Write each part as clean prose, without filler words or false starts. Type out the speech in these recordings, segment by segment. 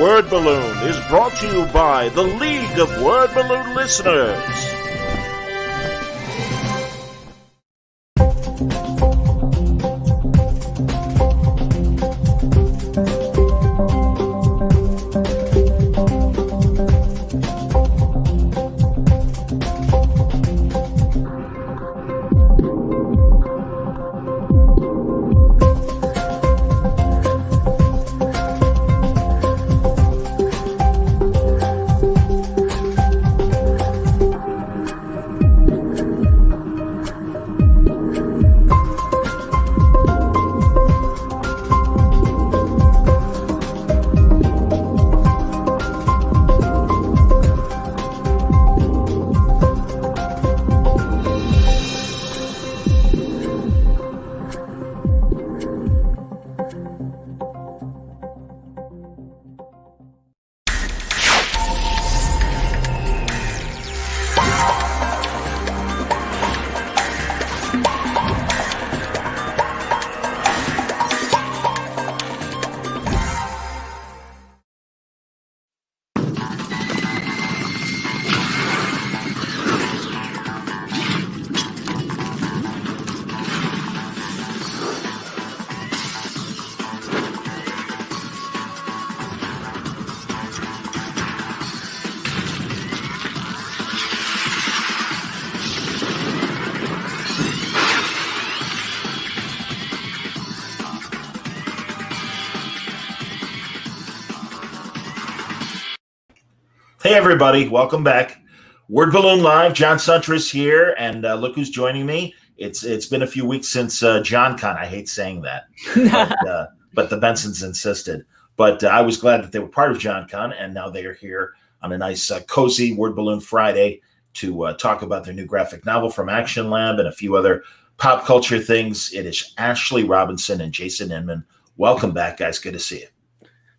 Word Balloon is brought to you by the League of Word Balloon Listeners. Hey everybody, welcome back. Word Balloon Live, John Suntress here, and look who's joining me. It's been a few weeks since John Con. I hate saying that, but the Bensons insisted. But I was glad that they were part of John Con, and now they are here on a nice, cozy Word Balloon Friday to talk about their new graphic novel from Action Lab and a few other pop culture things. It is Ashley Robinson and Jason Inman. Welcome back, guys. Good to see you.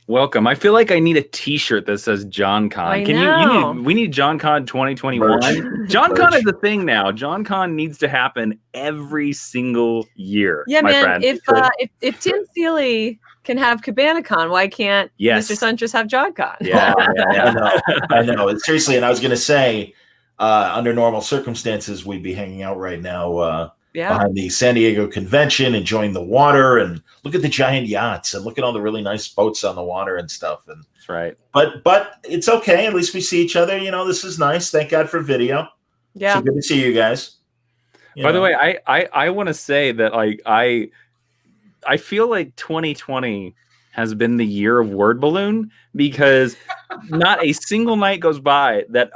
Welcome. I feel like I need a T-shirt that says John Con. We need John Con 2021. John Con is a thing now. John Con needs to happen every single year. Yeah, my man. friend. If Tim Seeley can have Cabana Con, why can't Mr. Suntress have John Con? Yeah. I know. Seriously, and I was going to say, under normal circumstances, we'd be hanging out right now behind the San Diego convention, enjoying the water, and look at the giant yachts and look at all the really nice boats on the water and stuff. And that's right. But it's okay. At least we see each other. You know, this is nice. Thank God for video. Yeah. So good to see you guys. By the way, I want to say that I feel like 2020 has been the year of Word Balloon, because not a single night goes by that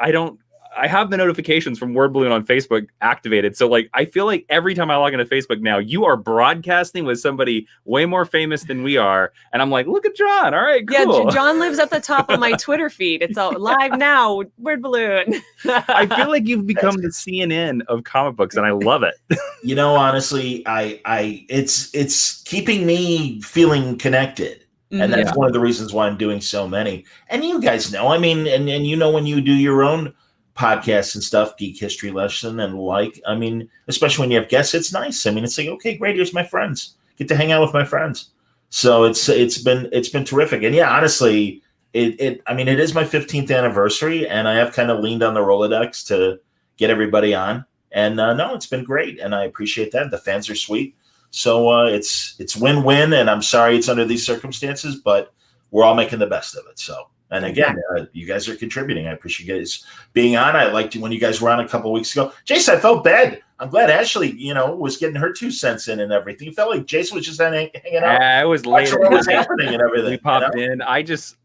I have the notifications from Word Balloon on Facebook activated. So like, I feel like every time I log into Facebook now, you are broadcasting with somebody way more famous than we are. And I'm like, look at John. All right, cool. Yeah, John lives at the top of my Twitter feed. It's all live now with Word Balloon. I feel like you've become the CNN of comic books, and I love it. You know, honestly, it's keeping me feeling connected. And that's one of the reasons why I'm doing so many. And you guys know, I mean, and you know, when you do your own podcasts and stuff, Geek History Lesson and I mean, especially when you have guests, it's nice. I mean, it's like, okay, great, here's my friends. Get to hang out with my friends. So it's been terrific. And yeah, honestly, it is my 15th anniversary, and I have kind of leaned on the Rolodex to get everybody on. And no, it's been great, and I appreciate that. The fans are sweet. So it's win-win, and I'm sorry it's under these circumstances, but we're all making the best of it. So. And again, you guys are contributing. I appreciate you guys being on. I liked when you guys were on a couple of weeks ago. Jason, I felt bad. I'm glad Ashley, was getting her 2 cents in and everything. You felt like Jason was just hanging out. I was late. What was happening and everything. We popped in. I guess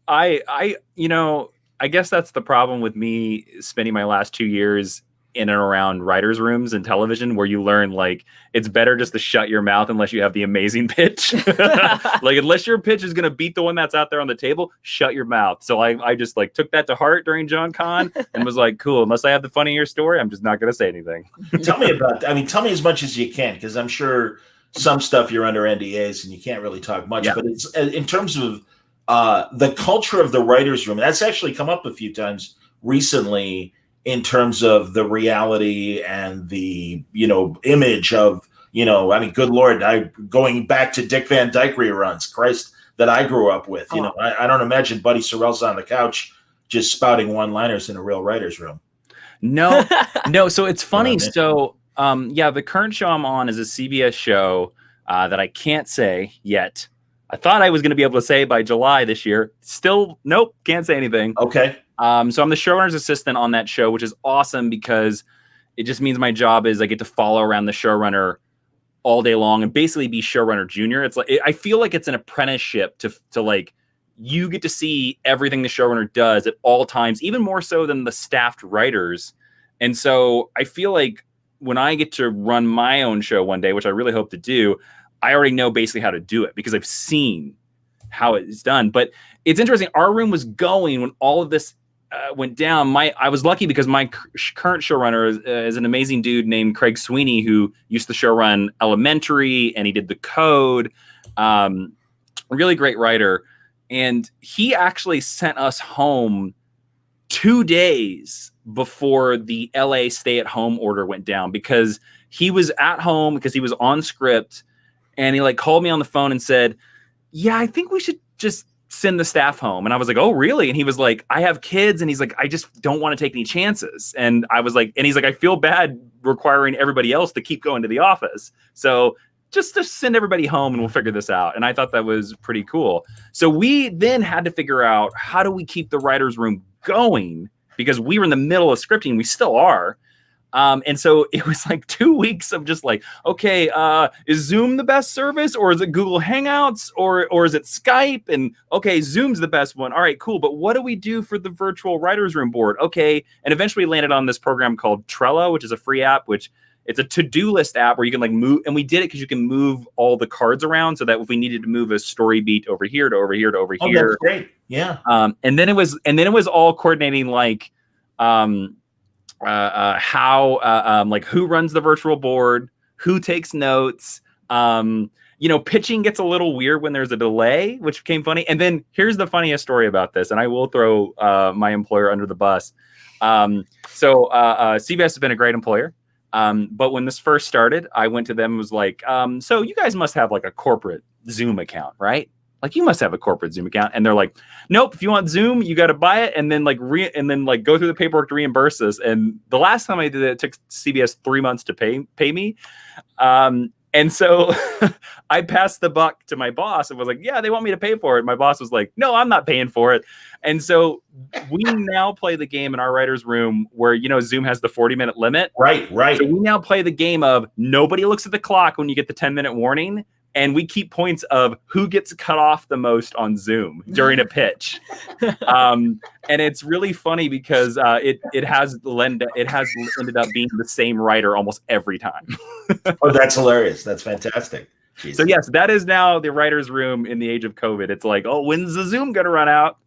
that's the problem with me spending my last 2 years in and around writers' rooms and television, where you learn like it's better just to shut your mouth unless you have the amazing pitch. Like, unless your pitch is going to beat the one that's out there on the table, shut your mouth. So I just like took that to heart during John Con and was like, cool, unless I have the funnier story, I'm just not going to say anything. Tell me as much as you can, because I'm sure some stuff you're under NDAs and you can't really talk much, but it's in terms of the culture of the writers' room. That's actually come up a few times recently, in terms of the reality and the, image of, good Lord, going back to Dick Van Dyke reruns. Christ, that I grew up with. You know, I don't imagine Buddy Sorrell's on the couch just spouting one-liners in a real writer's room. No. So it's funny. So the current show I'm on is a CBS show that I can't say yet. I thought I was going to be able to say by July this year. Still, nope, can't say anything. Okay. So I'm the showrunner's assistant on that show, which is awesome because it just means my job is I get to follow around the showrunner all day long and basically be showrunner junior. It's like I feel like it's an apprenticeship to like you get to see everything the showrunner does at all times, even more so than the staffed writers. And so I feel like when I get to run my own show one day, which I really hope to do, I already know basically how to do it because I've seen how it's done. But it's interesting. Our room was going when all of this went down. I was lucky because my current showrunner is an amazing dude named Craig Sweeney, who used to showrun Elementary, and he did The Code. Really great writer. And he actually sent us home 2 days before the LA stay-at-home order went down because he was at home because he was on script. And he like called me on the phone and said, yeah, I think we should just send the staff home. And I was like, oh, really? And he was like, I have kids. And he's like, I just don't want to take any chances. And I was like, and he's like, I feel bad requiring everybody else to keep going to the office. So just to send everybody home and we'll figure this out. And I thought that was pretty cool. So we then had to figure out how do we keep the writer's room going because we were in the middle of scripting. We still are. And so it was like 2 weeks of just like, okay, is Zoom the best service or is it Google Hangouts or is it Skype? And okay, Zoom's the best one. All right, cool. But what do we do for the virtual writer's room board? Okay. And eventually landed on this program called Trello, which is a free app, which it's a to-do list app where you can like move. And we did it because you can move all the cards around so that if we needed to move a story beat over here to over here to over here. That's great. Yeah. And then it was all coordinating like, like who runs the virtual board, who takes notes. Pitching gets a little weird when there's a delay, which became funny. And then here's the funniest story about this, and I will throw my employer under the bus. CBS has been a great employer. But when this first started, I went to them and was like, so you guys must have like a corporate Zoom account, right? Like you must have a corporate Zoom account. And they're like, nope, if you want Zoom, you got to buy it and then go through the paperwork to reimburse us. And the last time I did it took CBS 3 months to pay me. And so I passed the buck to my boss and was like, yeah, they want me to pay for it. My boss was like, no, I'm not paying for it. And so we now play the game in our writer's room where, Zoom has the 40-minute limit. Right. So we now play the game of nobody looks at the clock when you get the 10-minute warning. And we keep points of who gets cut off the most on Zoom during a pitch. And it's really funny because it has ended up being the same writer almost every time. Oh, that's hilarious. That's fantastic. Jeez. So yes, that is now the writer's room in the age of COVID. It's like, oh, when's the Zoom going to run out?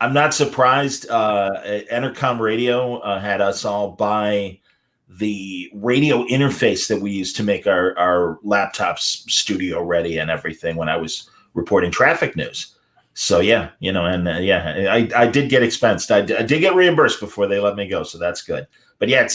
I'm not surprised. Entercom Radio had us all buy the radio interface that we use to make our laptops studio ready and everything when I was reporting traffic news. So yeah, I did get expensed. I did get reimbursed before they let me go. So that's good. But yeah,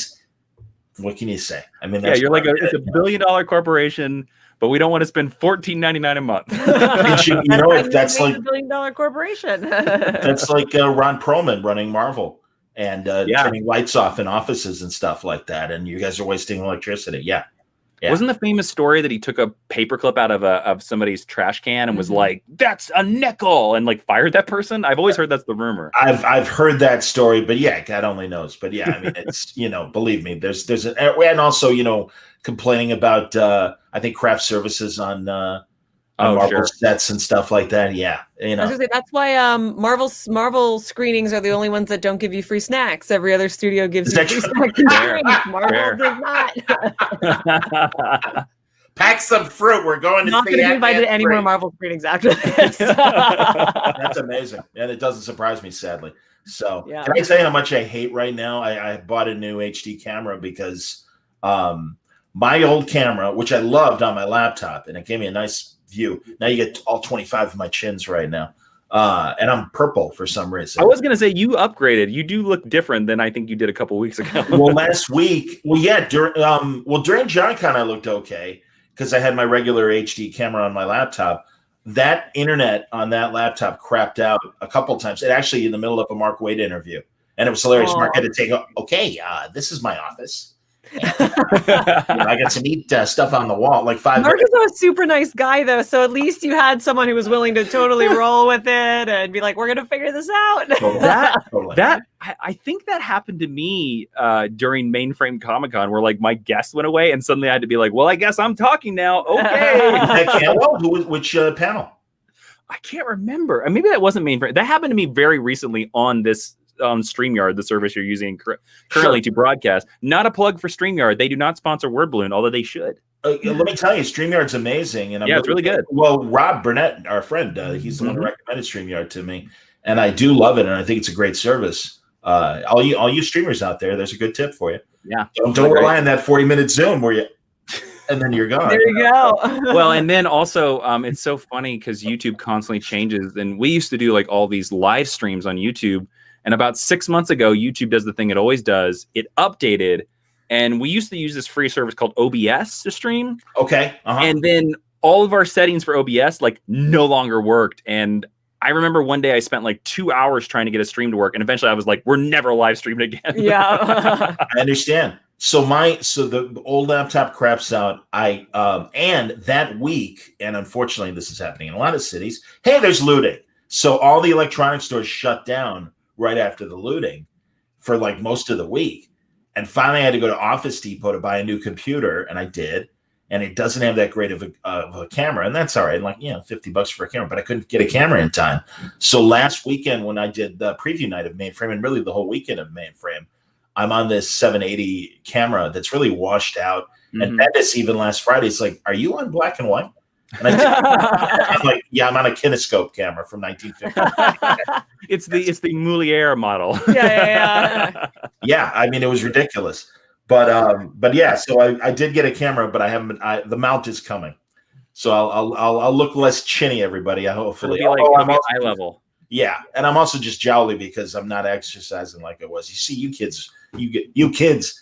what can you say? I mean, you're like it's a $1 billion corporation, but we don't want to spend $14.99 a month. If that's like $1 billion corporation, that's like Ron Perlman running Marvel. And turning lights off in offices and stuff like that. And you guys are wasting electricity. Yeah. Wasn't the famous story that he took a paperclip out of somebody's trash can and was like, that's a nickel, and like fired that person? I've always heard that's the rumor. I've heard that story, but yeah, God only knows. But yeah, I mean, it's, believe me, and also, complaining about, I think craft services on Marvel sets and stuff like that. Yeah. I was gonna say, that's why Marvel screenings are the only ones that don't give you free snacks. Every other studio gives you free snacks. Marvel does not. Pack some fruit. We're going to not going to be invited to any more Marvel screenings after this. That's amazing. And it doesn't surprise me, sadly. So can I tell you how much I hate right now? I bought a new HD camera because my old camera, which I loved on my laptop, and it gave me a nice view. Now you get all 25 of my chins right now. And I'm purple for some reason. I was going to say you upgraded. You do look different than I think you did a couple weeks ago. Well, last week, during John Con, I looked okay because I had my regular HD camera on my laptop. that internet on that laptop crapped out a couple times. It actually in the middle of a Mark Waid interview, and it was hilarious. Aww. Mark had to take, okay, this is my office. And, I got some neat stuff on the wall. Like 5 Mark minutes. is a super nice guy, though, so at least you had someone who was willing to totally roll with it and be like, "We're gonna figure this out." I think that happened to me during Mainframe Comic-Con, where like my guest went away, and suddenly I had to be like, "Well, I guess I'm talking now." Okay. Which panel? I can't remember. Maybe that wasn't Mainframe. That happened to me very recently on this. StreamYard, the service you're using currently to broadcast. Not a plug for StreamYard. They do not sponsor Word Balloon, although they should. Let me tell you, StreamYard's amazing, and it's really good. Well, Rob Burnett, our friend, he's the one who recommended StreamYard to me, and I do love it, and I think it's a great service. All you streamers out there, there's a good tip for you. Yeah, don't rely on that 40-minute Zoom where you, and then you're gone. There you go. Well, and then also, it's so funny because YouTube constantly changes, and we used to do like all these live streams on YouTube. And about 6 months ago, YouTube does the thing it always does. It updated, and we used to use this free service called OBS to stream. Okay. And then all of our settings for OBS like no longer worked. And I remember one day I spent like 2 hours trying to get a stream to work, and eventually I was like, "We're never live streaming again." Yeah, I understand. So the old laptop craps out. And that week, and unfortunately, this is happening in a lot of cities. Hey, there's looting. So all the electronic stores shut down right after the looting for like most of the week. And finally I had to go to Office Depot to buy a new computer, and I did. And it doesn't have that great of a camera, and that's all right. Like, $50 for a camera, but I couldn't get a camera in time. So last weekend when I did the preview night of Mainframe, and really the whole weekend of Mainframe, I'm on this 780 camera that's really washed out. And Bendis, even last Friday, it's like, "Are you on black and white?" And I'm like, "Yeah, I'm on a kinescope camera from 1950." It's the Mouliere model. Yeah. Yeah, I mean, it was ridiculous. But yeah, so I did get a camera, but I haven't. The mount is coming, so I'll look less chinny, everybody. Hopefully, it'll be like eye level. Yeah, and I'm also just jowly because I'm not exercising like I was. You see, you kids,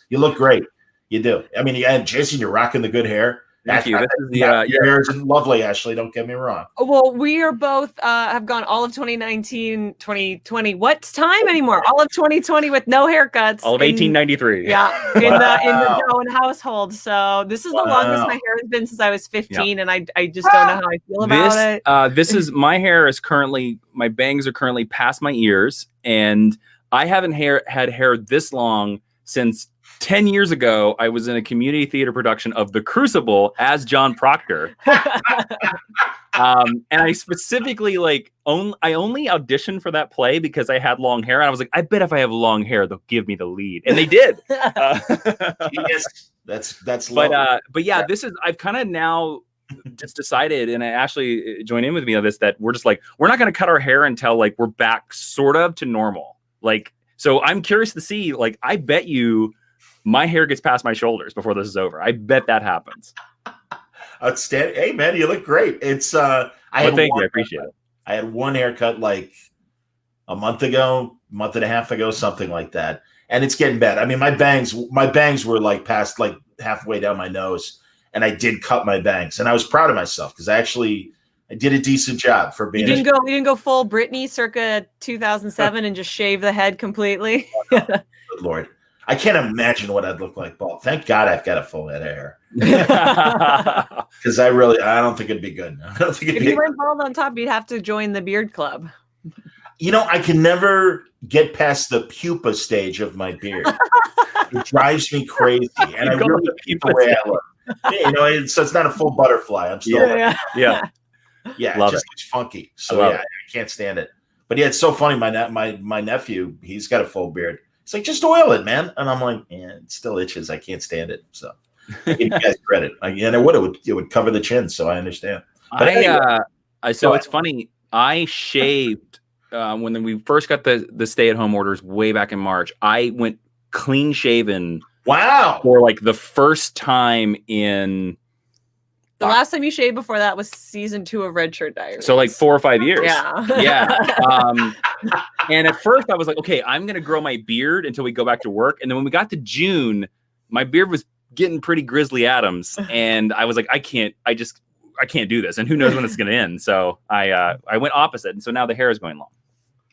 you look great. You do. I mean, Jason, you're rocking the good hair. Thank you. Your hair is lovely, Ashley. Don't get me wrong. Well, we are both have gone all of 2019, 2020. What's time anymore? All of 2020 with no haircuts. All of 1893. Yeah, in the Joan household. So this is the longest my hair has been since I was 15, and I just don't know how I feel about it. This is my hair is currently, my bangs are currently past my ears, and I haven't had hair this long since 10 years ago. I was in a community theater production of The Crucible as John Proctor. And I specifically I only auditioned for that play because I had long hair. And I was like, I bet if I have long hair, they'll give me the lead. And they did. Yes, that's lovely. But yeah, I've kind of now just decided, and Ashley joined in with me on this, that we're just like, we're not going to cut our hair until like we're back sort of to normal. Like, so I'm curious to see, like, I bet you my hair gets past my shoulders before this is over. I bet that happens. Outstanding. Hey man, you look great. It's thank you. I appreciate it. I had one haircut like a month and a half ago, something like that. And it's getting better. I mean, my bangs were like past like halfway down my nose, and I did cut my bangs, and I was proud of myself because I did a decent job for being. You didn't go full Britney circa 2007 and just shave the head completely. Good Lord. I can't imagine what I'd look like bald. Thank God I've got a full head of hair. Because I don't think it'd be good. If you went bald on top, you'd have to join the beard club. I can never get past the pupa stage of my beard. It drives me crazy. And I really keep the way I look. So it's not a full butterfly. I'm still yeah. It just looks funky. So I can't stand it. But yeah, it's so funny. My nephew, he's got a full beard. It's like, just oil it, man. And I'm like, it still itches. I can't stand it. So I give you guys credit. And it would cover the chin. So I understand. But it's funny. I shaved when we first got the stay-at-home orders way back in March. I went clean shaven. Wow. For like the first time in. The last time you shaved before that was season 2 of Red Shirt Diaries. So like 4 or 5 years. Yeah. And at first I was like, okay, I'm going to grow my beard until we go back to work. And then when we got to June, my beard was getting pretty Grizzly Adams. And I was like, I I can't do this, and who knows when it's going to end. So I went opposite, and so now the hair is going long.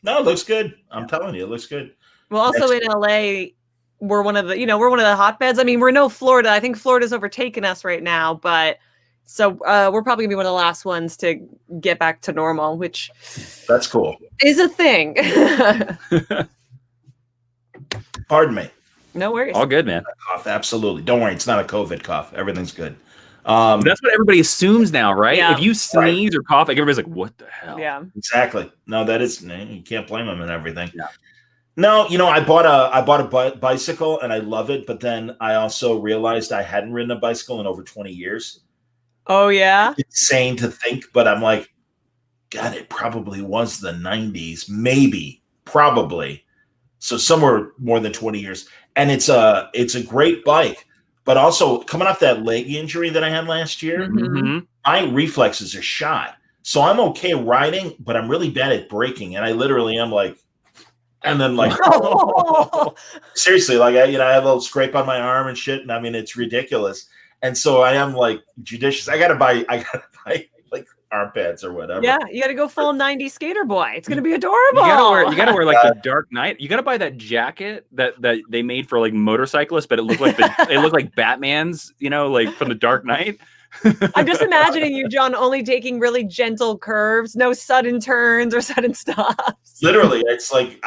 No, it looks good. I'm telling you, it looks good. Well, also in LA, we're one of the hotbeds. I mean, we're no Florida. I think Florida's overtaken us right now, but so we're probably gonna be one of the last ones to get back to normal, which that's cool. Is a thing. Pardon me. No worries. All good, man. Cough, absolutely. Don't worry, it's not a COVID cough. Everything's good. That's what everybody assumes now, right? Yeah. If you sneeze or cough, like everybody's like, "What the hell?" Yeah. Exactly. No, that is, you can't blame them and everything. Yeah. No, I bought a bicycle and I love it, but then I also realized I hadn't ridden a bicycle in over 20 years. Oh yeah. It's insane to think, but I'm like, God, it probably was the 90s, maybe, probably. So somewhere more than 20 years. And it's a great bike, but also coming off that leg injury that I had last year, my reflexes are shot. So I'm okay riding, but I'm really bad at braking. And I literally am like, and then like, seriously, like I have a little scrape on my arm and shit. And I mean, it's ridiculous. And so I am like judicious. I gotta buy like arm pads or whatever. Yeah, you got to go full 90s skater boy. It's gonna be adorable. You gotta wear like the Dark Knight. You gotta buy that jacket that they made for like motorcyclists, but it looked like it looked like Batman's, like from the Dark Knight. I'm just imagining you, John, only taking really gentle curves, no sudden turns or sudden stops. Literally, it's like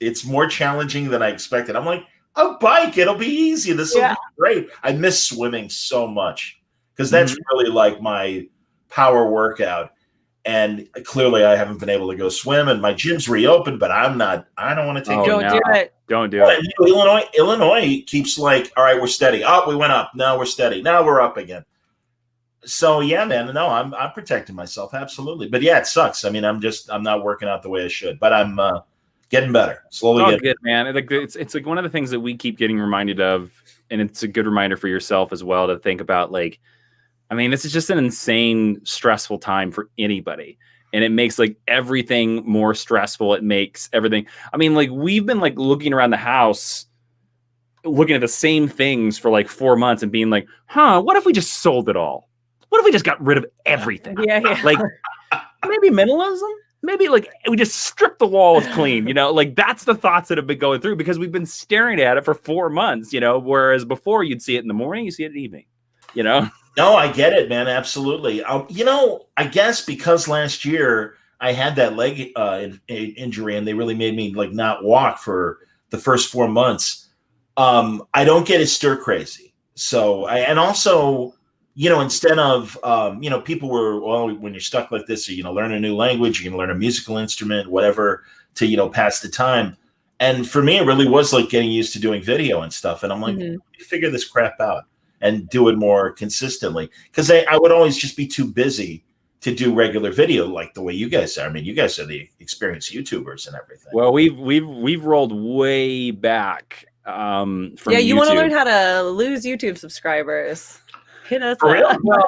it's more challenging than I expected. I'm like, a bike, it'll be easy. This will be great. I miss swimming so much because that's really like my power workout. And clearly I haven't been able to go swim, and my gym's reopened, but I don't want to take it. Don't do it. Don't do it. Illinois keeps like, all right, we're steady. Oh, we went up. Now we're steady. Now we're up again. So yeah, man, no, I'm protecting myself. Absolutely. But yeah, it sucks. I mean, I'm not working out the way I should, but I'm getting better. Slowly getting good, man. It's like one of the things that we keep getting reminded of, and it's a good reminder for yourself as well to think about, like, I mean, this is just an insane, stressful time for anybody. And it makes like everything more stressful. It makes everything. I mean, like we've been like looking around the house, looking at the same things for like 4 months and being like, what if we just sold it all? What if we just got rid of everything? Yeah. Like maybe minimalism? Maybe like we just strip the walls clean, like that's the thoughts that have been going through because we've been staring at it for 4 months, whereas before you'd see it in the morning, you see it at evening, No, I get it, man. Absolutely. I guess because last year I had that leg injury and they really made me like not walk for the first 4 months. I don't get as stir crazy. So, instead of, people were, well, when you're stuck like this, learn a new language, you can learn a musical instrument, whatever to, pass the time. And for me, it really was like getting used to doing video and stuff. And I'm like, let me figure this crap out and do it more consistently. Because I would always just be too busy to do regular video like the way you guys are. I mean, you guys are the experienced YouTubers and everything. Well, we've rolled way back from you YouTube. want to learn how to lose YouTube subscribers. Hit us For real? up. Well,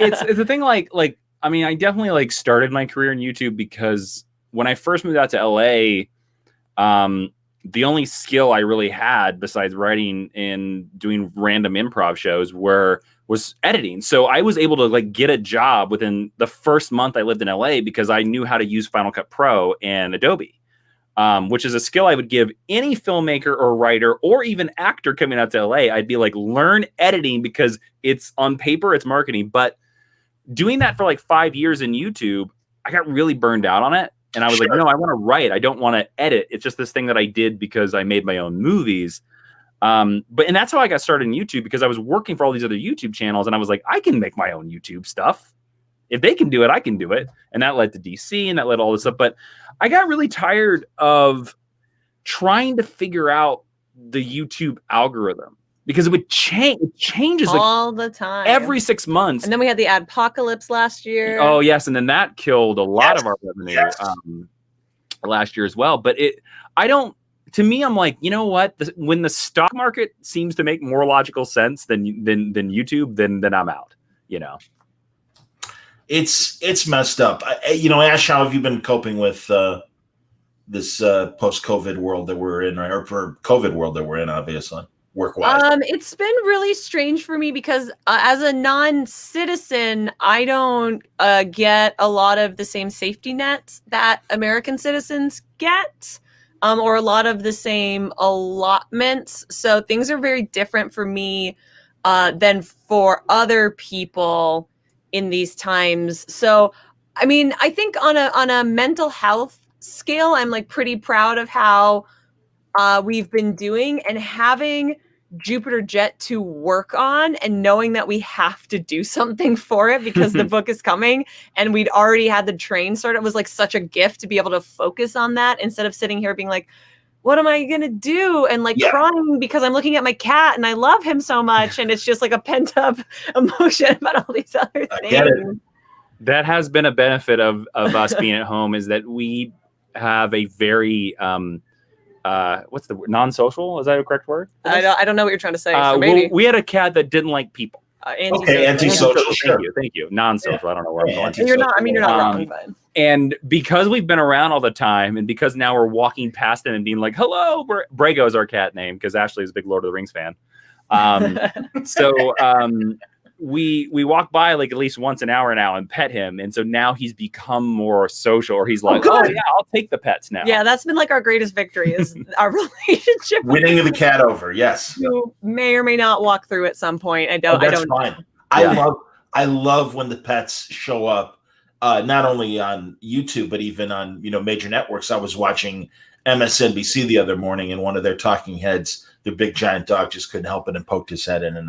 it's the thing like I mean, I definitely like started my career in YouTube because when I first moved out to LA, the only skill I really had besides writing and doing random improv shows was editing. So I was able to like get a job within the first month I lived in LA because I knew how to use Final Cut Pro and Adobe, which is a skill I would give any filmmaker or writer or even actor coming out to LA. I'd be like, learn editing because it's on paper, it's marketing. But doing that for like 5 years in YouTube, I got really burned out on it. And I was like, no, I want to write. I don't want to edit. It's just this thing that I did because I made my own movies. And that's how I got started in YouTube because I was working for all these other YouTube channels. And I was like, I can make my own YouTube stuff. If they can do it, I can do it. And that led to DC and that led to all this stuff. But I got really tired of trying to figure out the YouTube algorithm because it would change. It changes all the time, every 6 months. And then we had the adpocalypse last year. Oh yes, and then that killed a lot of our revenue last year as well. But to me, I'm like, you know what? When the stock market seems to make more logical sense than YouTube, then I'm out. It's messed up. Ash, how have you been coping with this post-COVID world that we're in, or for COVID world that we're in, obviously? work-wise? It's been really strange for me because as a non-citizen, I don't get a lot of the same safety nets that American citizens get, or a lot of the same allotments. So things are very different for me than for other people in these times. So, I mean, I think on a mental health scale, I'm like pretty proud of how we've been doing, and having Jupiter Jet to work on and knowing that we have to do something for it because the book is coming and we'd already had the train started. It was like such a gift to be able to focus on that instead of sitting here being like, what am I going to do? And like crying because I'm looking at my cat and I love him so much. And it's just like a pent up emotion about all these other things. That has been a benefit of us being at home, is that we have a very, what's the word? Non-social? Is that a correct word? I don't know what you're trying to say. So maybe. Well, we had a cat that didn't like people. Antisocial. Sure. Thank you. Non-social. I don't know where I'm going. You're not. I mean, you're not wrong. But. And because we've been around all the time, and because now we're walking past him and being like, "Hello," Brago is our cat name because Ashley is a big Lord of the Rings fan. We walk by like at least once an hour now and pet him, and so now he's become more social, or he's like, oh yeah, I'll take the pets now. Yeah, that's been like our greatest victory is our relationship. Winning the cat over, yes. You may or may not walk through at some point. I don't. Fine. I love when the pets show up, not only on YouTube but even on major networks. I was watching MSNBC the other morning, and one of their talking heads, the big giant dog, just couldn't help it and poked his head in, and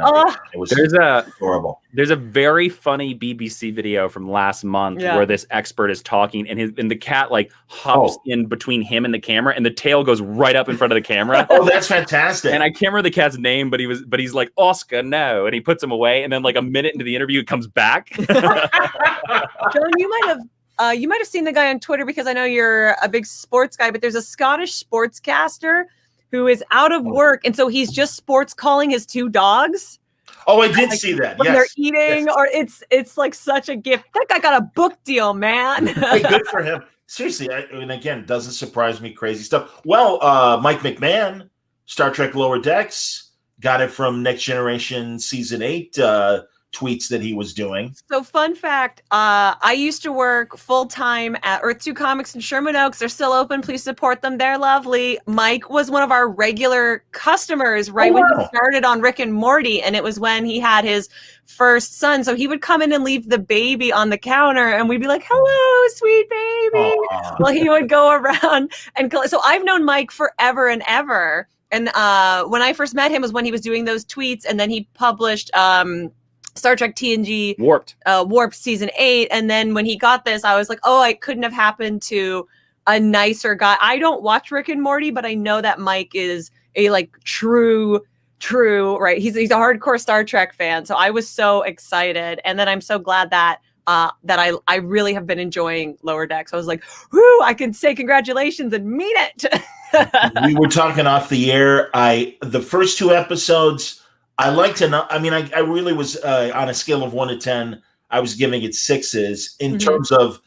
it was adorable. There's a very funny BBC video from last month where this expert is talking, and the cat like hops in between him and the camera, and the tail goes right up in front of the camera. Oh, that's fantastic! And I can't remember the cat's name, but he's like, Oscar, no, and he puts him away, and then like a minute into the interview, it comes back. John, you might have seen the guy on Twitter because I know you're a big sports guy, but there's a Scottish sportscaster who is out of work, and so he's just sports calling his two dogs. Oh, I did see that. When they're eating, or it's like such a gift. That guy got a book deal, man. Hey, good for him. Seriously, and again, doesn't surprise me. Crazy stuff. Well, Mike McMahon, Star Trek Lower Decks, got it from Next Generation Season 8 tweets that he was doing. So fun fact, I used to work full-time at Earth 2 Comics in Sherman Oaks. They're still open. Please support them. They're lovely. Mike was one of our regular customers when he started on Rick and Morty, and it was when he had his first son. So he would come in and leave the baby on the counter, and we'd be like, hello, sweet baby. Aww. Well, he would go around and so I've known Mike forever and ever. And when I first met him was when he was doing those tweets, and then he published Star Trek TNG Warped Season 8. And then when he got this, I was like, oh, it couldn't have happened to a nicer guy. I don't watch Rick and Morty, but I know that Mike is a like true, right? He's a hardcore Star Trek fan. So I was so excited. And then I'm so glad that I really have been enjoying Lower Decks. I was like, whoo, I can say congratulations and mean it. We were talking off the air. The first two episodes, I like to know. I mean, I really was on a scale of 1 to 10. I was giving it 6s in terms of.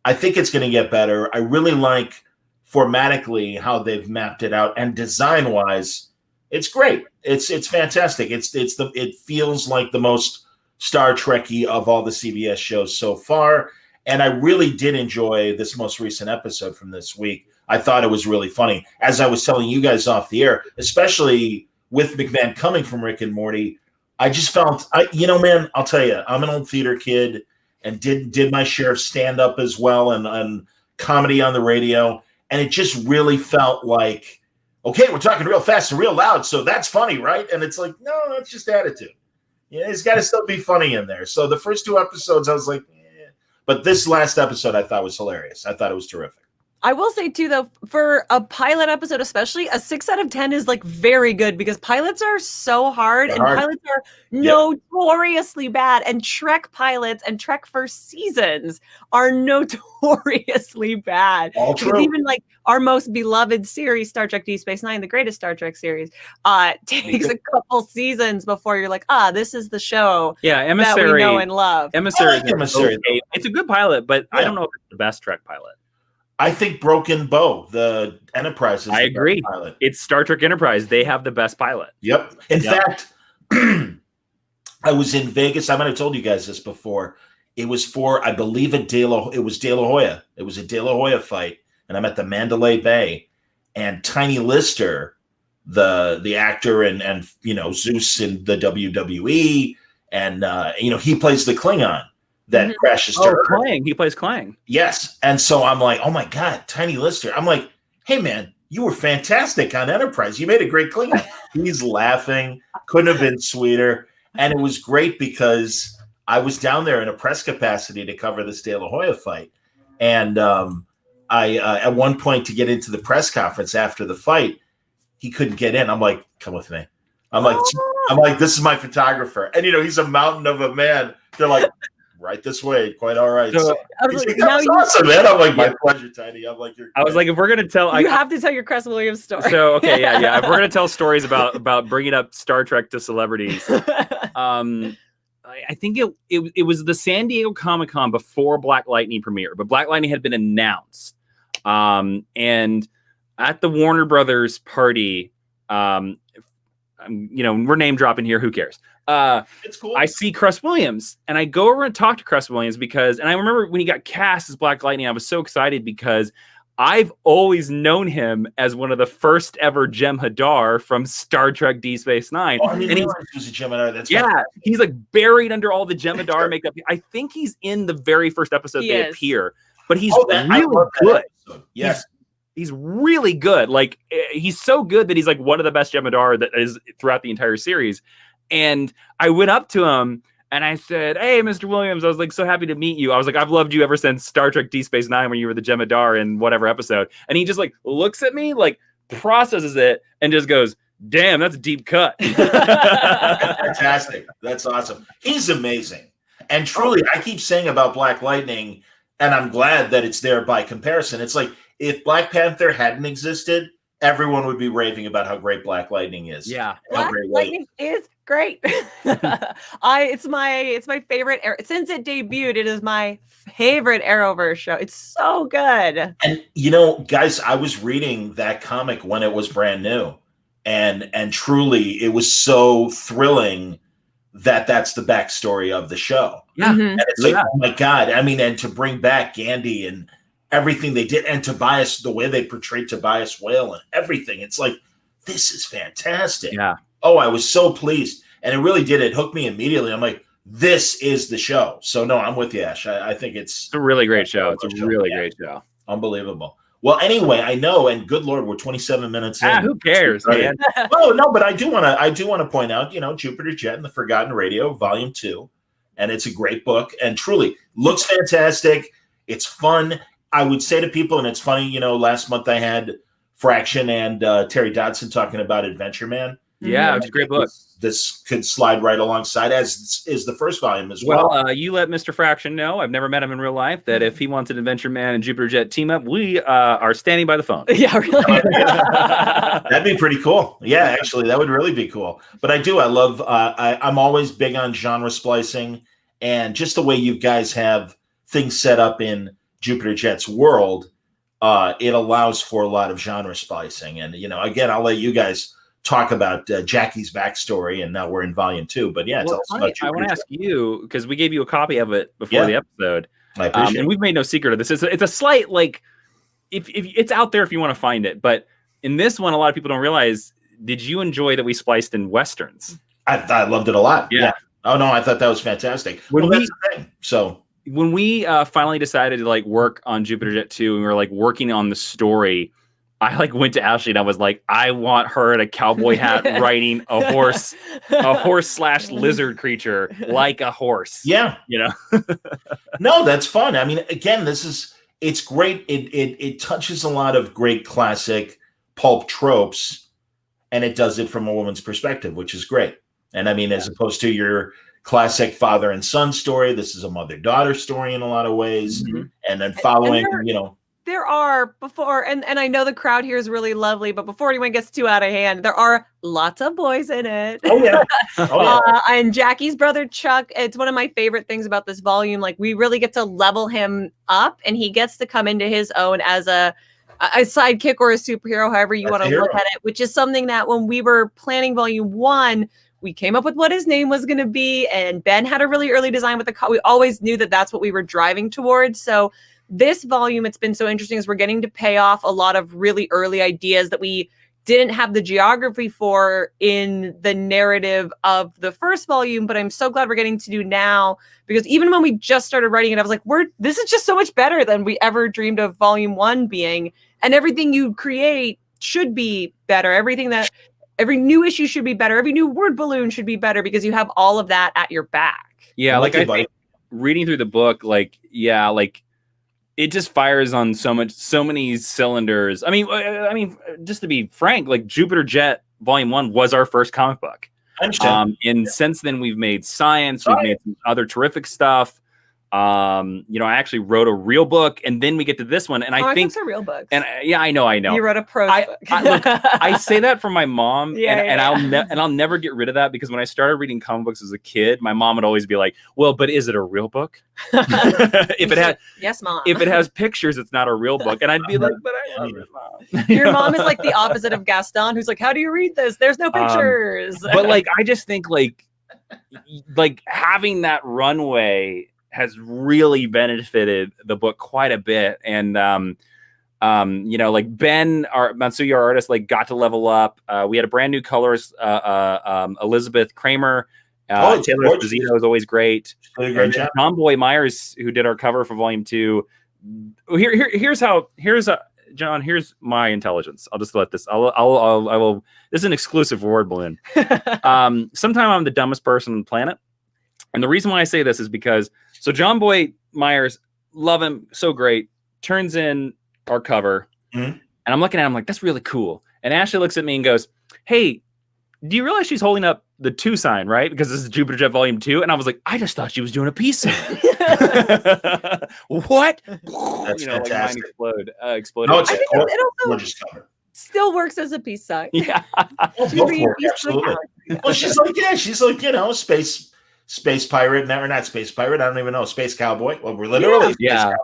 I think it's going to get better. I really like formatically how they've mapped it out, and design wise, it's great. It's fantastic. It feels like the most Star Trek-y of all the CBS shows so far, and I really did enjoy this most recent episode from this week. I thought it was really funny, as I was telling you guys off the air, especially with McMahon coming from Rick and Morty. I just felt, man, I'll tell you, I'm an old theater kid and did my share of stand-up as well and comedy on the radio. And it just really felt like, okay, we're talking real fast and real loud, so that's funny, right? And it's like, no, that's just attitude. Yeah, it's got to still be funny in there. So the first two episodes, I was like, eh. But this last episode I thought was hilarious. I thought it was terrific. I will say too, though, for a pilot episode, especially, a 6 out of 10 is like very good because pilots are so hard, and pilots are notoriously bad. And Trek pilots and Trek first seasons are notoriously bad. All true. Even like our most beloved series, Star Trek Deep Space Nine, the greatest Star Trek series, takes a couple seasons before you're like, this is the show Emissary, that we know and love. Emissary, Emissary. Okay. It's a good pilot, but I don't know if it's the best Trek pilot. I think Broken Bow, the Enterprise, is I the agree. best pilot. It's Star Trek Enterprise. They have the best pilot. Yep. In fact, I was in Vegas. I might have told you guys this before. It was for, I believe, it was De La Hoya. It was a De La Hoya fight, and I'm at the Mandalay Bay, and Tiny Lister, the actor and Zeus in the WWE, and he plays the Klingon that crashes to Earth. Klang. He plays Klang. Yes. And so I'm like, oh my God, Tiny Lister. I'm like, hey man, you were fantastic on Enterprise. You made a great Klingon. He's laughing. Couldn't have been sweeter. And it was great because I was down there in a press capacity to cover this De La Hoya fight. And I at one point, to get into the press conference after the fight, he couldn't get in. I'm like, come with me. I'm like, this is my photographer. And he's a mountain of a man. They're like, right this way, quite all right. So I was like, that was awesome, man. I'm like, my pleasure, Tiny. I'm like, I was like, if we're gonna tell, you have to tell your Cress Williams story. So okay, yeah. If we're gonna tell stories about bringing up Star Trek to celebrities, I think it was the San Diego Comic-Con before Black Lightning premiere, but Black Lightning had been announced, and at the Warner Brothers party, we're name dropping here. Who cares? It's cool. I see Cress Williams, and I go over and talk to Cress Williams and I remember when he got cast as Black Lightning, I was so excited because I've always known him as one of the first ever Jem'Hadar from Star Trek Deep Space Nine. Oh, I didn't realize he was a Jem'Hadar. That's he's like buried under all the Jem'Hadar makeup. I think he's in the very first episode they appear, but he's really good. Yes. He's really good. Like, he's so good that he's like one of the best Jem'Hadar that is throughout the entire series. And I went up to him and I said, "Hey, Mr. Williams, I was like so happy to meet you. I was like, I've loved you ever since Star Trek Deep Space Nine when you were the Jem'Hadar in whatever episode." And he just like looks at me, like processes it, and just goes, "Damn, that's a deep cut." Fantastic. That's awesome. He's amazing. And truly, I keep saying about Black Lightning, and I'm glad that it's there by comparison. It's like if Black Panther hadn't existed, everyone would be raving about how great Black Lightning is. Yeah. Black Lightning is great. It's my favorite since it debuted. It is my favorite Arrowverse show. It's so good. And guys, I was reading that comic when it was brand new, and truly it was so thrilling that that's the backstory of the show. Yeah. And it's like, oh my God. I mean, and to bring back Gandhi and everything they did, and Tobias, the way they portrayed Tobias Whale and everything, it's like, this is fantastic. Yeah. Oh, I was so pleased. And it really did. It hooked me immediately. I'm like, this is the show. So no, I'm with you, Ash. I think it's a really great show. It's a really great show. Unbelievable. Well, anyway, I know, and good Lord, we're 27 minutes in. Who cares, man? Oh, no, but I do want to point out, Jupiter Jet and the Forgotten Radio, Volume 2. And it's a great book, and truly looks fantastic. It's fun. I would say to people, and it's funny, last month I had Fraction and Terry Dodson talking about Adventure Man. Yeah, it's a great book. This could slide right alongside, as is the first volume as well. Well, you let Mr. Fraction know, I've never met him in real life, that if he wants an Adventure Man and Jupiter Jet team up, we are standing by the phone. Yeah, really. That'd be pretty cool. Yeah, actually, that would really be cool. But I love, I'm always big on genre splicing, and just the way you guys have things set up in Jupiter Jet's world, it allows for a lot of genre splicing. And, again, I'll let you guys talk about Jackie's backstory, and now we're in Volume 2. But yeah, tell us about I want to ask you, because we gave you a copy of it before the episode. I appreciate it. And we've made no secret of this. It's a slight, like, if it's out there if you want to find it. But in this one, a lot of people don't realize, did you enjoy that we spliced in Westerns? I loved it a lot. Yeah. Oh, no, I thought that was fantastic. That's the thing. So when we finally decided to work on Jupiter Jet 2, and we were working on the story, I went to Ashley and I was like, I want her in a cowboy hat riding a horse / lizard creature like a horse. Yeah. No, that's fun. I mean, again, it's great. It touches a lot of great classic pulp tropes, and it does it from a woman's perspective, which is great. And I mean, as opposed to your classic father and son story, this is a mother-daughter story in a lot of ways. Mm-hmm. And then following, there are and I know the crowd here is really lovely, but before anyone gets too out of hand, there are lots of boys in it. Oh yeah. Oh yeah. And Jackie's brother Chuck, it's one of my favorite things about this volume. Like, we really get to level him up, and he gets to come into his own as a sidekick or a superhero, however you want to look at it, which is something that when we were planning volume 1, we came up with what his name was going to be, and Ben had a really early design with we always knew that that's what we were driving towards. So this volume, it's been so interesting, is we're getting to pay off a lot of really early ideas that we didn't have the geography for in the narrative of the first volume, but I'm so glad we're getting to do now, because even when we just started writing it, I was like, this is just so much better than we ever dreamed of volume 1 being, and everything you create should be better. Every new issue should be better. Every new word balloon should be better, because you have all of that at your back. Yeah, I think reading through the book, it just fires on so many cylinders. I mean, just to be frank, like Jupiter Jet Volume 1 was our first comic book. I understand. Since then we've made science, we've made some other terrific stuff. I actually wrote a real book, and then we get to this one, and I think it's a real book. And I know. You wrote a prose book. Look, I say that for my mom, and yeah. I'll never get rid of that, because when I started reading comic books as a kid, my mom would always be like, "Well, but is it a real book? Yes, Mom. If it has pictures, it's not a real book." And I'd be like, "But I love it, Mom." Your mom is like the opposite of Gaston, who's like, "How do you read this? There's no pictures." But I just think having that runway has really benefited the book quite a bit. And Ben, our Matsuya artist, got to level up. We had a brand new colorist, Elizabeth Kramer. Taylor Esposito is always great. And John Boy Myers, who did our cover for volume 2. Here's John, here's my intelligence. I'll just let this. I will. This is an exclusive word balloon. Sometime I'm the dumbest person on the planet, and the reason why I say this is because John Boy Myers, love him, so great, turns in our cover, and I'm looking at him like, that's really cool. And Ashley looks at me and goes, "Hey, do you realize she's holding up the 2 sign, right? Because this is Jupiter Jet Volume 2." And I was like, "I just thought she was doing a peace sign." What? That's fantastic. Mine exploded. No, it's it also still works as a peace sign. Yeah. Absolutely. Well, she's like, space pirate, or not space pirate. I don't even know. Space cowboy. Well, we're literally space cowboy.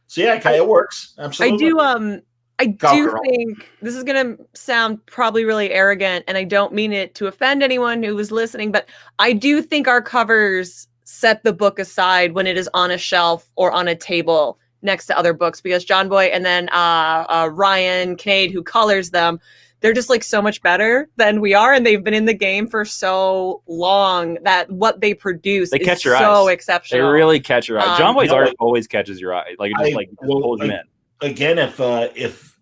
So it works. Absolutely. I do think this is going to sound probably really arrogant, and I don't mean it to offend anyone who was listening, but I do think our covers set the book aside when it is on a shelf or on a table next to other books, because John Boy and then Ryan Kinnaid, who colors them, they're just so much better than we are, and they've been in the game for so long that what they produce is so exceptional. They really catch your eye. John Boy's art always catches your eye. Pulls you in. Again, if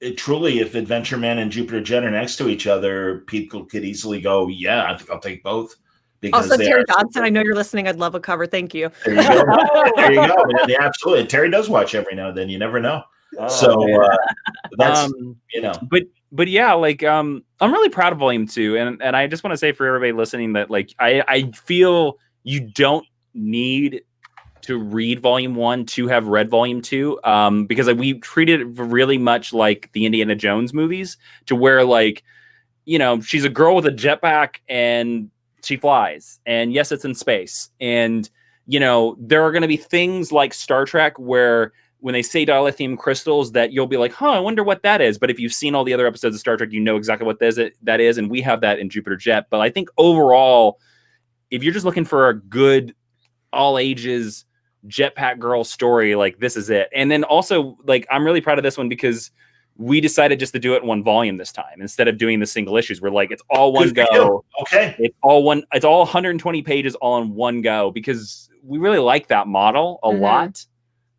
Adventure Man and Jupiter Jet are next to each other, people could easily go, "Yeah, I think I'll take both." Also, Terry Dodson, I know you're listening. I'd love a cover. Thank you. There you go. There you go. Yeah, absolutely. Terry does watch every now and then. You never know. That's But yeah, I'm really proud of Volume 2, and I just want to say for everybody listening that I feel you don't need to read Volume 1 to have read Volume 2, because we treated it really much like the Indiana Jones movies, to where she's a girl with a jetpack and she flies, and yes, it's in space, and there are going to be things like Star Trek where when they say dilithium crystals, that you'll be like, "Huh, I wonder what that is." But if you've seen all the other episodes of Star Trek, you know exactly what that is, and we have that in Jupiter Jet. But I think overall, if you're just looking for a good all ages jetpack girl story, this is it. And then also, I'm really proud of this one because we decided just to do it in 1 volume this time instead of doing the single issues. We're it's all one go. Okay. It's all 120 pages all in one go, because we really like that model a lot.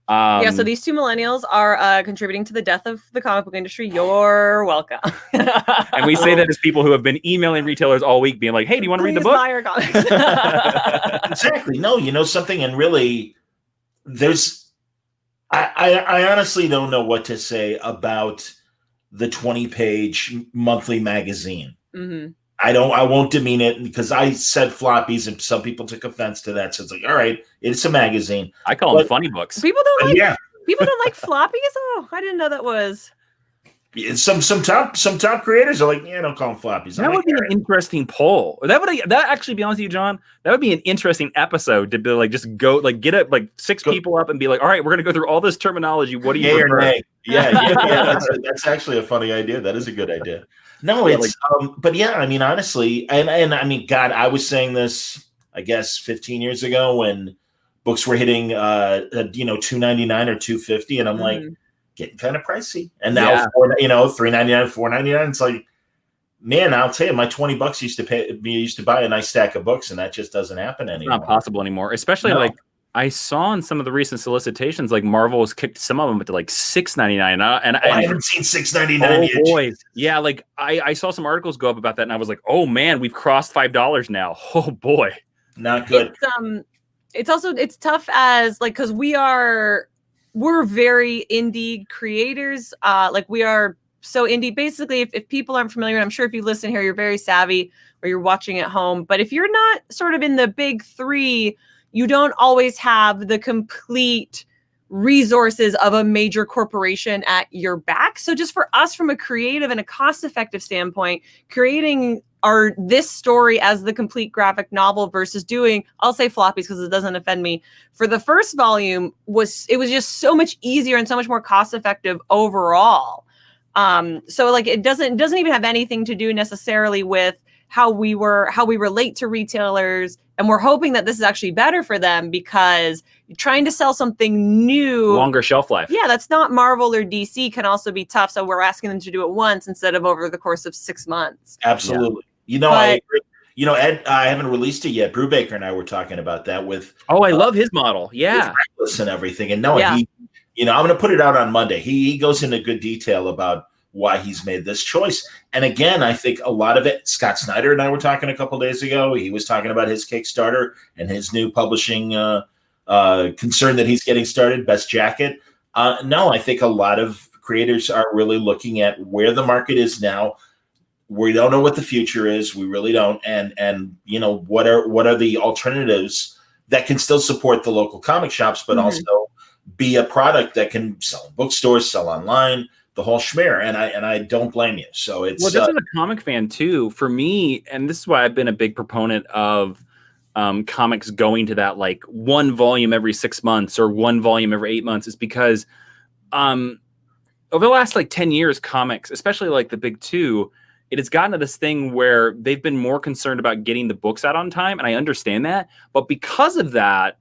So these 2 millennials are contributing to the death of the comic book industry. You're welcome. And we say that as people who have been emailing retailers all week being like, "Hey, do you want to read the book?" Buy our comics. Exactly. No, something, and really I honestly don't know what to say about the 20-page monthly magazine. Mm-hmm. I won't demean it, because I said floppies and some people took offense to that. So it's all right, it's a magazine. I call them funny books. People don't like People don't like floppies? Oh, I didn't know that was. Some top creators are like, yeah, don't call them floppies. That would be an interesting poll. That actually, be honest with you, John, that would be an interesting episode to be like, just go like get up like six people up and be like, all right, we're gonna go through all this terminology. What do you prefer? Or nay? Yeah. That's actually a funny idea. That is a good idea. No, it's but yeah, I mean, honestly, and I mean, God, I was saying this, I guess, 15 years ago when books were hitting $2.99 or $2.50, and I'm like, getting kind of pricey. And now $3.99, $4.99. It's like, man, I'll tell you, my $20 used to buy a nice stack of books, and that just doesn't happen anymore. It's not possible anymore. Especially like I saw in some of the recent solicitations, like Marvel has kicked some of them to like $6.99. And I haven't seen $6.99 yet. Oh boy, yeah. Like I saw some articles go up about that, and I was like, oh man, we've crossed $5 now. Oh boy, not good. It's tough as like because we're very indie creators. Like we are so indie. Basically, if people aren't familiar, and I'm sure if you listen here, you're very savvy or you're watching at home. But if you're not sort of in the big three, you don't always have the complete resources of a major corporation at your back. So just for us, from a creative and a cost-effective standpoint, creating this story as the complete graphic novel versus doing, I'll say floppies because it doesn't offend me, for the first volume was just so much easier and so much more cost-effective overall. So like it doesn't even have anything to do necessarily with how we relate to retailers. And we're hoping that this is actually better for them because trying to sell something new, longer shelf life. Yeah, that's not Marvel or DC can also be tough. So we're asking them to do it once instead of over the course of 6 months. Absolutely. Yeah. I agree. Ed, I haven't released it yet. Brubaker and I were talking about that with. Oh, I love his model. Yeah. And everything. And I'm going to put it out on Monday. He goes into good detail about why he's made this choice. And again, I think a lot of it, Scott Snyder and I were talking a couple days ago. He was talking about his Kickstarter and his new publishing concern that he's getting started, Best Jacket. No, I think a lot of creators are really looking at where the market is now. We don't know what the future is. We really don't. And what are the alternatives that can still support the local comic shops, but also be a product that can sell in bookstores, sell online, the whole schmear, and I don't blame you. So it's just as a comic fan too, for me, and this is why I've been a big proponent of comics going to that like one volume every 6 months or one volume every 8 months, is because over the last like 10 years, comics, especially like the big two, it has gotten to this thing where they've been more concerned about getting the books out on time, and I understand that, but because of that,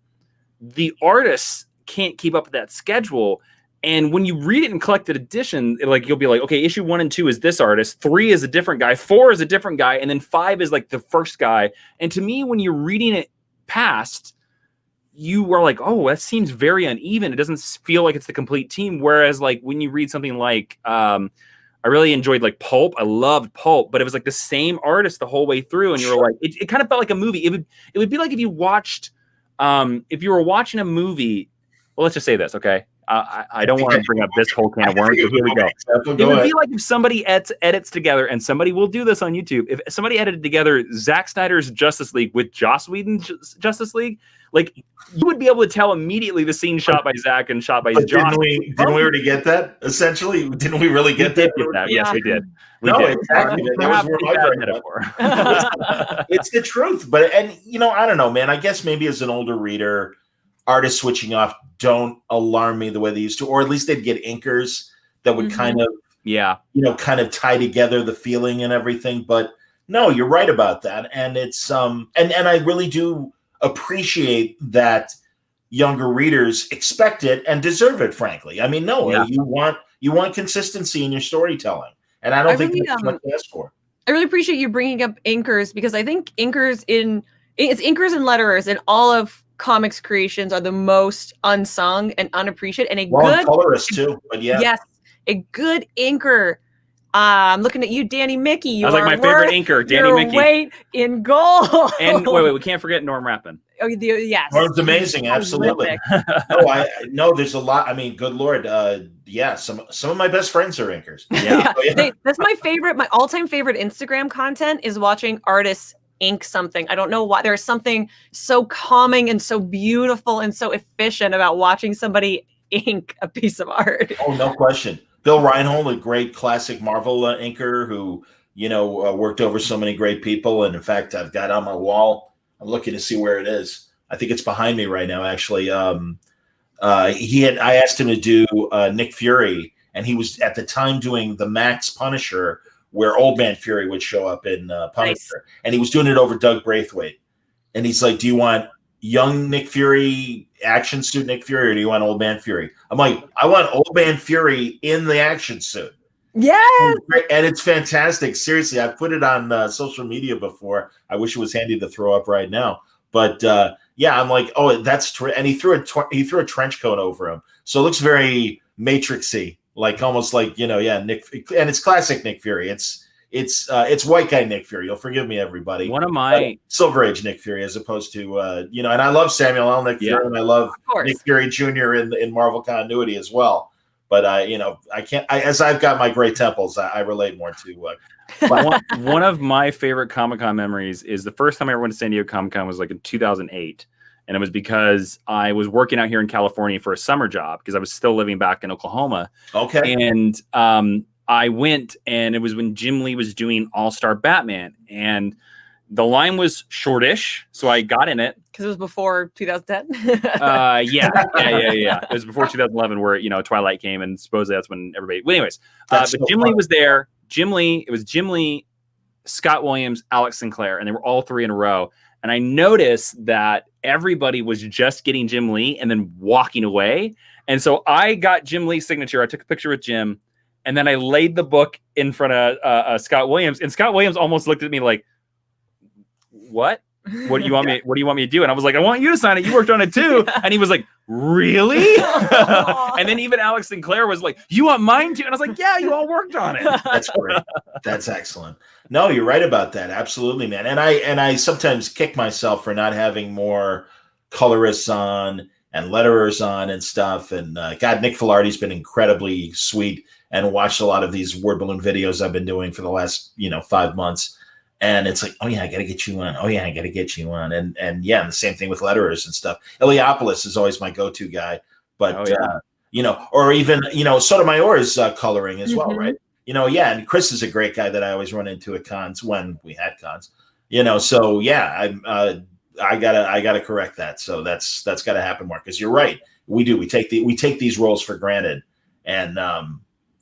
the artists can't keep up with that schedule. And when you read it in collected edition, you'll be like, okay, issue 1 and 2 is this artist, 3 is a different guy, 4 is a different guy, and then 5 is like the first guy. And to me, when you're reading it past, you are like, oh, that seems very uneven. It doesn't feel like it's the complete team. Whereas like when you read something like, I really enjoyed like Pulp. I loved Pulp, but it was like the same artist the whole way through. And you were like, it kind of felt like a movie. It would be like if you watched, if you were watching a movie, well, let's just say this, okay? I don't want to bring up this whole can of worms, but here we go. It would be like if somebody edits together, and somebody will do this on YouTube. If somebody edited together Zack Snyder's Justice League with Joss Whedon's Justice League, like you would be able to tell immediately the scene shot by Zack and shot by Joss. Didn't we already get that? Essentially, didn't we really get that? Yeah. Yes, we did. Exactly. That was where my it's the truth, but I don't know, man. I guess maybe as an older reader, artists switching off don't alarm me the way they used to, or at least they'd get inkers that would kind of tie together the feeling and everything. But no, you're right about that. And it's and I really do appreciate that younger readers expect it and deserve it, frankly. I mean, you want consistency in your storytelling. And I don't think that's much to ask for. I really appreciate you bringing up inkers, because I think inkers and letterers in all of comics creations are the most unsung and unappreciated, and good colorist too. But yes, a good inker. I'm looking at you, Danny Mickey. You are like my favorite inker, Danny Mickey. Weight in gold. And wait, we can't forget Norm Rappin. Oh, yes, Norm's amazing. Absolutely. There's a lot. I mean, good Lord. Some of my best friends are inkers. Yeah. That's my favorite. My all-time favorite Instagram content is watching artists ink something. I don't know why. There's something so calming and so beautiful and so efficient about watching somebody ink a piece of art. Oh, no question. Bill Reinhold, a great classic Marvel inker who, worked over so many great people. And in fact, I've got on my wall, I'm looking to see where it is. I think it's behind me right now, actually. I asked him to do Nick Fury, and he was at the time doing the Max Punisher, where Old Man Fury would show up in Punisher. Nice. And he was doing it over Doug Braithwaite. And he's like, do you want young Nick Fury, action suit Nick Fury, or do you want Old Man Fury? I'm like, I want Old Man Fury in the action suit. Yeah. And it's fantastic. Seriously, I've put it on social media before. I wish it was handy to throw up right now. But yeah, I'm like, oh, that's and he threw a trench coat over him. So it looks very Matrixy, like almost like, Nick, and it's classic Nick Fury. It's white guy Nick Fury. You'll forgive me, everybody. One of my Silver Age Nick Fury, as opposed to and I love Samuel L. Nick Fury, and I love Nick Fury Jr. in Marvel continuity as well. But I can't. As I've got my gray temples, I relate more to. One of my favorite Comic-Con memories is the first time I ever went to San Diego Comic-Con was like in 2008. And it was because I was working out here in California for a summer job because I was still living back in Oklahoma. Okay. And I went, and it was when Jim Lee was doing All-Star Batman. And the line was shortish, so I got in it. Because it was before 2010? Yeah. It was before 2011 where, Twilight came, and supposedly that's when everybody... Well, anyways, but Jim Lee was there. It was Jim Lee, Scott Williams, Alex Sinclair, and they were all three in a row. And I noticed that everybody was just getting Jim Lee and then walking away. And so I got Jim Lee's signature. I took a picture with Jim, and then I laid the book in front of Scott Williams. And Scott Williams almost looked at me like, "What? What do you want me? What do you want me to do?" And I was like, "I want you to sign it. You worked on it too." And he was like, "Really?" And then even Alex Sinclair was like, "You want mine too?" And I was like, "Yeah, you all worked on it." That's great. That's excellent. No, you're right about that. Absolutely, man. And I sometimes kick myself for not having more colorists on and letterers on and stuff. And God, Nick Filardi's been incredibly sweet and watched a lot of these word balloon videos I've been doing for the last 5 months. And it's like, oh yeah, I got to get you on. Oh yeah, I got to get you on. And yeah, and the same thing with letterers and stuff. Iliopolis is always my go-to guy. But or even Sotomayor's coloring as well, right? And Chris is a great guy that I always run into at cons when we had cons. So yeah, I gotta correct that. So that's got to happen more, because you're right. We do. We take these roles for granted, and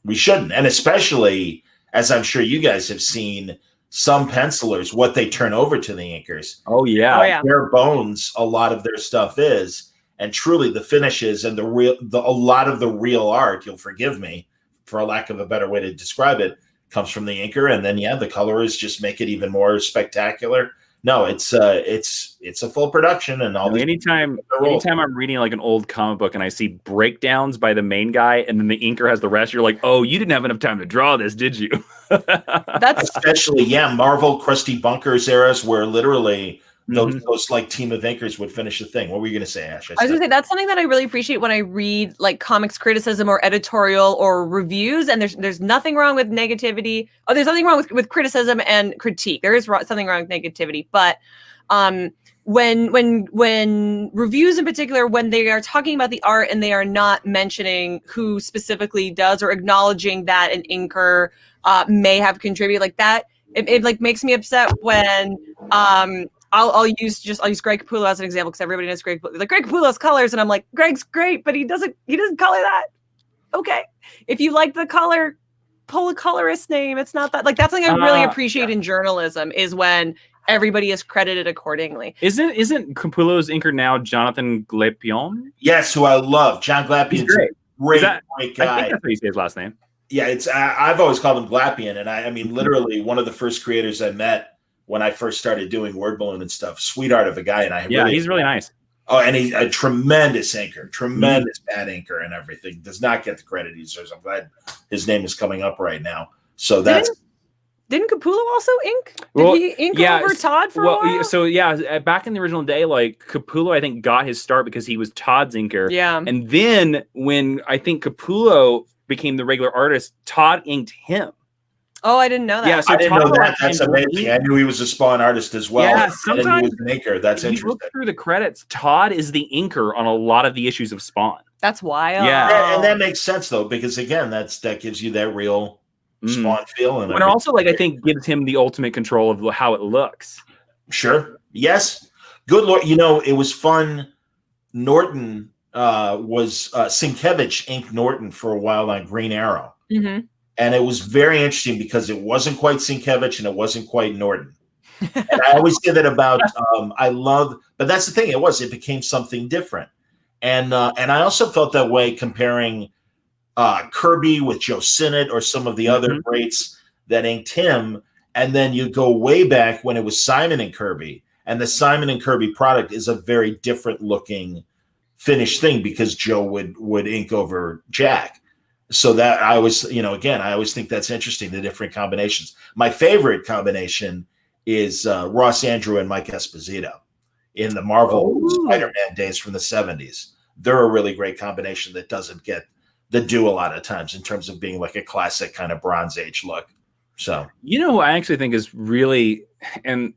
we shouldn't. And especially, as I'm sure you guys have seen, some pencilers, what they turn over to the inkers. Oh yeah. Bare bones, a lot of their stuff is, and truly the finishes and a lot of the real art, you'll forgive me for a lack of a better way to describe it, comes from the inker. And then the colorers just make it even more spectacular. No, it's a full production, and all. Anytime I'm reading like an old comic book and I see breakdowns by the main guy, and then the inker has the rest, you're like, oh, you didn't have enough time to draw this, did you? That's especially Marvel Krusty Bunkers eras, where literally those like team of inkers would finish the thing. What were you going to say, Ash? I was going to say that's something that I really appreciate when I read like comics criticism or editorial or reviews. And there's nothing wrong with negativity. Oh, there's nothing wrong with criticism and critique. There is something wrong with negativity, but when reviews in particular, when they are talking about the art and they are not mentioning who specifically does or acknowledging that an inker may have contributed like that, it like makes me upset when I'll use Greg Capullo as an example, because everybody knows Greg Capullo's colors, and I'm like, Greg's great, but he doesn't color that. Okay, if you like the color, pull a colorist name. It's not that, like, that's something I really appreciate in journalism, is when everybody is credited accordingly. Isn't Capullo's inker now Jonathan Glapion? Yes, who I love. John Glapion's great guy. I think that's how you say his last name. Yeah, I've always called him Glapion, and I mean literally one of the first creators I met when I first started doing word balloon and stuff. Sweetheart of a guy, and he's really nice. Oh, and he's a tremendous inker, tremendous bad inker, and everything. Does not get the credit he deserves. I'm glad his name is coming up right now. So Didn't Capullo also ink? Did he ink over Todd for a while? So back in the original day, like Capullo, I think got his start because he was Todd's inker. Yeah, and then when I think Capullo became the regular artist, Todd inked him. Oh, I didn't know that. Yeah, so I didn't know that. Todd That's amazing. I knew he was a Spawn artist as well. Yeah, I didn't know he was an inker. That's if you interesting. look through the credits, Todd is the inker on a lot of the issues of Spawn. That's wild. Yeah. And that makes sense though, because again, that gives you that real Spawn feel, and also, like, I think gives him the ultimate control of how it looks. Sure. Yes. Good Lord. You know, it was fun. Norton was Sienkiewicz inked Norton for a while on Green Arrow. Mm-hmm. And it was very interesting because it wasn't quite Sienkiewicz and it wasn't quite Norton. And I always say that about but that's the thing. It became something different. And I also felt that way comparing Kirby with Joe Sinnott or some of the other greats that inked him. And then you go way back when it was Simon and Kirby. And the Simon and Kirby product is a very different looking finished thing because Joe would ink over Jack. So that I always think that's interesting, the different combinations. My favorite combination is Ross Andrew and Mike Esposito in the Marvel Spider-Man days from the 70s. They're a really great combination that doesn't get the due a lot of times in terms of being like a classic kind of Bronze Age look. So, I actually think is really, and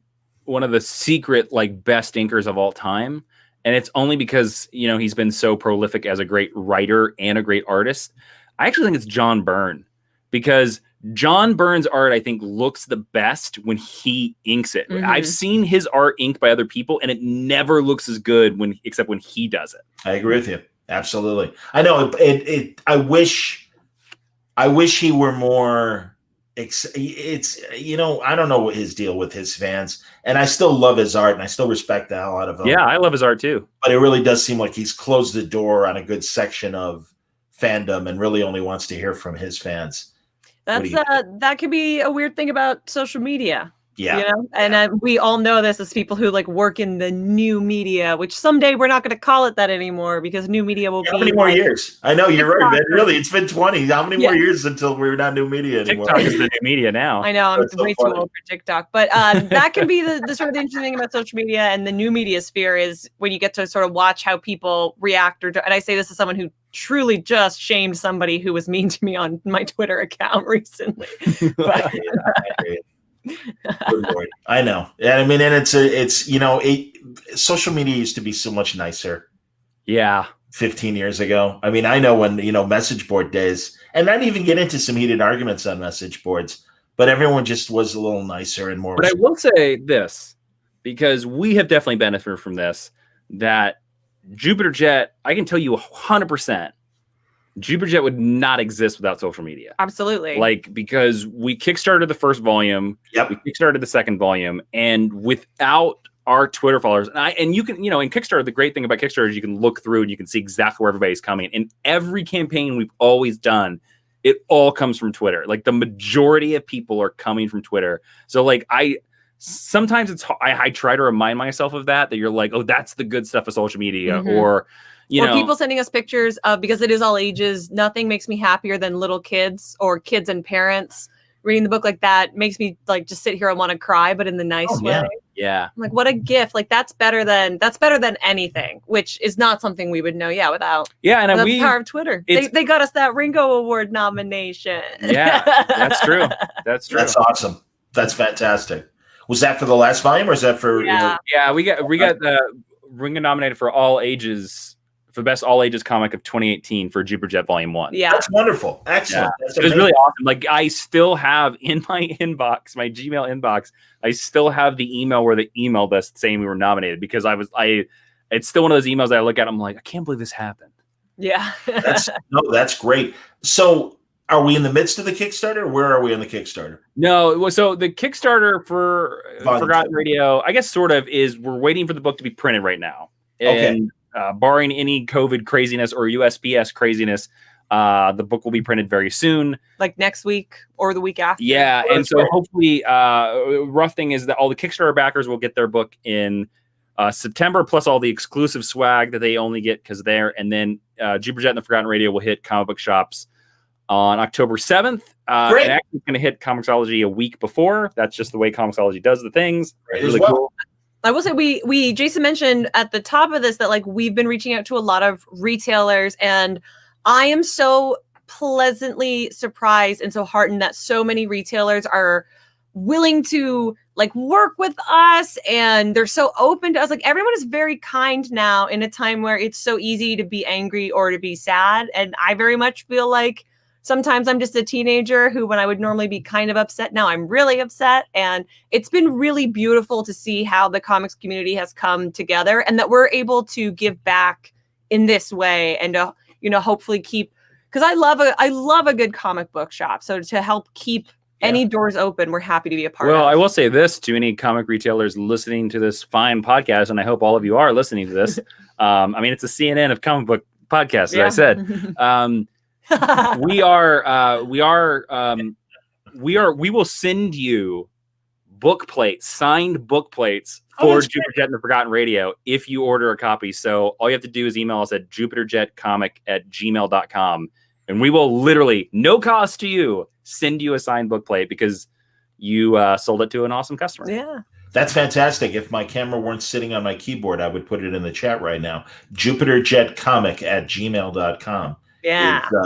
one of the secret, like, best inkers of all time. And it's only because, he's been so prolific as a great writer and a great artist. I actually think it's John Byrne, because John Byrne's art, I think, looks the best when he inks it. Mm-hmm. I've seen his art inked by other people, and it never looks as good except when he does it. I agree with you. Absolutely. I know I wish he were more. I don't know what his deal with his fans, and I still love his art and I still respect the hell out of him. Yeah, I love his art too. But it really does seem like he's closed the door on a good section of fandom and really only wants to hear from his fans. That could be a weird thing about social media. Yeah. And we all know this as people who like work in the new media, which someday we're not going to call it that anymore because new media will be. How many more years? I know you're right, man. Really, it's been 20. How many more years until we're not new media anymore? TikTok is the new media now. I know, I'm way too old for TikTok, but that can be the sort of interesting thing about social media and the new media sphere is when you get to sort of watch how people react. And I say this as someone who truly just shamed somebody who was mean to me on my Twitter account recently. But, Good Lord. I know. And I mean, and social media used to be so much nicer. Yeah. 15 years ago. I mean, I know when, message board days, and I didn't even get into some heated arguments on message boards, but everyone just was a little nicer and more. But I will say this, because we have definitely benefited from this, that Jupiter Jet, I can tell you 100%, Jupiter Jet would not exist without social media. Absolutely. Because we kickstarted the first volume, we kickstarted the second volume, and without our Twitter followers, and you can, in Kickstarter, the great thing about Kickstarter is you can look through and you can see exactly where everybody's coming. In every campaign we've always done, it all comes from Twitter. Like the majority of people are coming from Twitter. So sometimes I try to remind myself of that you're like, oh, that's the good stuff of social media, or people sending us pictures of, because it is all ages. Nothing makes me happier than little kids or kids and parents reading the book like that. Makes me like just sit here and want to cry, but in the nice way. Yeah. I'm like, what a gift. Like that's better than anything, which is not something we would know. Yeah. Without the power of Twitter. They got us that Ringo Award nomination. Yeah, that's true. That's true. That's awesome. That's fantastic. Was that for the last volume or is that for? Yeah. We got Ringo nominated for all ages. For the best all ages comic of 2018 for Jupiter Jet Volume 1. Yeah. That's wonderful. Excellent. Yeah. It was really awesome. Like I still have in my inbox, my Gmail inbox, I still have the email where they emailed us saying we were nominated because it's still one of those emails that I look at. I'm like, I can't believe this happened. Yeah. That's great. So are we in the midst of the Kickstarter? Where are we on the Kickstarter? No. So the Kickstarter for Forgotten Radio, I guess sort of is we're waiting for the book to be printed right now. And barring any COVID craziness or USPS craziness, the book will be printed very soon. Like next week or the week after. Yeah, and so hopefully, rough thing is that all the Kickstarter backers will get their book in September, plus all the exclusive swag that they only get because they're. And then Jupiter Jet and the Forgotten Radio will hit comic book shops on October 7th. Great. And actually it's going to hit Comixology a week before. That's just the way Comixology does the things. Really cool. I will say we Jason mentioned at the top of this that like we've been reaching out to a lot of retailers, and I am so pleasantly surprised and so heartened that so many retailers are willing to like work with us, and they're so open to us. Like, everyone is very kind now in a time where it's so easy to be angry or to be sad. And I very much feel like sometimes I'm just a teenager who, when I would normally be kind of upset, now I'm really upset. And it's been really beautiful to see how the comics community has come together, and that we're able to give back in this way, and to, you know, hopefully keep, because I love a good comic book shop. So to help keep any doors open, we're happy to be a part of. Well, I will say this to any comic retailers listening to this fine podcast, and I hope all of you are listening to this. I mean, it's a CNN of comic book podcasts, as I said. We will send you book plates, signed book plates for Jupiter Jet and the Forgotten Radio if you order a copy. So all you have to do is email us at jupiterjetcomic@gmail.com, and we will literally, no cost to you, send you a signed book plate because you sold it to an awesome customer. Yeah. That's fantastic. If my camera weren't sitting on my keyboard, I would put it in the chat right now. jupiterjetcomic@gmail.com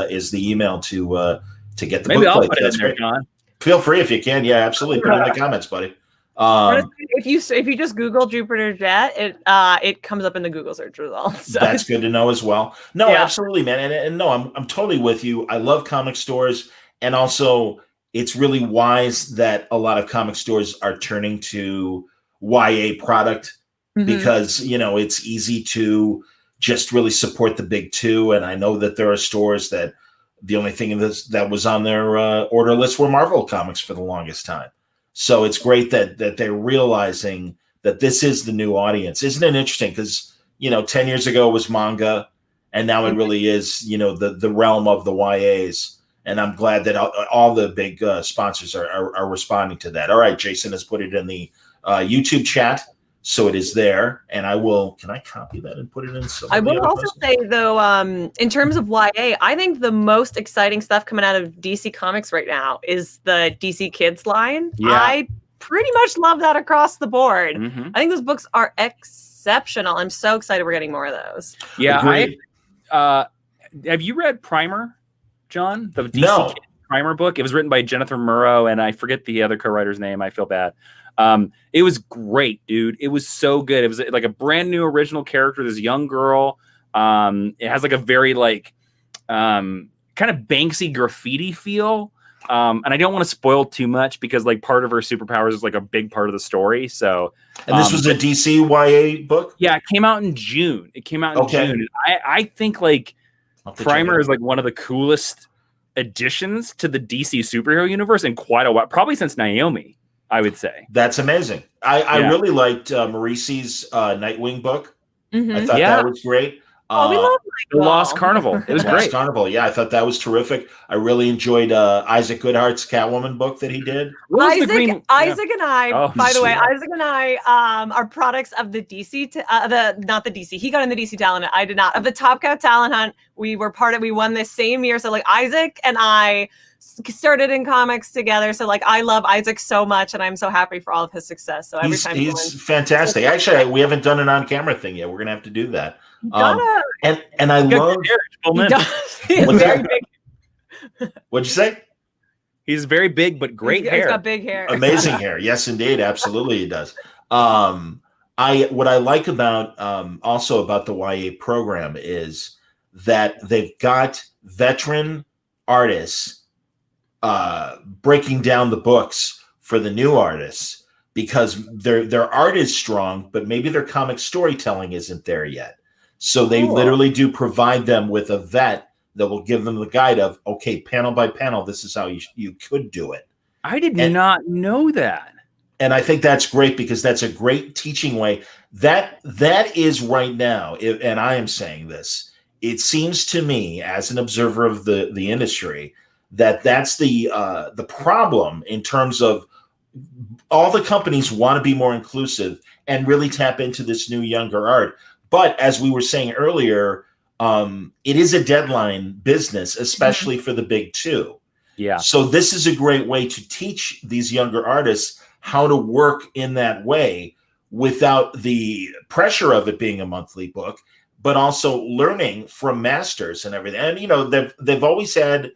is the email to get the Maybe book I'll plate. put it That's in there, great. John. Feel free if you can. Yeah, absolutely. Put it in the comments, buddy. If you just Google Jupiter Jet, it comes up in the Google search results. So. That's good to know as well. No, absolutely, man. And no, I'm totally with you. I love comic stores, and also it's really wise that a lot of comic stores are turning to YA product because, you know, it's easy to just really support the big two. And I know that there are stores that the only thing that was on their order list were Marvel comics for the longest time. So it's great that they're realizing that this is the new audience. Isn't it interesting? Because, you know, 10 years ago it was manga, and now it really is, you know, the realm of the YAs. And I'm glad that all the big sponsors are responding to that. All right, Jason has put it in the YouTube chat, so it is there. And I will. Can I copy that and put it in? I will also say, though, in terms of YA, I think the most exciting stuff coming out of DC Comics right now is the DC Kids line. Yeah. I pretty much love that across the board. I think those books are exceptional. I'm so excited we're getting more of those. Yeah. Have you read Primer, John? The DC Kids Primer book? It was written by Jennifer Murrow, and I forget the other co-writer's name. I feel bad. It was great, dude. It was so good. It was like a brand new original character, this young girl. It has like a very like kind of Banksy graffiti feel. And I don't want to spoil too much because like part of her superpowers is like a big part of the story. So, and this was a DC YA book? Yeah, it came out in June. June. And I think like Primer is like one of the coolest additions to the DC superhero universe in quite a while, probably since Naomi, I would say. That's amazing. I really liked Maurice's Nightwing book. I thought that was great. We love The Lost Carnival. It was great. Lost Carnival. Yeah, I thought that was terrific. I really enjoyed Isaac Goodhart's Catwoman book that he did. Isaac and I, by the way, Isaac and I are products of the DC, not the DC. He got in the DC talent hunt. I did not. Of the Top Cow talent hunt, we won this same year. So like Isaac and I started in comics together. So like I love Isaac so much, and I'm so happy for all of his success. So every time he's fantastic. Actually, we haven't done an on-camera thing yet. We're gonna have to do that. And I love. He's very big. What'd you say? He's very big, but great hair. He's got big hair. Amazing hair. Yes, indeed. Absolutely, he does. What I like about also about the YA program is that they've got veteran artists breaking down the books for the new artists because their art is strong, but maybe their comic storytelling isn't there yet. So they literally do provide them with a vet that will give them the guide of, okay, panel by panel, this is how you could do it. I did not know that. And I think that's great because that's a great teaching way. That is right now, and I am saying this, it seems to me as an observer of the industry that's the problem in terms of all the companies want to be more inclusive and really tap into this new younger art. But as we were saying earlier, it is a deadline business, especially for the big two. Yeah. So this is a great way to teach these younger artists how to work in that way without the pressure of it being a monthly book, but also learning from masters and everything. And, you know, they've always had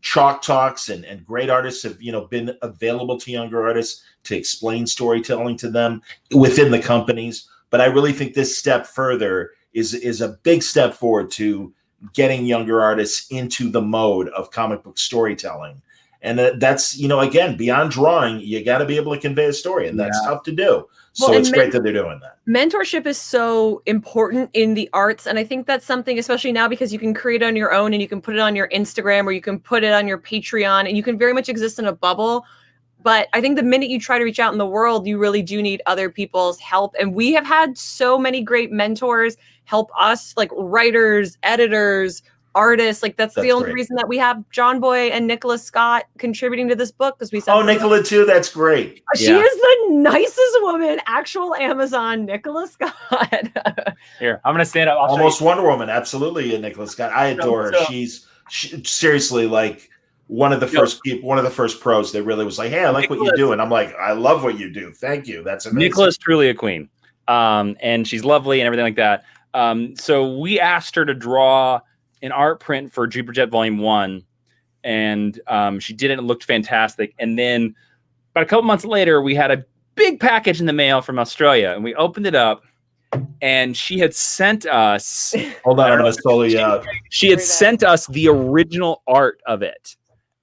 chalk talks, and great artists have, you know, been available to younger artists to explain storytelling to them within the companies. But I really think this step further is a big step forward to getting younger artists into the mode of comic book storytelling. And that's, you know, again, beyond drawing, you got to be able to convey a story, and that's tough to do. So it's great that they're doing that. Mentorship is so important in the arts. And I think that's something, especially now, because you can create on your own and you can put it on your Instagram or you can put it on your Patreon, and you can very much exist in a bubble. But I think the minute you try to reach out in the world, you really do need other people's help. And we have had so many great mentors help us, like writers, editors, artists. Like that's the only reason that we have John Boy and Nicholas Scott contributing to this book, because we said, Nicola too. That's great. She is the nicest woman. Actual Amazon, Nicholas Scott. Here, I'm gonna stand up. Almost Wonder Woman. Absolutely, Nicholas Scott. I adore her. She's seriously like one of the first people, one of the first pros that really was like, "Hey, I like what you do," and I'm like, "I love what you do. Thank you. That's amazing." Nicola's truly a queen, and she's lovely and everything like that. So we asked her to draw an art print for Jupiter Jet Volume 1, and she did it. It looked fantastic. And then about a couple months later, we had a big package in the mail from Australia, and we opened it up, and she had sent us. Hold on, I'm gonna solo you out. She had sent us the original art of it.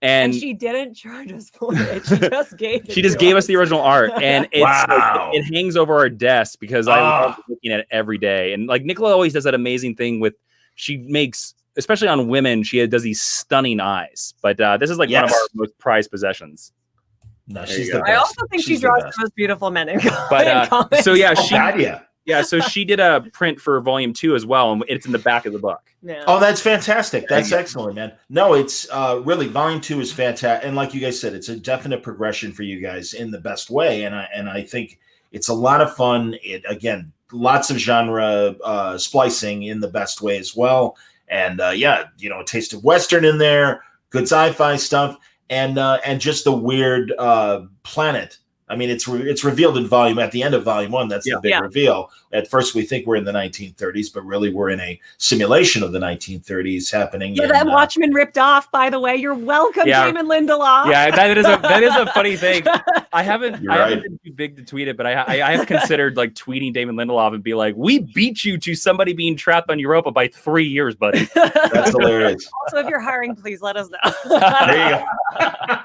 And she didn't charge us for it. She just gave it. She just gave us the original art, and it's it hangs over our desk because I love looking at it every day. And like Nicola always does that amazing thing with, she makes, especially on women, she does these stunning eyes. But this is like one of our most prized possessions. No, she's the best. I also think she draws the most beautiful men in But so yeah, yeah, so she did a print for Volume 2 as well, and it's in the back of the book. Yeah. Oh, that's fantastic. That's excellent, man. No, it's really Volume 2 is fantastic, and like you guys said, it's a definite progression for you guys in the best way, and I think it's a lot of fun. It again, lots of genre splicing in the best way as well, and yeah, you know, a taste of Western in there, good sci-fi stuff, and just the weird planet. I mean, it's revealed in at the end of Volume 1. That's the big reveal. At first, we think we're in the 1930s, but really we're in a simulation of the 1930s happening. Yeah, that Watchmen ripped off, by the way. You're welcome, Damon Lindelof. Yeah, that is a funny thing. I haven't been too big to tweet it, but I have considered like tweeting Damon Lindelof and be like, "We beat you to somebody being trapped on Europa by 3 years, buddy." That's hilarious. Also, if you're hiring, please let us know. There you go.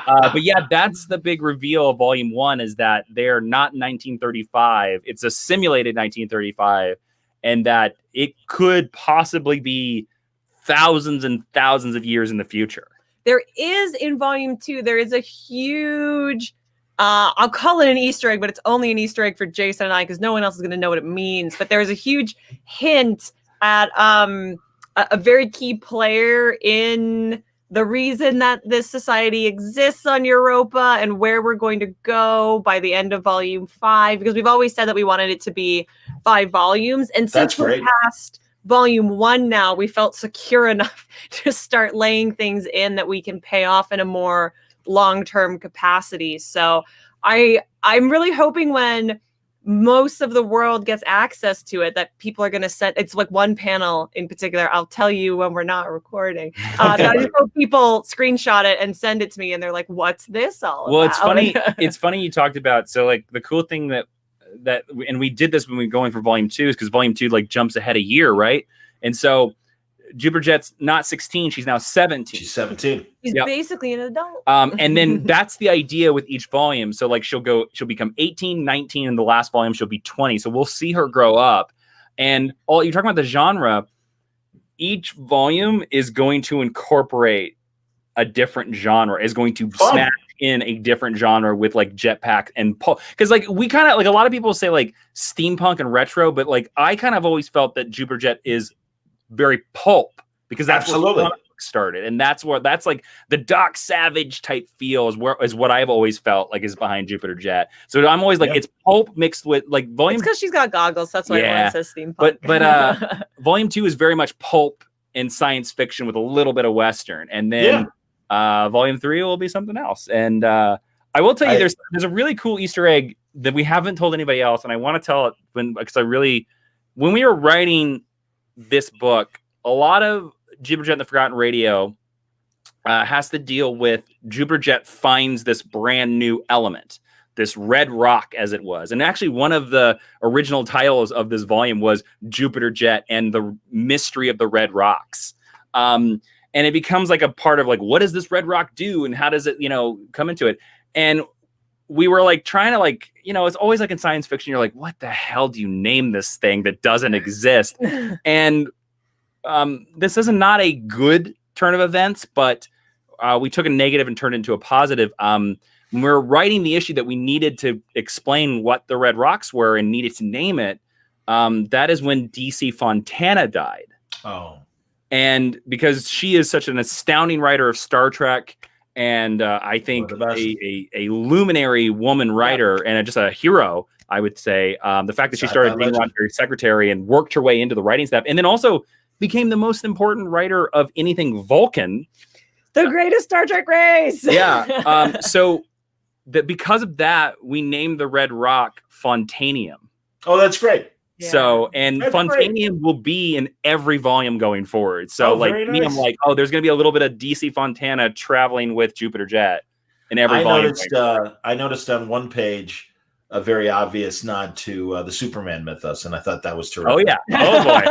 But yeah, that's the big reveal of Volume 1, is that they're not 1935. It's a simulated 1935, and that it could possibly be thousands and thousands of years in the future. There is, in Volume 2, there is a huge, I'll call it an Easter egg, but it's only an Easter egg for Jason and I, because no one else is going to know what it means. But there's a huge hint at a very key player in the reason that this society exists on Europa and where we're going to go by the end of Volume 5, because we've always said that we wanted it to be 5 volumes. And since we're past Volume 1 now, we felt secure enough to start laying things in that we can pay off in a more long-term capacity. So I'm really hoping when most of the world gets access to it, that people are going to set, it's like one panel in particular, I'll tell you when we're not recording. I just hope people screenshot it and send it to me, and they're like, what's this all about? Well, it's funny. It's funny you talked about, so like the cool thing that, and we did this when we were going for Volume 2, is because Volume 2 like jumps ahead a year, right? And so Jupiter Jet's not 16, she's now 17. She's 17. She's basically an adult. And then that's the idea with each volume. So like she'll become 18, 19, and the last volume she'll be 20. So we'll see her grow up. And you're talking about the genre, each volume is going to incorporate a different genre, is going to smash in a different genre with like jetpack and because like we kind of like, a lot of people say like steampunk and retro, but like I kind of always felt that Jupiter Jet is very pulp, because that's where the comic book started, and that's like the Doc Savage type feel is what I've always felt like is behind Jupiter Jet. So I'm always like, it's pulp mixed with like Volume. It's because she's got goggles. That's why everyone says steampunk. But Volume 2 is very much pulp and science fiction with a little bit of Western, and then Volume 3 will be something else. And I will tell you, there's a really cool Easter egg that we haven't told anybody else, and I want to tell it when we were writing this book, a lot of Jupiter Jet and the Forgotten Radio has to deal with Jupiter Jet finds this brand new element, this red rock as it was. And actually one of the original titles of this volume was Jupiter Jet and the Mystery of the Red Rocks. And it becomes like a part of like, what does this red rock do? And how does it, come into it? And we were like trying to like, it's always like in science fiction, you're like, what the hell do you name this thing that doesn't exist? And this is not a good turn of events, but we took a negative and turned it into a positive. When we were writing the issue that we needed to explain what the red rocks were and needed to name it, that is when DC Fontana died. Oh. And because she is such an astounding writer of Star Trek, and I think a luminary woman writer and just a hero, I would say. The fact that she started being Roddenberry's secretary and worked her way into the writing staff, and then also became the most important writer of anything Vulcan. The greatest Star Trek race. Yeah. So that because of that, we named the red rock Fontanium. Oh, that's great. Yeah. So, and that's Fontanium great. Will be in every volume going forward. So nice. I'm like, there's going to be a little bit of DC Fontana traveling with Jupiter Jet in every volume. I noticed on one page a very obvious nod to the Superman mythos, and I thought that was terrific. Oh, yeah. Oh, boy.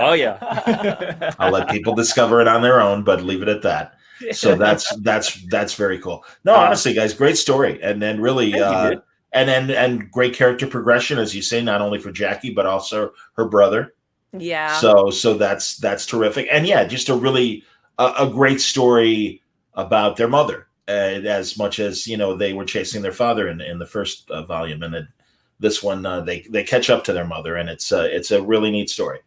Oh, yeah. I'll let people discover it on their own, but leave it at that. So that's very cool. No, honestly, guys, great story, and then really, and great character progression, as you say, not only for Jackie but also her brother. Yeah. So that's terrific, and yeah, just a really a great story about their mother, as much as they were chasing their father in the first volume, and then this one they catch up to their mother, and it's a really neat story.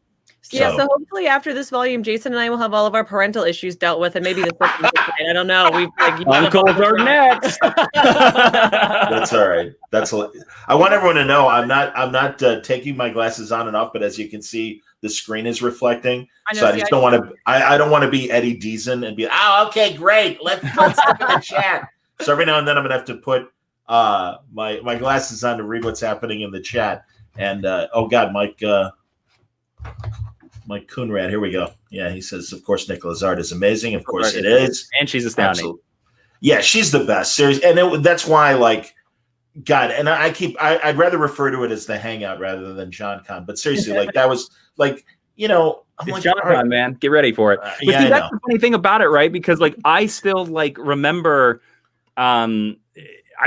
Yeah, so hopefully after this volume, Jason and I will have all of our parental issues dealt with, and maybe this book is great. I don't know. We've uncles are next. That's all right. I want everyone to know I'm not taking my glasses on and off, but as you can see, the screen is reflecting. I don't want to. I don't want to be Eddie Deason and be okay, great. Let's look in the chat. So every now and then I'm gonna have to put my glasses on to read what's happening in the chat. And oh God, Mike Coonrad, here we go. Yeah, he says, of course, Nicholas' art is amazing. Of course it is. And she's astounding. Absolutely. Yeah, she's the best. Seriously. And that's why, God, and I'd rather refer to it as the Hangout rather than John Con. But seriously, that was I'm it's John Con, man. Get ready for it. But see, that's the funny thing about it, right? Because I still remember, I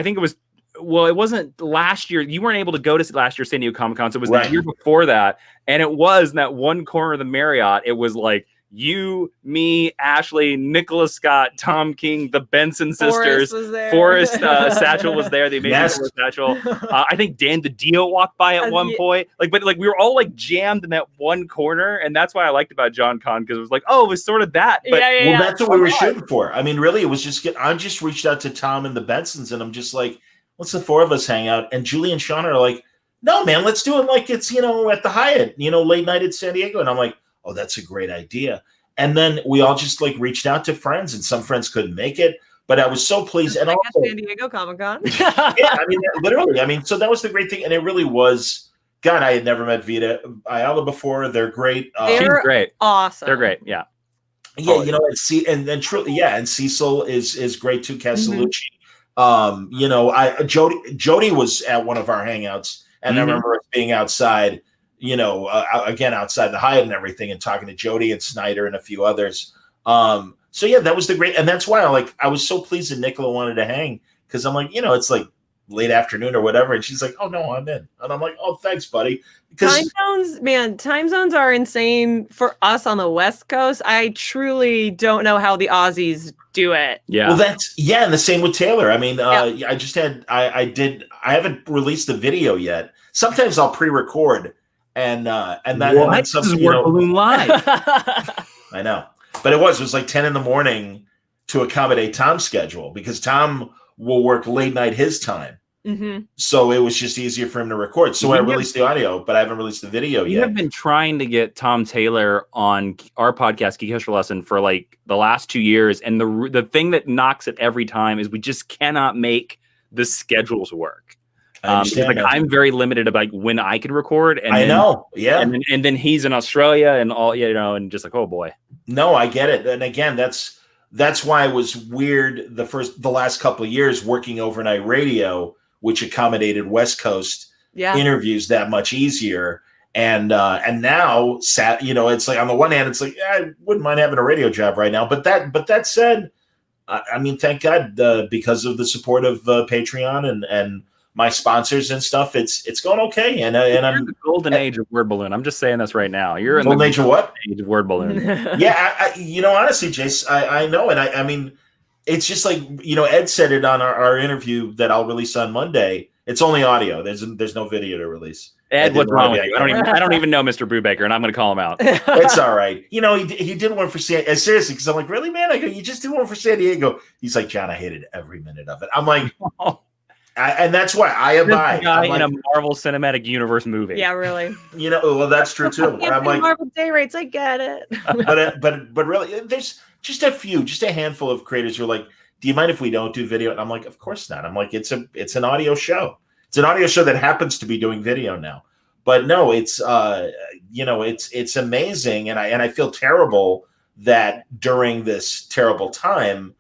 think it was, well, it wasn't last year. You weren't able to go to last year's San Diego Comic Con. So it was the year before that. And it was in that one corner of the Marriott. It was you, me, Ashley, Nicholas Scott, Tom King, the Benson sisters. Forrest Satchel was there. The amazing Forrest Satchel. I think Dan DiDio walked by at one point. But we were all jammed in that one corner. And that's why I liked about John Con, because it was it was sort of that. But well, that's what we were shooting for. I mean, really, it was just I just reached out to Tom and the Bensons, and I'm just let's the four of us hang out. And Julie and Sean are no, man, let's do it it's, at the Hyatt, late night at San Diego. And I'm like, oh, that's a great idea. And then we all just like reached out to friends, and some friends couldn't make it, but I was so pleased. And also San Diego Comic-Con. Yeah, I mean, literally, I mean, so that was the great thing. And it really was, God, I had never met Vita Ayala before. They're great. She's great. Awesome. They're great. Yeah. Yeah. You know, and then truly, yeah. And Cecil is great too. Castellucci. Jody was at one of our hangouts, and I remember us being outside, again, outside the Hyatt and everything, and talking to Jody and Snyder and a few others. So yeah, that was the great, and that's why I was so pleased that Nicola wanted to hang, because I'm like, it's like late afternoon or whatever, and she's like, oh no, I'm in, and I'm like, oh thanks, buddy. Because time zones are insane for us on the West Coast. I truly don't know how the Aussies do it. Yeah. Well, and the same with Taylor. I mean, I haven't released the video yet. Sometimes I'll pre-record and then something Balloon Live. I know. But it was like 10 a.m. to accommodate Tom's schedule, because Tom will work late night his time. Mm-hmm. So it was just easier for him to record. So I released the audio, but I haven't released the video yet. We have been trying to get Tom Taylor on our podcast, Geek History Lesson, for like the last 2 years. And the thing that knocks it every time is we just cannot make the schedules work. I understand. I'm very limited about when I can record. And I know. Yeah. And then he's in Australia and all, and just like, oh boy. No, I get it. And again, that's why it was weird the last couple of years working overnight radio, which accommodated West Coast interviews that much easier. And now, it's like on the one hand, it's like I wouldn't mind having a radio job right now. But that said, I mean, thank God because of the support of Patreon and my sponsors and stuff, it's going okay. And I'm in the golden age of Word Balloon. I'm just saying this right now. You're in golden the age of what? Age of Word Balloon. Yeah, honestly, Jace, I know, and I mean, it's just like Ed said it on our interview that I'll release on Monday. It's only audio. There's no video to release. Ed, what's wrong with you? I don't even know Mr. Brubaker, and I'm going to call him out. It's all right. He did one for seriously, because I'm like, really, man? I go, you just did one for San Diego. He's like, John, I hated every minute of it. I'm like, and that's why I abide. Guy in a Marvel Cinematic Universe movie. Yeah, really. Well, that's true too. I'm like, Marvel day rates. I get it. but really, there's just a handful of creators who are like, do you mind if we don't do video? And I'm like, of course not. I'm like, it's an audio show. It's an audio show that happens to be doing video now. But no, it's it's amazing, and I feel terrible that during this terrible time,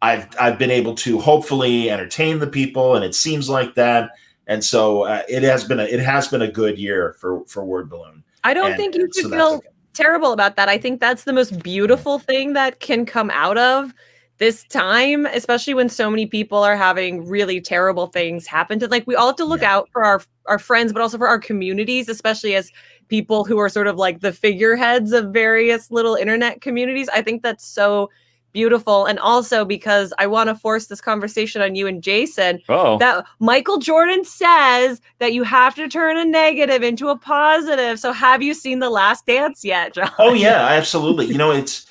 I've been able to hopefully entertain the people, and it seems like that. And so it has been a good year for Word Balloon. I don't think you should feel terrible about that. I think that's the most beautiful thing that can come out of this time, especially when so many people are having really terrible things happen to, like, we all have to look out for our friends, but also for our communities, especially as people who are sort of like the figureheads of various little internet communities. I think that's so beautiful. And also because I want to force this conversation on you and Jason, that Michael Jordan says that you have to turn a negative into a positive. So have you seen The Last Dance yet, John? Oh yeah, absolutely. It's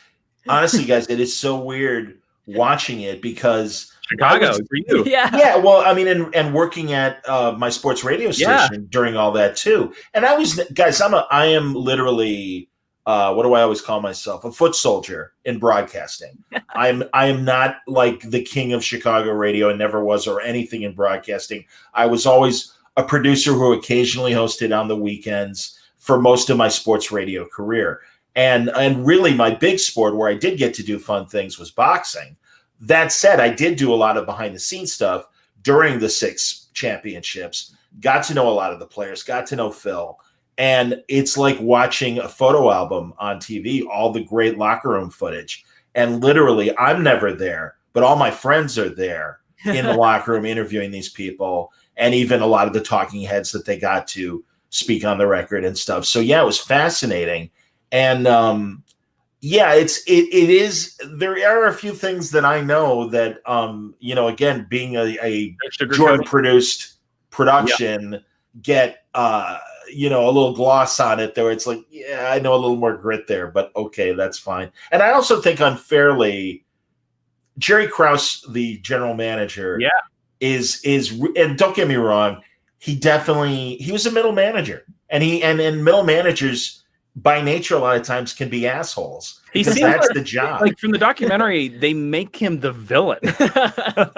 honestly, guys, it is so weird watching it because Chicago for you. Yeah. Well, I mean, and working at my sports radio station during all that too. And I am literally what do I always call myself? A foot soldier in broadcasting. I am not like the king of Chicago radio, and never was, or anything in broadcasting. I was always a producer who occasionally hosted on the weekends for most of my sports radio career. And really my big sport where I did get to do fun things was boxing. That said, I did do a lot of behind the scenes stuff during the 6 championships, got to know a lot of the players, got to know Phil. And it's like watching a photo album on TV, all the great locker room footage. And literally, I'm never there, but all my friends are there in the locker room interviewing these people, and even a lot of the talking heads that they got to speak on the record and stuff. So yeah, it was fascinating. And it is. There are a few things that I know that again, being a Jordan produced production, get a little gloss on it there. It's like, yeah, I know a little more grit there, but okay, that's fine. And I also think unfairly, Jerry Krause, the general manager, is and don't get me wrong, he was a middle manager, and middle managers by nature a lot of times can be assholes. Because that's the job. Like from the documentary, they make him the villain.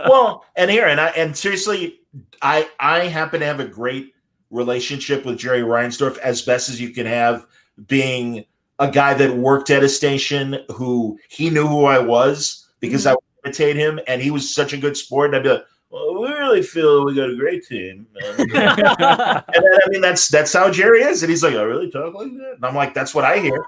Well, and seriously, I happen to have a great relationship with Jerry Reinsdorf, as best as you can have, being a guy that worked at a station who he knew who I was because I would imitate him, and he was such a good sport. And I'd be like, well, we really feel we got a great team. And then, I mean, that's how Jerry is. And he's like, I really talk like that? And I'm like, that's what I hear.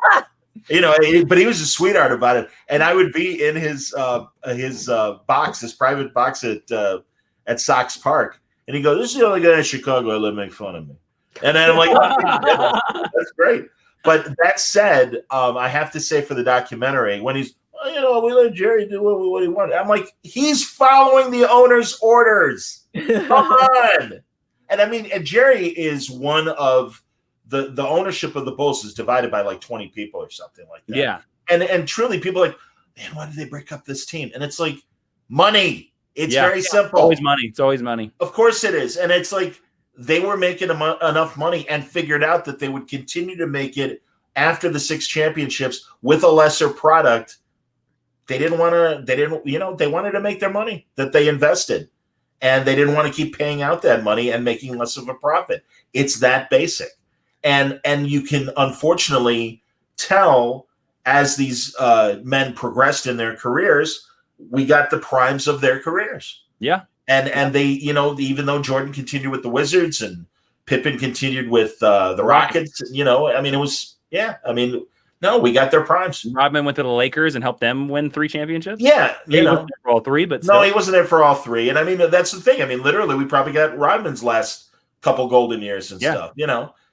But he was a sweetheart about it. And I would be in his box, his private box at Sox Park. And he goes, this is the only guy in Chicago I let make fun of me. And then I'm like, oh, that's great. But that said, I have to say for the documentary, when he's, we let Jerry do what he wanted. I'm like, he's following the owner's orders. Come on. And I mean, and Jerry is one of the ownership of the Bulls is divided by like 20 people or something like that. Yeah. And truly people are like, man, why did they break up this team? And it's like money. It's very simple. Always money. It's always money. Of course it is. And it's like they were making enough money and figured out that they would continue to make it after the 6 championships with a lesser product. They wanted to make their money that they invested. and they didn't want to keep paying out that money and making less of a profit. It's that basic. And you can unfortunately tell as these men progressed in their careers, we got the primes of their careers. Yeah. And they, even though Jordan continued with the Wizards and Pippen continued with the Rockets, it was, no, we got their primes. Rodman went to the Lakers and helped them win 3 championships. Yeah. He wasn't there for all 3, but no, he wasn't there for all 3. And that's the thing. Literally, we probably got Rodman's last couple golden years and stuff,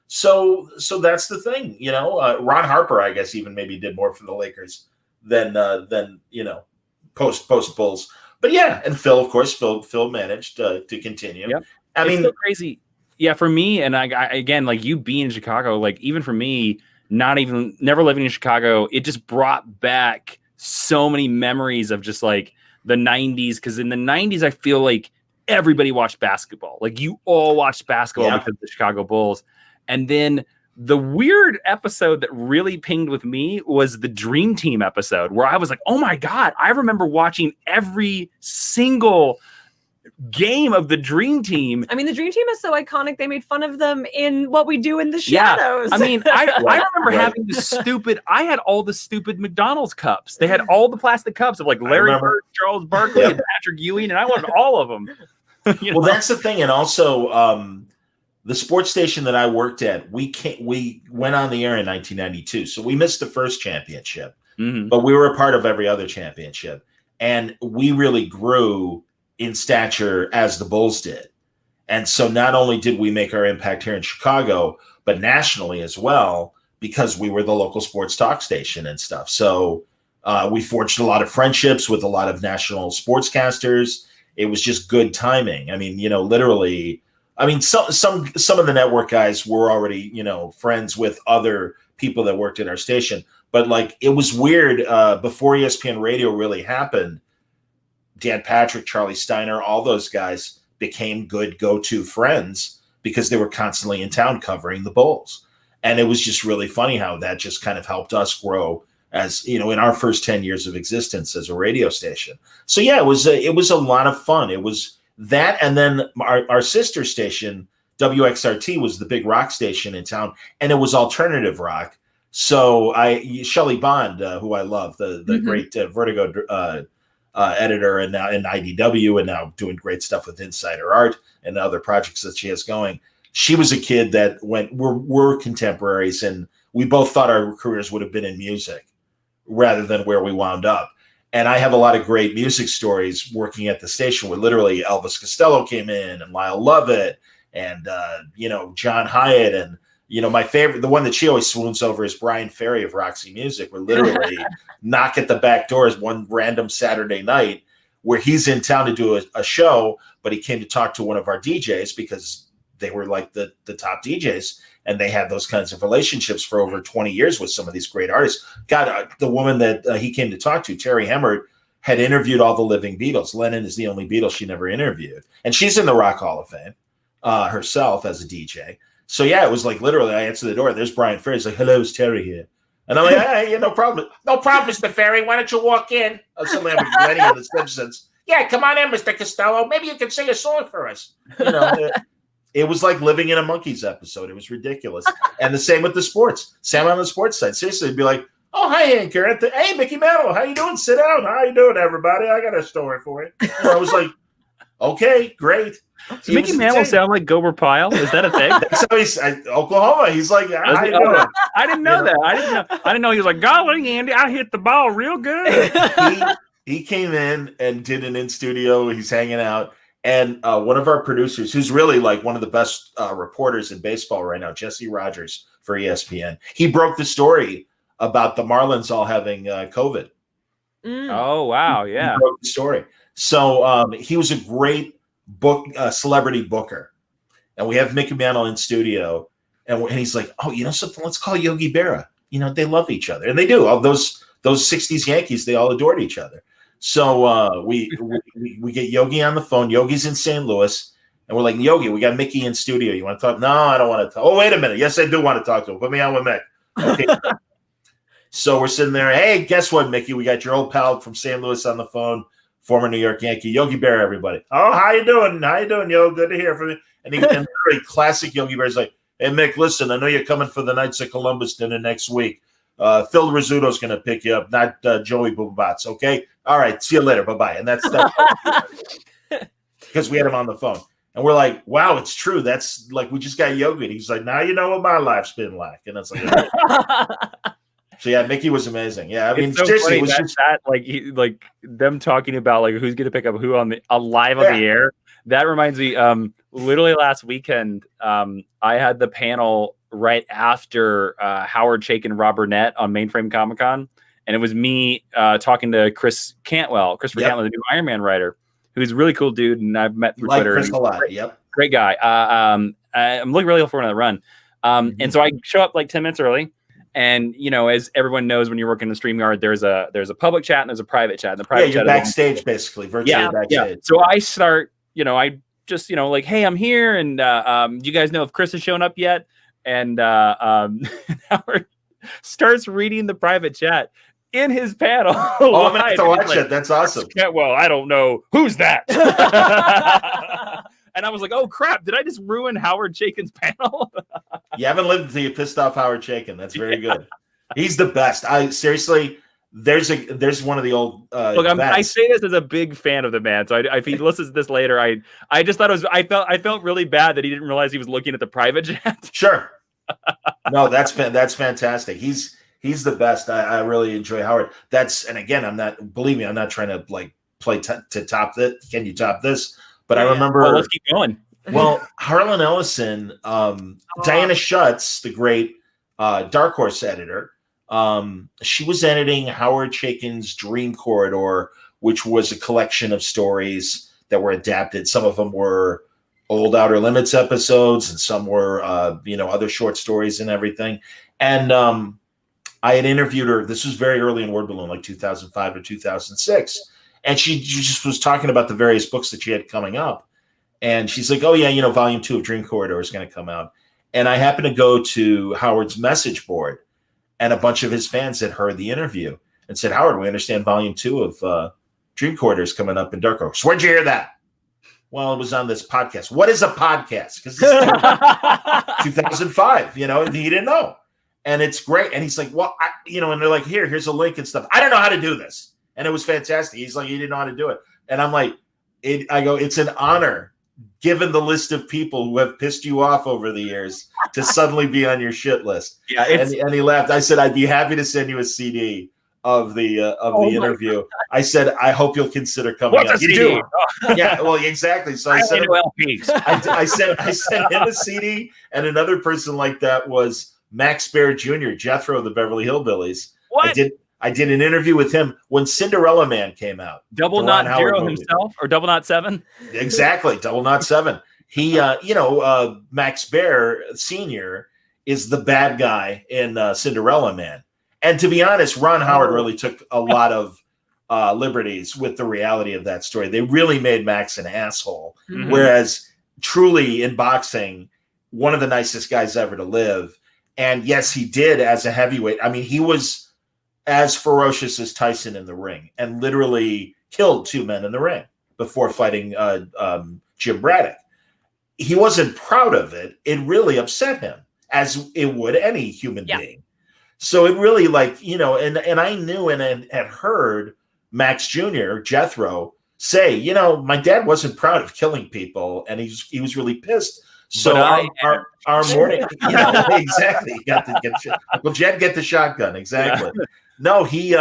So that's the thing, Ron Harper, I guess, even maybe did more for the Lakers than post Bulls. But yeah, and Phil, of course, Phil managed to continue. Yep. It's so crazy. Yeah, for me, and I again, like you being in Chicago, like even for me, never living in Chicago, it just brought back so many memories of just like the 90s. Because in the 90s, I feel like everybody watched basketball. Like you all watched basketball because of the Chicago Bulls. And then the weird episode that really pinged with me was the Dream Team episode where I was like, oh my God, I remember watching every single game of the Dream Team. The Dream Team is so iconic. They made fun of them in What We Do in the Shadows. Yeah. I remember having I had all the stupid McDonald's cups. They had all the plastic cups of like Larry Bird, Charles Barkley, and Patrick Ewing, and I wanted all of them. Well, that's the thing. And also, the sports station that I worked at, we went on the air in 1992. So we missed the first championship, but we were a part of every other championship. And we really grew in stature as the Bulls did. And so not only did we make our impact here in Chicago, but nationally as well, because we were the local sports talk station and stuff. So we forged a lot of friendships with a lot of national sportscasters. It was just good timing. Literally, some of the network guys were already, friends with other people that worked at our station. But like, it was weird before ESPN Radio really happened. Dan Patrick, Charlie Steiner, all those guys became good go-to friends because they were constantly in town covering the Bulls. And it was just really funny how that just kind of helped us grow as, in our first 10 years of existence as a radio station. So yeah, it was a lot of fun. It was that. And then our sister station, WXRT, was the big rock station in town, and it was alternative rock. So Shelley Bond, who I love, the great Vertigo editor, and now in IDW, and now doing great stuff with Insider Art and other projects that she has going. She was a kid that we're contemporaries, and we both thought our careers would have been in music rather than where we wound up. And I have a lot of great music stories working at the station where literally Elvis Costello came in, and Lyle Lovett, and John Hyatt, and my favorite, the one that she always swoons over, is Brian Ferry of Roxy Music, where literally knock at the back doors one random Saturday night where he's in town to do a show, but he came to talk to one of our DJs because they were like the top DJs, and they had those kinds of relationships for over 20 years with some of these great artists. God, the woman that he came to talk to, Terry Hemmert, had interviewed all the living Beatles. Lennon is the only Beatle she never interviewed. And she's in the Rock Hall of Fame herself as a DJ. So yeah, it was like literally I answer the door. There's Brian Ferry. He's like, "Hello, it's Terry here." And I'm like, "Hey, no problem. No problem, Mr. Ferry. Why don't you walk in?" Suddenly I'm with Lenny and the Simpsons. "Yeah, come on in, Mr. Costello. Maybe you can sing a song for us." It was like living in a Monkees episode. It was ridiculous. And the same with the sports. Sam on the sports side. Seriously, it'd be like, "Oh, hi, Hank. Hey, Mickey Mantle. How you doing? Sit down. How you doing, everybody? I got a story for you." And I was like, "Okay, great." Does Mickey Mantle sound like Gober Pyle? Is that a thing? That's how he's Oklahoma. He's like, I didn't know that. I didn't know he was like, "Golly, Andy, I hit the ball real good." He came in and did an in studio. He's hanging out. And one of our producers, who's really like one of the best reporters in baseball right now, Jesse Rogers for ESPN, he broke the story about the Marlins all having COVID. Oh, wow. Yeah. He broke the story. So he was a great celebrity booker. And we have Mickey Mantle in studio. And he's like, "Oh, something? Let's call Yogi Berra. They love each other." And they do. All those 60s Yankees, they all adored each other. So we get Yogi on the phone. Yogi's in St. Louis, and we're like, "Yogi, we got Mickey in studio. You want to talk?" "No, I don't want to talk." "Oh, wait a minute. Yes, I do want to talk to him. Put me on with Mick." Okay. So we're sitting there. "Hey, guess what, Mickey? We got your old pal from St. Louis on the phone. former New York Yankee, Yogi Berra, everybody. Oh, how you doing? How you doing, Yo? Good to hear from you. And very classic Yogi Berra's like, hey, Mick, listen, I know you're coming for the Knights of Columbus dinner next week. Phil Rizzuto's going to pick you up, not Joey Bubats, okay? All right, see you later. Bye-bye. And that's because we had him on the phone. And we're like, wow, it's true. That's like, we just got Yogi. He's like, now you know what my life's been like. And it's like, so yeah, Mickey was amazing. Yeah, I mean, it's so seriously, funny it was that, just like them talking about like who's going to pick up who on the live on the air. That reminds me, literally last weekend, I had the panel right after Howard Chaykin and Rob Burnett on Mainframe Comic Con, and it was me talking to Christopher Cantwell, the new Iron Man writer, who's a really cool dude, and I've met through Twitter. Chris a lot. Great guy. I'm looking really forward to that run. And so I show up like 10 minutes early. And as everyone knows, when you're working in the StreamYard, there's a public chat and there's a private chat. And the private chat backstage, basically, virtually backstage. Yeah. So I start, I just, like, hey, I'm here, and do you guys know if Chris has shown up yet? And Howard starts reading the private chat in his panel. Oh, I'm gonna have to watch it. That's awesome. Well, I don't know who's that. And I was like, oh crap, did I just ruin Howard Chaykin's panel? You haven't lived until you pissed off Howard Chaykin. That's very good. He's the best. I seriously, there's one of the old look, I say this as a big fan of the man. So if he listens to this later, I just thought I felt really bad that he didn't realize he was looking at the private chat. Sure. No, that's fantastic. He's the best. I really enjoy Howard. And again, I'm not trying to like play to top that. Can you top this? But I remember. Well, let's keep going. Well, Harlan Ellison, Diana Schutz, the great Dark Horse editor, she was editing Howard Chaykin's Dream Corridor, which was a collection of stories that were adapted. Some of them were old Outer Limits episodes, and some were, other short stories and everything. And I had interviewed her. This was very early in Word Balloon, like 2005 or 2006. And she just was talking about the various books that she had coming up. And she's like, oh, yeah, volume 2 of Dream Corridor is going to come out. And I happened to go to Howard's message board, and a bunch of his fans had heard the interview and said, Howard, we understand volume 2 of Dream Corridor is coming up in Dark Horse. Where'd you hear that? Well, it was on this podcast. What is a podcast? Because it's 2005, he didn't know. And it's great. And he's like, well, and they're like, here's a link and stuff. I don't know how to do this. And it was fantastic. He's like, he didn't know how to do it. And I'm like, it's an honor, given the list of people who have pissed you off over the years, to suddenly be on your shit list. Yeah, and he laughed. I said, I'd be happy to send you a CD of the interview. I said, I hope you'll consider coming out. You do. Yeah, well, exactly. So I sent him a CD, and another person like that was Max Baer Jr., Jethro of the Beverly Hillbillies. What? I did an interview with him when Cinderella Man came out. Double Knot Zero himself, or Double Knot 7? Exactly, Double Knot 7. He, Max Baer Sr. is the bad guy in Cinderella Man. And to be honest, Ron Howard really took a lot of liberties with the reality of that story. They really made Max an asshole. Mm-hmm. Whereas truly in boxing, one of the nicest guys ever to live. And yes, he did as a heavyweight. I mean, he was as ferocious as Tyson in the ring, and literally killed 2 men in the ring before fighting Jim Braddock. He wasn't proud of it. It really upset him, as it would any human being. So it really and I knew and had heard Max Jr., Jethro, say, my dad wasn't proud of killing people, and he was really pissed. So our morning, exactly. Well, Jed, get the shotgun. Exactly. Yeah. No, he.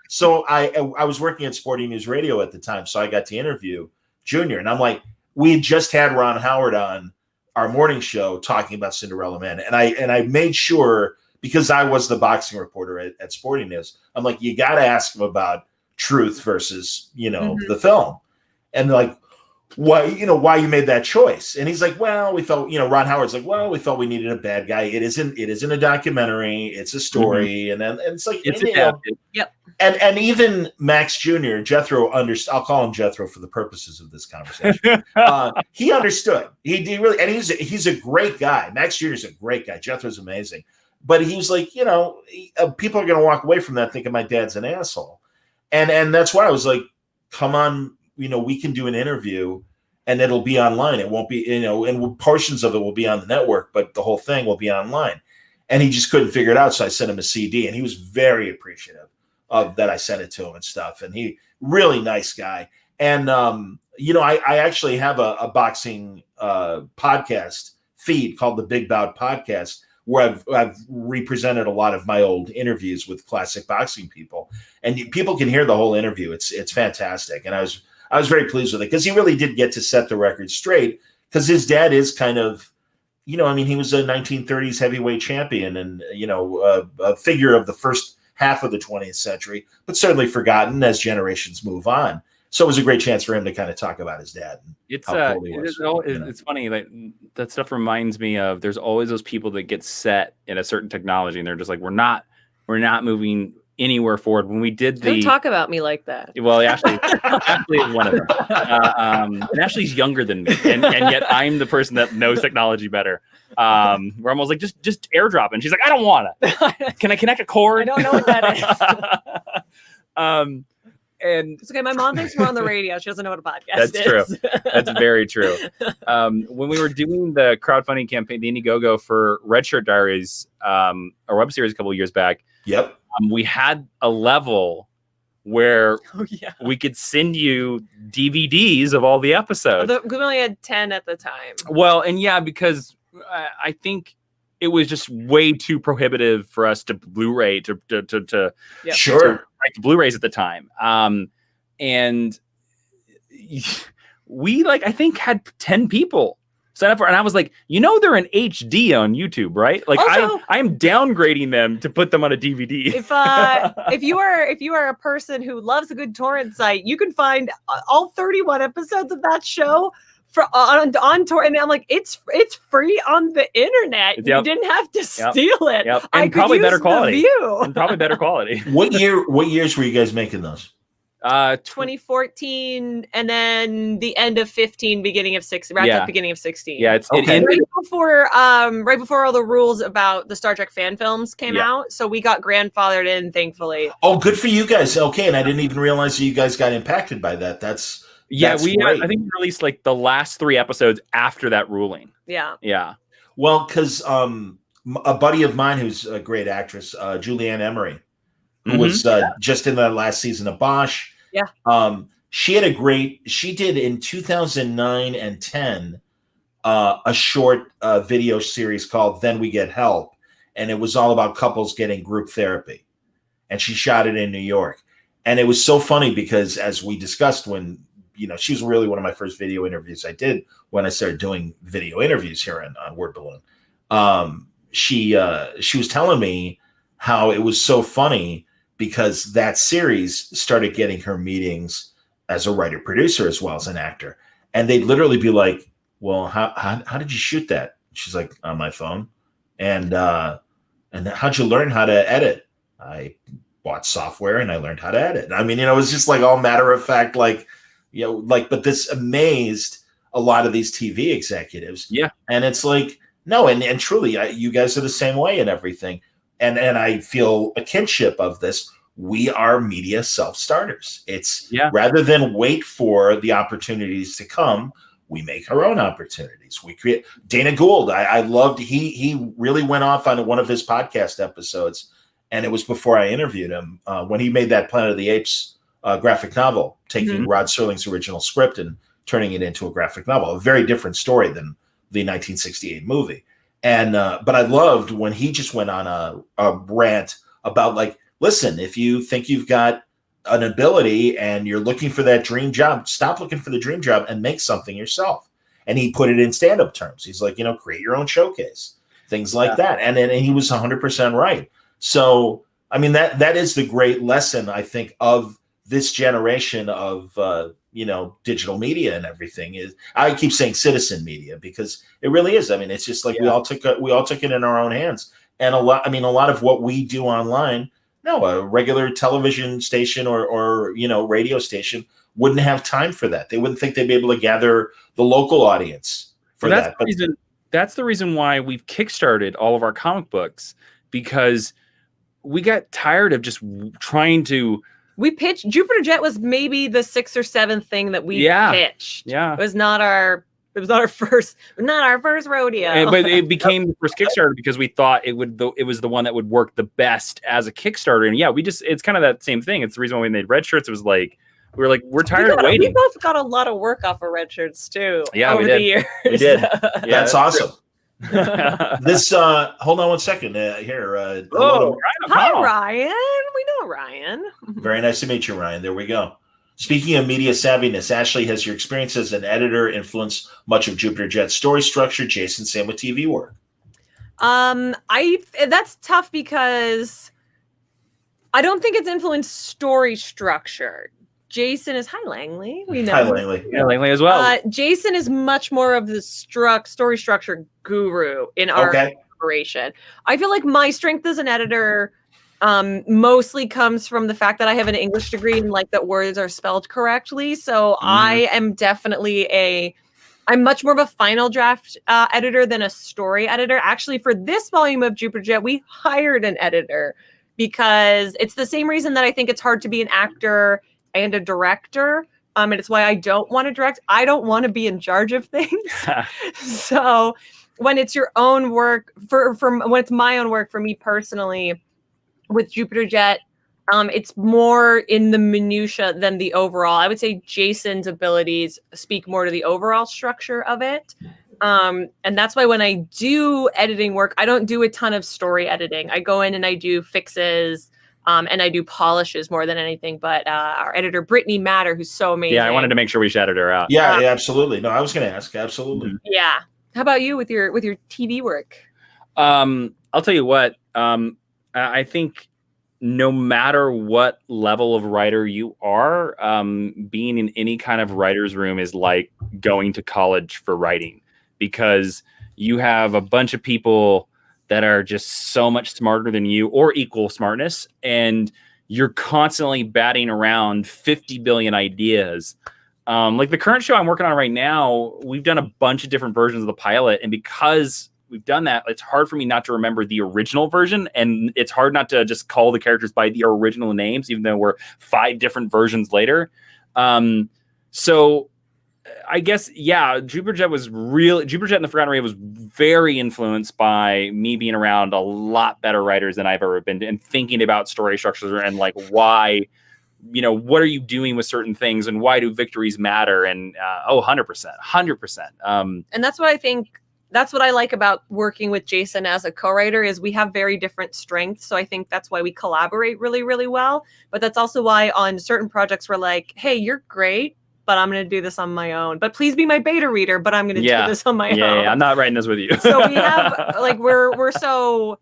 So I was working at Sporting News Radio at the time, so I got to interview Junior, and I'm like, we had just had Ron Howard on our morning show talking about Cinderella Man, and I made sure, because I was the boxing reporter at Sporting News, I'm like, you got to ask him about Truth versus the film, and like, why you made that choice. And he's like, well, we felt, Ron Howard's like, well, we felt we needed a bad guy. It isn't a documentary, it's a story. Mm-hmm. And it's like, it's adapted. Yep. And even Max Jr., Jethro, I'll call him Jethro for the purposes of this conversation. He understood. He really, and he's a great guy. Max Jr. is a great guy. Jethro's amazing. But he was like, people are going to walk away from that thinking my dad's an asshole. And that's why I was like, come on, we can do an interview and it'll be online. It won't be, and portions of it will be on the network, but the whole thing will be online. And he just couldn't figure it out. So I sent him a CD, and he was very appreciative of that. I sent it to him and stuff. And he really nice guy. And, I actually have a boxing podcast feed called the Big Bout Podcast, where I've represented a lot of my old interviews with classic boxing people, and people can hear the whole interview. It's fantastic. And I was very pleased with it, because he really did get to set the record straight, because his dad is kind of, he was a 1930s heavyweight champion, and, a figure of the first half of the 20th century, but certainly forgotten as generations move on. So it was a great chance for him to kind of talk about his dad. It's funny, like, that stuff reminds me of, there's always those people that get set in a certain technology and they're just like, we're not moving anywhere forward. When we did Don't talk about me like that. Well, Ashley is one of them. And Ashley's younger than me, and yet I'm the person that knows technology better. Where I'm almost like, just airdrop, and she's like, I don't want to. Can I connect a cord? I don't know what that is. And it's okay. My mom thinks we're on the radio. She doesn't know what a podcast is. That's true. That's very true. When we were doing the crowdfunding campaign, the Indiegogo for Red Shirt Diaries, our web series a couple of years back. Yep. We had a level where we could send you DVDs of all the episodes. We only had 10 at the time. Well, and because I think it was just way too prohibitive for us to Blu-ray to write the Blu-rays at the time. And we I think had 10 people sign up for, and I was like, they're in HD on YouTube, right? Like, also, I am downgrading them to put them on a DVD. If you are a person who loves a good torrent site, you can find all 31 episodes of that show on torrent. And I'm like, it's free on the internet. You didn't have to steal it. Yep. And probably better quality. What years were you guys making those? 2014, and then the end of 15, beginning of 16. Right at the beginning of 16. Yeah, it's okay. right before all the rules about the Star Trek fan films came out. So we got grandfathered in, thankfully. Oh, good for you guys. Okay, and I didn't even realize that you guys got impacted by that. That's I think we released the last 3 episodes after that ruling. Yeah. Well, because a buddy of mine who's a great actress, Julianne Emery, who was just in the last season of Bosch. Yeah. She did in 2009 and 10 a short video series called Then We Get Help. And it was all about couples getting group therapy. And she shot it in New York. And it was so funny because, as we discussed, when, she was really one of my first video interviews I did when I started doing video interviews here on Word Balloon. She was telling me how it was so funny because that series started getting her meetings as a writer producer as well as an actor. And they'd literally be like, well, how did you shoot that? She's like, on my phone. And how'd you learn how to edit? I bought software and I learned how to edit. I mean, it was just all matter of fact, but this amazed a lot of these TV executives. Yeah. And it's like, no, and truly, you guys are the same way and everything. And I feel a kinship of this. We are media self-starters. It's rather than wait for the opportunities to come, we make our own opportunities. We create. Dana Gould, I loved, he really went off on one of his podcast episodes, and it was before I interviewed him, when he made that Planet of the Apes graphic novel, taking Rod Serling's original script and turning it into a graphic novel. A very different story than the 1968 movie. And but I loved when he just went on a rant about listen, if you think you've got an ability and you're looking for that dream job, stop looking for the dream job and make something yourself. And he put it in stand-up terms. He's like, create your own showcase, things like that. And he was 100% right. So, I mean, that is the great lesson, I think, of this generation of, digital media and everything. Is I keep saying citizen media because it really is. I mean, it's just we all took it in our own hands. And a lot of what we do online, a regular television station or radio station wouldn't have time for that. They wouldn't think they'd be able to gather the local audience for that. That's the reason why we've kickstarted all of our comic books, because we got tired of just trying to We pitched Jupiter Jet was maybe the 6th or 7th thing that we pitched. Yeah. It was not our first rodeo. But it became the first Kickstarter because we thought it was the one that would work the best as a Kickstarter. And yeah, it's kind of that same thing. It's the reason why we made red shirts. It was like we're tired of waiting. We both got a lot of work off of red shirts too. Yeah, over the years. We did. That's awesome. This hold on one second here. Hi Ryan. We know Ryan. Very nice to meet you, Ryan. There we go. Speaking of media savviness, Ashley, has your experience as an editor influenced much of Jupiter Jet's story structure? Jason, same with TV work. That's tough because I don't think it's influenced story structure. Jason is Langley. We know. Hi, Langley. Yeah, Langley as well. Jason is much more of the story structure guru in our operation. I feel like my strength as an editor mostly comes from the fact that I have an English degree and like that words are spelled correctly. So I am definitely I'm much more of a final draft editor than a story editor. Actually, for this volume of Jupiter Jet, we hired an editor because it's the same reason that I think it's hard to be an actor and a director. And it's why I don't want to direct. I don't want to be in charge of things. So when it's your own work, when it's my own work for me personally, with Jupiter Jet, it's more in the minutia than the overall. I would say Jason's abilities speak more to the overall structure of it. And that's why when I do editing work, I don't do a ton of story editing. I go in and I do fixes, and I do polishes more than anything. But our editor, Brittany Matter, who's so amazing. Yeah, I wanted to make sure we shouted her out. Yeah, absolutely. No, I was going to ask. Absolutely. Yeah. How about you with your TV work? I'll tell you what. I think no matter what level of writer you are, being in any kind of writer's room is like going to college for writing, because you have a bunch of people that are just so much smarter than you or equal smartness. And you're constantly batting around 50 billion ideas. Like the current show I'm working on right now, we've done a bunch of different versions of the pilot. And because we've done that, it's hard for me not to remember the original version. And it's hard not to just call the characters by the original names, even though we're 5 different versions later. So I guess, yeah, Jupiter Jet and the Forgotten Ray was very influenced by me being around a lot better writers than I've ever been, and thinking about story structures and like why, what are you doing with certain things and why do victories matter? And 100%. And that's what I think. That's what I like about working with Jason as a co-writer is we have very different strengths. So I think that's why we collaborate really, really well. But that's also why on certain projects we're like, hey, you're great, but I'm going to do this on my own. But please be my beta reader, but I'm going to do this on my own. Yeah, I'm not writing this with you. So we have we're so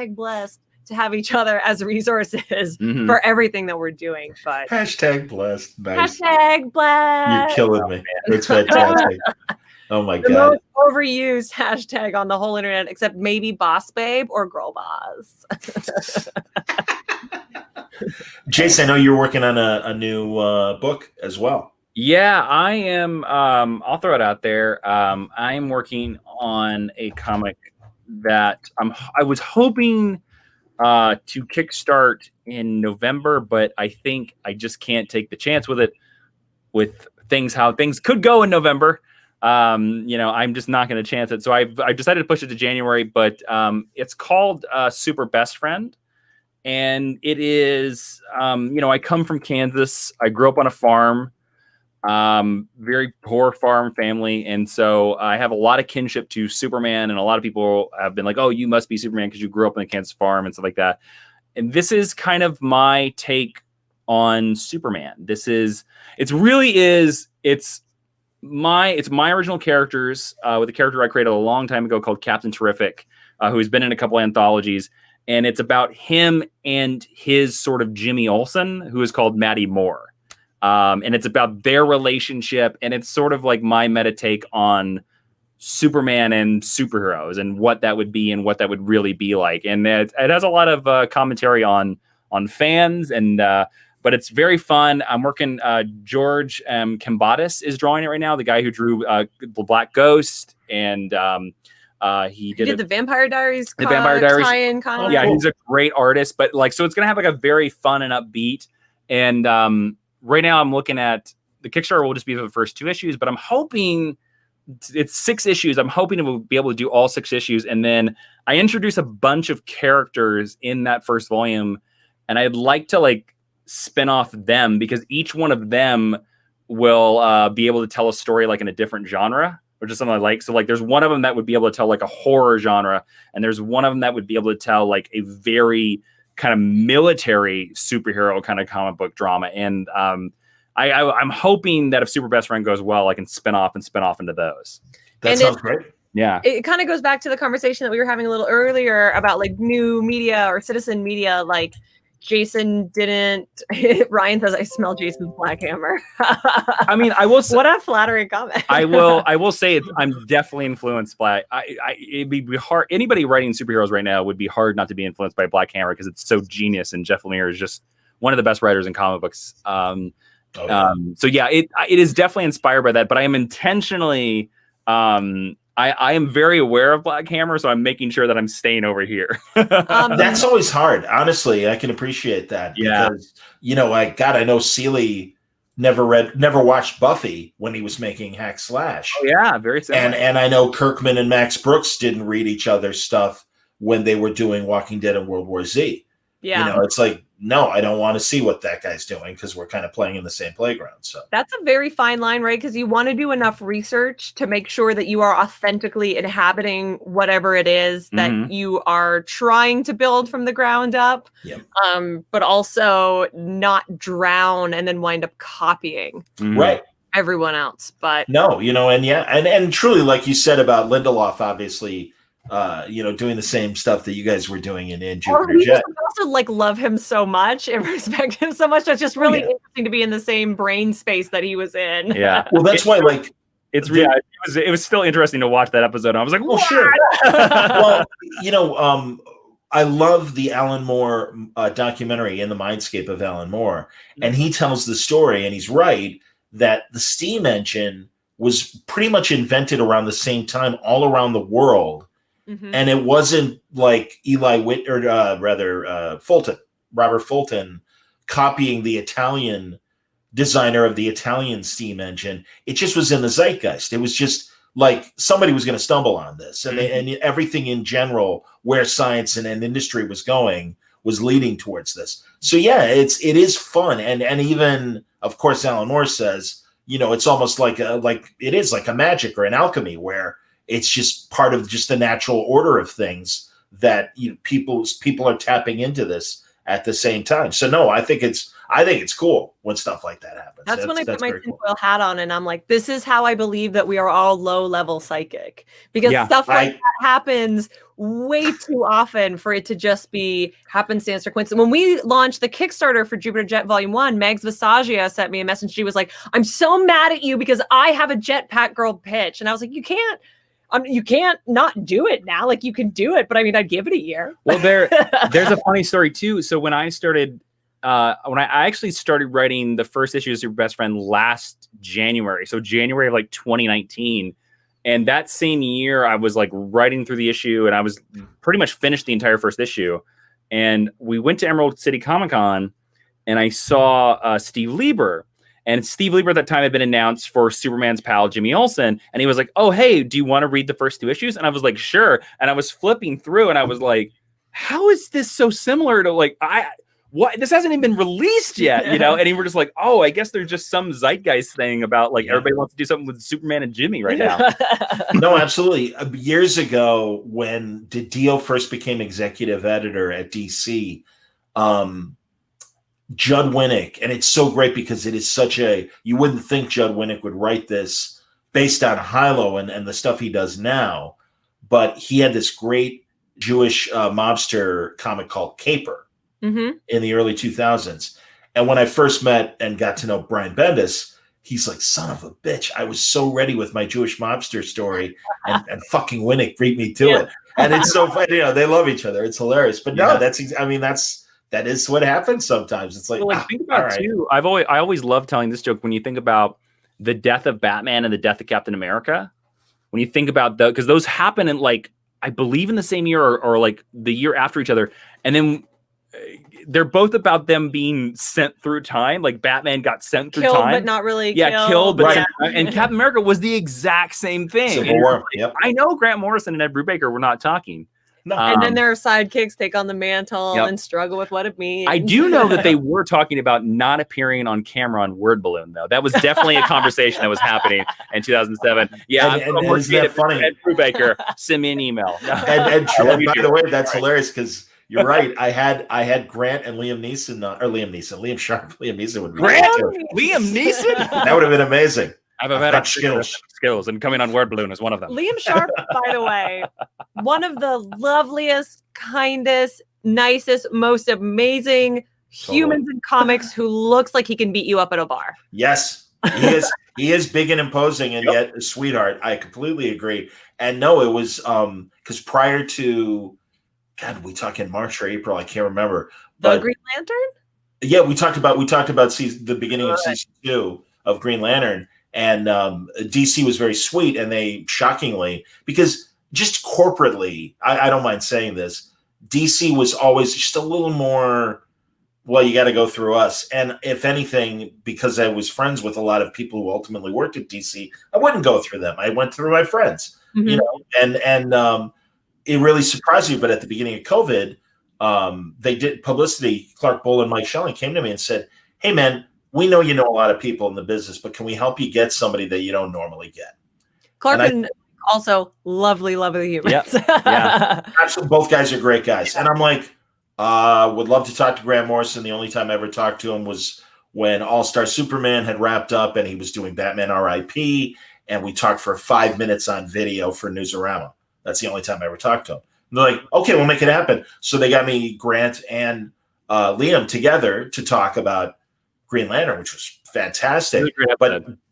#blessed to have each other as resources for everything that we're doing. But #blessed. Nice. #blessed. You're killing me. It's fantastic. Oh my the God. Most overused hashtag on the whole internet, except maybe Boss Babe or Girl Boss. Jason, I know you're working on a new book as well. Yeah, I am. I'll throw it out there. I am working on a comic that I was hoping to kickstart in November, but I think I just can't take the chance with it, with how things could go in November. I'm just not going to chance it. So I've decided to push it to January, but it's called Super Best Friend. And it is, I come from Kansas. I grew up on a farm, very poor farm family. And so I have a lot of kinship to Superman. And a lot of people have been like, oh, you must be Superman because you grew up on a Kansas farm and stuff like that. And this is kind of my take on Superman. It's my original characters with a character I created a long time ago called Captain Terrific, who's been in a couple anthologies. And it's about him and his sort of Jimmy Olsen, who is called Maddie Moore. And it's about their relationship. And it's sort of like my meta take on Superman and superheroes and what that would be and what that would really be like. And it has a lot of commentary on fans and but it's very fun. I'm working. George Kambatis is drawing it right now. The guy who drew the Black Ghost, and he did the Vampire Diaries. The Vampire Diaries. Tie-in kind of. Yeah, he's a great artist. But so it's gonna have like a very fun and upbeat. And right now I'm looking at the Kickstarter will just be for the first 2 issues, but I'm hoping it's 6 issues. I'm hoping to be able to do all 6 issues. And then I introduce a bunch of characters in that first volume. And I'd like to like spin off them because each one of them will be able to tell a story like in a different genre, which is something I like. So like there's one of them that would be able to tell like a horror genre. And there's one of them that would be able to tell like a very kind of military superhero kind of comic book drama. And I'm hoping that if Super Best Friend goes well, I can spin off into those. That sounds great. Yeah. It kind of goes back to the conversation that we were having a little earlier about like new media or citizen media. Like Jason didn't, Ryan says, I smell Jason's Black Hammer. I mean, I will say, what a flattering comment. I will say I'm definitely influenced by, it'd be hard. Anybody writing superheroes right now would be hard not to be influenced by Black Hammer because it's so genius. And Jeff Lemire is just one of the best writers in comic books. So yeah, it is definitely inspired by that, but I am intentionally, I am very aware of Black Hammer, so I'm making sure that I'm staying over here. That's always hard. Honestly, I can appreciate that. Yeah. Because, I know Seeley never watched Buffy when he was making Hack Slash. Oh, yeah, very similar. And I know Kirkman and Max Brooks didn't read each other's stuff when they were doing Walking Dead and World War Z. Yeah. It's like, no, I don't want to see what that guy's doing because we're kind of playing in the same playground. So that's a very fine line, right? Because you want to do enough research to make sure that you are authentically inhabiting whatever it is that you are trying to build from the ground up. Yep. But also not drown and then wind up copying right everyone else. But no, and truly, like you said about Lindelof, obviously. Doing the same stuff that you guys were doing in Jupiter Jet. We also like love him so much and respect him so much. That's just really interesting to be in the same brain space that he was in. Yeah. Well, that's why it was still interesting to watch that episode. I was like, well, sure. Well, I love the Alan Moore documentary In the Mindscape of Alan Moore, and he tells the story, and he's right that the steam engine was pretty much invented around the same time all around the world. And it wasn't like Robert Fulton copying the Italian designer of the Italian steam engine. It just was in the zeitgeist. It was just like somebody was going to stumble on this, and everything in general, where science and industry was going, was leading towards this. So yeah, it is fun, and even of course Alan Moore says, it's almost like it is like a magic or an alchemy where it's just part of just the natural order of things that people are tapping into this at the same time. So no, I think it's cool when stuff like that happens. That's when I put my tinfoil hat on and I'm like, this is how I believe that we are all low level psychic, because stuff like that happens way too often for it to just be happenstance or coincidence. When we launched the Kickstarter for Jupiter Jet Volume 1, Megs Visagia sent me a message. She was like, I'm so mad at you because I have a Jetpack Girl pitch. And I was like, you can't not do it now. Like, you can do it, but I mean, I'd give it a year. Well, there's a funny story too. So when I started, when I actually started writing the first issue of Super Best Friend last January, so January of like 2019, and that same year I was like writing through the issue, and I was pretty much finished the entire first issue. And we went to Emerald City Comic Con, and I saw Steve Lieber. And Steve Lieber at that time had been announced for Superman's pal, Jimmy Olsen. And he was like, oh, hey, do you want to read the first 2 issues? And I was like, sure. And I was flipping through and I was like, how is this so similar to like, this hasn't even been released yet, And he were just like, oh, I guess there's just some zeitgeist thing about like everybody wants to do something with Superman and Jimmy right now. No, absolutely. Years ago, when DiDio first became executive editor at DC, Judd Winnick, and it's so great because it is you wouldn't think Judd Winnick would write this based on Hilo and the stuff he does now, but he had this great Jewish mobster comic called Caper in the early 2000s. And when I first met and got to know Brian Bendis, he's like, son of a bitch, I was so ready with my Jewish mobster story, and fucking Winnick beat me to it. And it's so funny, they love each other. It's hilarious. But no, that is what happens sometimes. It's like, think about too. I always love telling this joke when you think about the death of Batman and the death of Captain America. When you think about because those happen in like, I believe in the same year or like the year after each other. And then they're both about them being sent through time. Like Batman got sent through killed, time, but not really killed, but Right. and Captain America was the exact same thing. Civil War. Yep. I know Grant Morrison and Ed Brubaker were not talking. No. And then their sidekicks take on the mantle Yep. and struggle with what it means. I do know that they were talking about not appearing on camera on Word Balloon, though. That was definitely a conversation that was happeing in 2007. Yeah, and isn't that funny? Ed Brubaker, send me an email. And by the way, that's hilarious because you're right. I had Grant and Liam Neeson, Liam Sharp. Liam Neeson would be Grant? great, too. Liam Neeson? That would have been amazing. I've had skills, and coming on Word Balloon is one of them. Liam Sharp, by the way, one of the loveliest, kindest, nicest, most amazing humans in comics who looks like he can beat you up at a bar. Yes, he is. He is big and imposing, and yet a sweetheart. I completely agree. And no, it was because prior to, God, we talk in March or April. I can't remember. The Green Lantern. Yeah, we talked about the beginning of season 2 of Green Lantern. And DC was very sweet, and they shockingly, because just corporately, I don't mind saying this, DC was always just a little more, well, you got to go through us. And if anything, because I was friends with a lot of people who ultimately worked at DC, I wouldn't go through them. I went through my friends, you know, and it really surprised me. But at the beginning of COVID, they did publicity. Clark Bull and Mike Schelling came to me and said, "Hey, man, we know you know a lot of people in the business, but can we help you get somebody that you don't normally get?" Clark and also lovely humans. Yeah. Absolutely, both guys are great guys. And I'm like, would love to talk to Grant Morrison. The only time I ever talked to him was when All-Star Superman had wrapped up and he was doing Batman R.I.P. And we talked for 5 minutes on video for Newsarama. That's the only time I ever talked to him. And they're like, okay, we'll make it happen. So they got me Grant and Liam together to talk about Green Lantern, which was fantastic.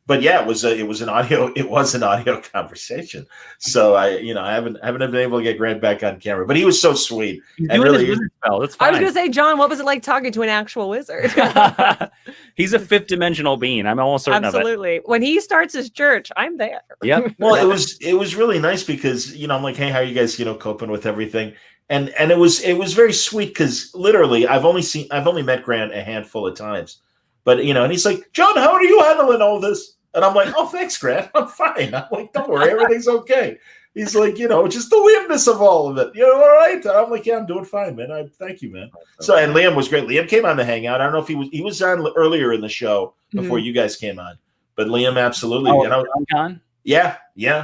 But yeah, it was an audio conversation. So I haven't been able to get Grant back on camera, but he was so sweet. And really, that's fine. I was going to say, John, what was it like talking to an actual wizard? He's a fifth dimensional being. I'm almost certain of it. Absolutely. When he starts his church, I'm there. Yep. Well, it was really nice because I'm like, hey, how are you guys coping with everything? And it was very sweet because literally I've only met Grant a handful of times. But, and he's like, John, how are you handling all this? And I'm like, oh, thanks, Grant. I'm fine. I'm like, don't worry. Everything's okay. He's like, just the weirdness of all of it. All right. And I'm like, yeah, I'm doing fine, man. Thank you, man. So, and Liam was great. Liam came on to hang out. I don't know if he was on earlier in the show before you guys came on. But Liam, absolutely. Oh, John Con? Yeah.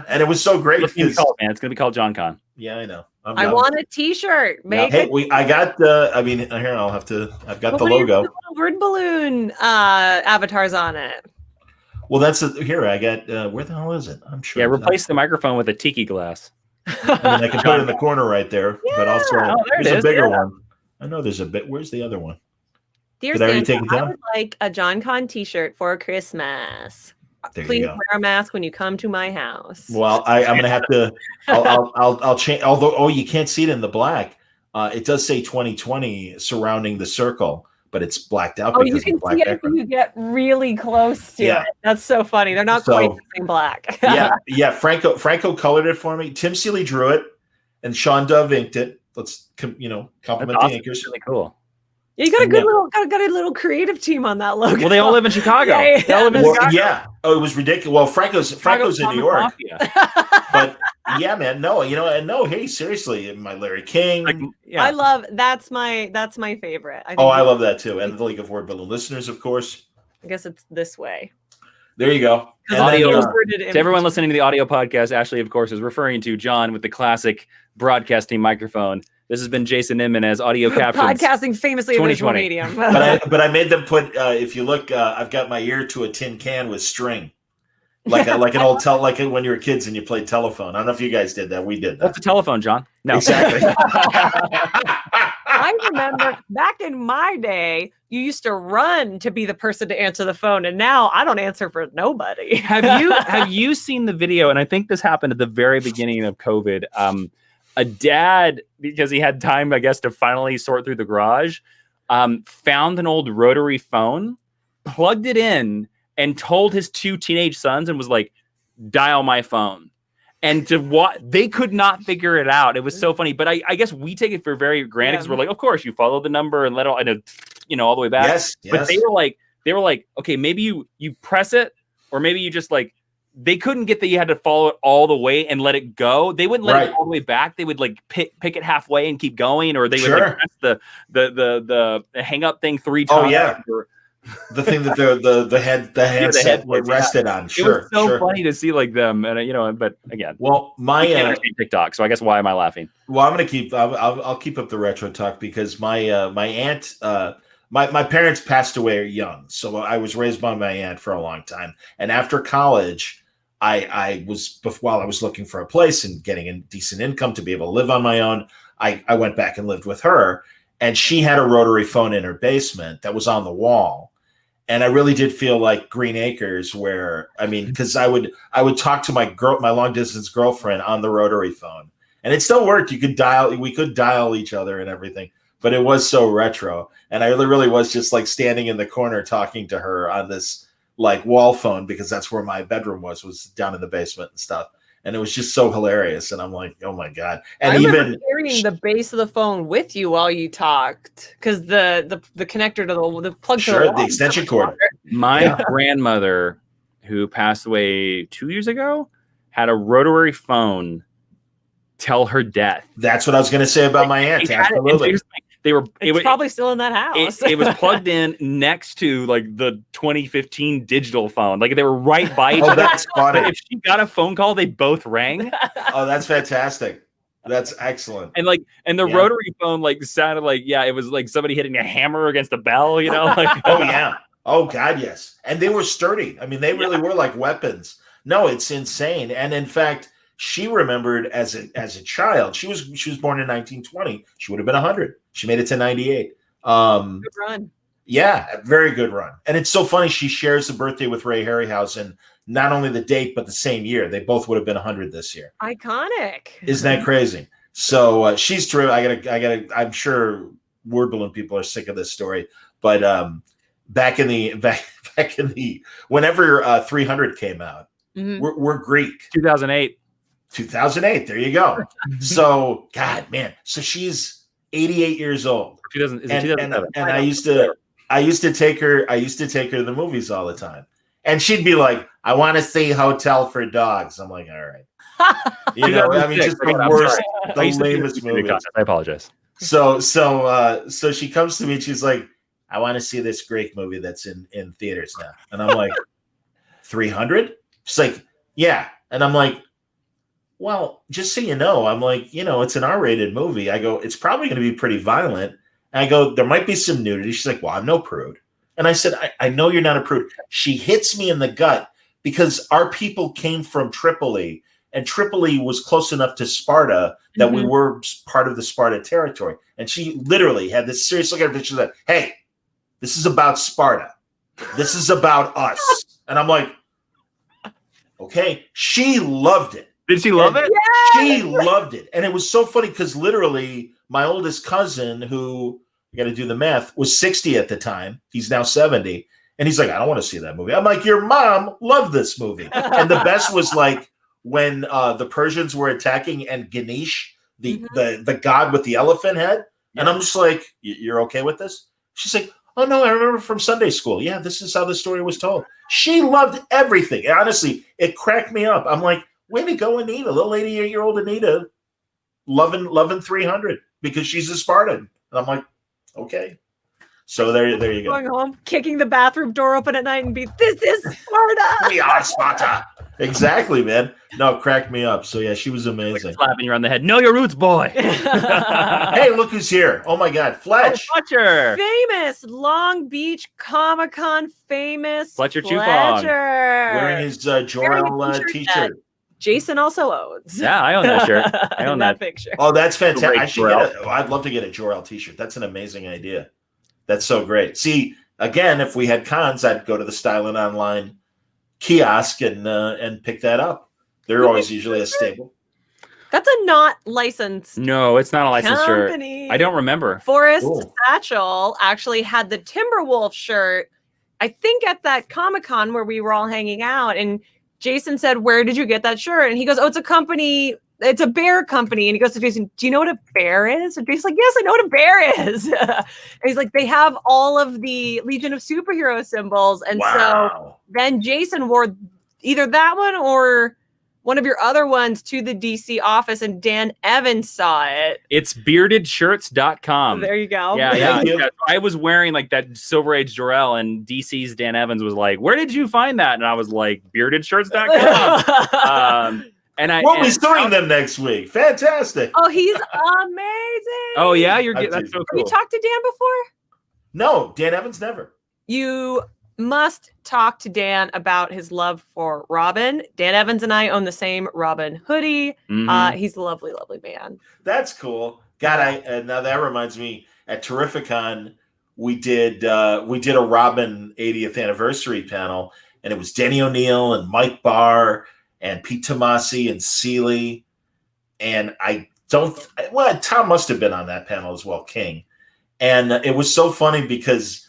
And it was so great. It's going to be called John Con. Yeah, I know. I want a T-shirt. I got the. Here I've got the logo. Word balloon avatars on it. Well, here I got. Where the hell is it? I'm sure. Yeah, replace the microphone with a tiki glass. I can put it in the corner right there. Yeah. But also, there's a bigger one. I know there's a bit. Where's the other one? Dear Santa, I would like a John Con T-shirt for Christmas. Please wear a mask when you come to my house. Well, I'm gonna have to. I'll change. Although, you can't see it in the black. It does say 2020 surrounding the circle, but it's blacked out. You can see it if you get really close to it. That's so funny. They're not quite the same black. yeah. Franco colored it for me. Tim Seeley drew it, and Sean Dove inked it. Let's compliment the inkers. Really cool. Yeah, you got a good little creative team on that logo. Well, they all live in Chicago. Yeah. Oh, it was ridiculous. Well, Franco's in New York. But yeah, man, no, hey, seriously, my Larry King. I love that's my favorite. I love that too. And the League of Word Balloon listeners, of course. I guess it's this way. There you go. To everyone listening to the audio podcast, Ashley, of course, is referring to John with the classic broadcasting microphone. This has been Jason Inman as audio captions. Podcasting famously a visual medium. but I made them put. If you look, I've got my ear to a tin can with string, like an old like when you were kids and you played telephone. I don't know if you guys did that. We did that. What's a telephone, John? No, exactly. I remember back in my day, you used to run to be the person to answer the phone, and now I don't answer for nobody. Have you seen the video? And I think this happened at the very beginning of COVID. A dad, because he had time, I guess, to finally sort through the garage, found an old rotary phone, plugged it in, and told his 2 teenage sons and was like, dial my phone. And to what they could not figure it out. It was so funny. But I guess we take it for very granted because we're like, of course, you follow the number and let all, all the way back. Yes. But they were like, okay, maybe you press it, or maybe you just like, they couldn't get that you had to follow it all the way and let it go. They wouldn't let it all the way back. They would like pick it halfway and keep going, or they would like press the hang up thing 3 times. Oh yeah. The thing that the handset rested on. Sure. It was so funny to see like them, and but again, well, my TikTok. So I guess why am I laughing? Well, I'm gonna keep. I'll keep up the retro talk because my aunt, my parents passed away young, so I was raised by my aunt for a long time. And after college, while I was looking for a place and getting a decent income to be able to live on my own, I went back and lived with her, and she had a rotary phone in her basement that was on the wall. And I really did feel like Green Acres, where because I would talk to my long distance girlfriend on the rotary phone, and it still worked. We could dial each other and everything, but it was so retro. And I really was just like standing in the corner talking to her on this like wall phone, because that's where my bedroom was down in the basement and stuff. And it was just so hilarious. And I'm like, oh my God. And I remember carrying the base of the phone with you while you talked, because the connector to the plug to the extension cord. My grandmother, who passed away 2 years ago, had a rotary phone till her death. That's what I was going to say about my aunt. Absolutely. It's probably still in that house. It was plugged in next to like the 2015 digital phone. Like they were right by each other. That's funny. If she got a phone call, they both rang. Oh, that's fantastic. That's excellent. And the rotary phone like sounded like, it was like somebody hitting a hammer against a bell, Like, oh yeah. Oh God, yes. And they were sturdy. They really were like weapons. No, it's insane. And in fact, she remembered as a child. She was born in 1920. She would have been 100. She made it to 98. Good run. Yeah, a very good run. And it's so funny. She shares the birthday with Ray Harryhausen, not only the date but the same year. They both would have been 100 this year. Iconic. Isn't that crazy? So she's true. I gotta. I'm sure word balloon people are sick of this story, but back in the whenever 300 came out, we're Greek. 2008. 2008. There you go. So, God, man. So she's 88 years old. And I used to take her to the movies all the time. And she'd be like, I want to see Hotel for Dogs. I'm like, all right. Just the worst, the lamest movie. I apologize. So she comes to me and she's like, I want to see this Greek movie that's in theaters now. And I'm like, 300? She's like, yeah. And I'm like, well, just so you know, I'm like, it's an R-rated movie. I go, it's probably going to be pretty violent. And I go, there might be some nudity. She's like, well, I'm no prude. And I said, I know you're not a prude. She hits me in the gut because our people came from Tripoli, and Tripoli was close enough to Sparta that we were part of the Sparta territory. And she literally had this serious look at her. She said, hey, this is about Sparta. This is about us. And I'm like, okay. She loved it. Did she love it? Yes! She loved it. And it was so funny because literally my oldest cousin, who, you got to do the math, was 60 at the time. He's now 70. And he's like, I don't want to see that movie. I'm like, your mom loved this movie. And the best was like when the Persians were attacking and Ganesh, the god with the elephant head. And I'm just like, you're okay with this? She's like, oh, no, I remember from Sunday school. Yeah, this is how the story was told. She loved everything. And honestly, it cracked me up. I'm like, way to go, Anita, little 88-year-old Anita, loving 300 because she's a Spartan. And I'm like, okay. So there you go. Going home, kicking the bathroom door open at night and this is Sparta. We are Sparta. Exactly, man. No, cracked me up. So yeah, she was amazing. Slapping you on the head. Know your roots, boy. Hey, look who's here. Oh my God, Fletch. Fletcher. Famous Long Beach Comic-Con famous Fletcher Chufong. Wearing his Jor-El t-shirt. Jason also owns. Yeah, I own that shirt. I own that picture. Oh, that's fantastic. I'd love to get a Jor-El t-shirt. That's an amazing idea. That's so great. See, again, if we had cons, I'd go to the Styling Online kiosk and pick that up. They're always usually a staple. That's a not licensed. No, it's not a licensed company. shirt. I don't remember. Forrest Satchel actually had the Timberwolf shirt, I think at that Comic-Con where we were all hanging out, and Jason said, "Where did you get that shirt?" And he goes, "Oh, it's a company. It's a bear company." And he goes to Jason, "Do you know what a bear is?" And Jason's like, "Yes, I know what a bear is." And he's like, "They have all of the Legion of Superhero symbols." And so then Jason wore either that one or one of your other ones to the DC office, and Dan Evans saw it. It's beardedshirts.com. There you go. Yeah. I was wearing like that Silver Age Jor-El, and DC's Dan Evans was like, "Where did you find that?" And I was like, beardedshirts.com. We'll be suing them next week. Fantastic. Oh, he's amazing. Oh, yeah? That's so cool. Have you talked to Dan before? No, Dan Evans never. You must talk to Dan about his love for Robin. Dan Evans and I own the same Robin hoodie. He's a lovely, lovely man. That's cool. God, now that reminds me, at Terrificon, we did a Robin 80th anniversary panel, and it was Denny O'Neil and Mike Barr and Pete Tomasi and Seeley. And Tom must have been on that panel as well, King. And it was so funny because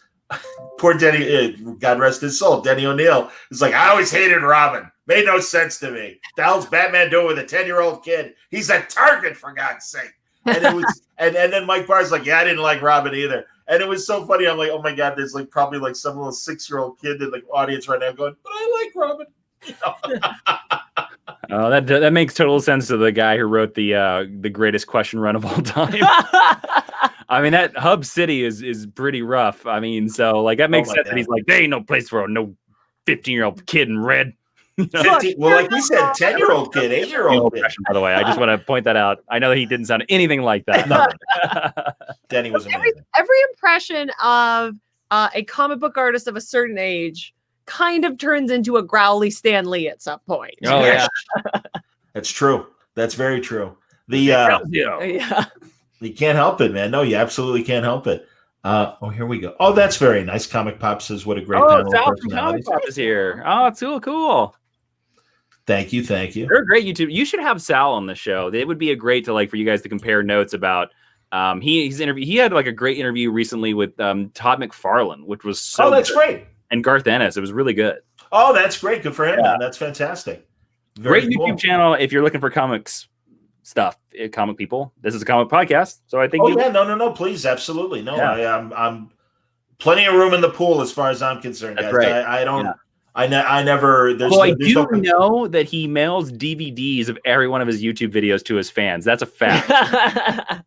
poor Denny, God rest his soul, Denny O'Neil was like, "I always hated Robin. Made no sense to me. The hell's Batman doing with a 10-year-old kid? He's a target, for God's sake." And it was, and then Mike Barr's like, "Yeah, I didn't like Robin either." And it was so funny. I'm like, oh my God, there's like probably like some little 6-year-old kid in the audience right now going, "But I like Robin." Oh, that makes total sense to the guy who wrote the greatest question run of all time. I mean, that Hub City is pretty rough. I mean, so like that makes sense that he's like, there ain't no place for no 15-year-old kid in red. 15, well, like we said, 10-year-old kid, 8-year-old kid. By the way, I just want to point that out. I know that he didn't sound anything like that. No. Denny was amazing. Every impression of a comic book artist of a certain age kind of turns into a growly Stan Lee at some point. Oh yeah, that's true. That's very true. Yeah. You can't help it, man. No, you absolutely can't help it. Here we go. Oh, that's very nice. Comic Pop says, "What a great panel of personalities." Comic Pop is here. Oh, it's cool. Thank you. They're great YouTube. You should have Sal on the show. It would be a great to for you guys to compare notes about. He had like a great interview recently with Todd McFarlane, which was so. Oh, that's great. And Garth Ennis. It was really good. Oh, that's great. Good for him, man. That's fantastic. Very great YouTube channel if you're looking for comics stuff, comic people. This is a comic podcast, so I think. No, please, absolutely, no. Yeah. I'm plenty of room in the pool as far as I'm concerned, guys. Right. I don't. Yeah. I never. I do know that he mails DVDs of every one of his YouTube videos to his fans. That's a fact.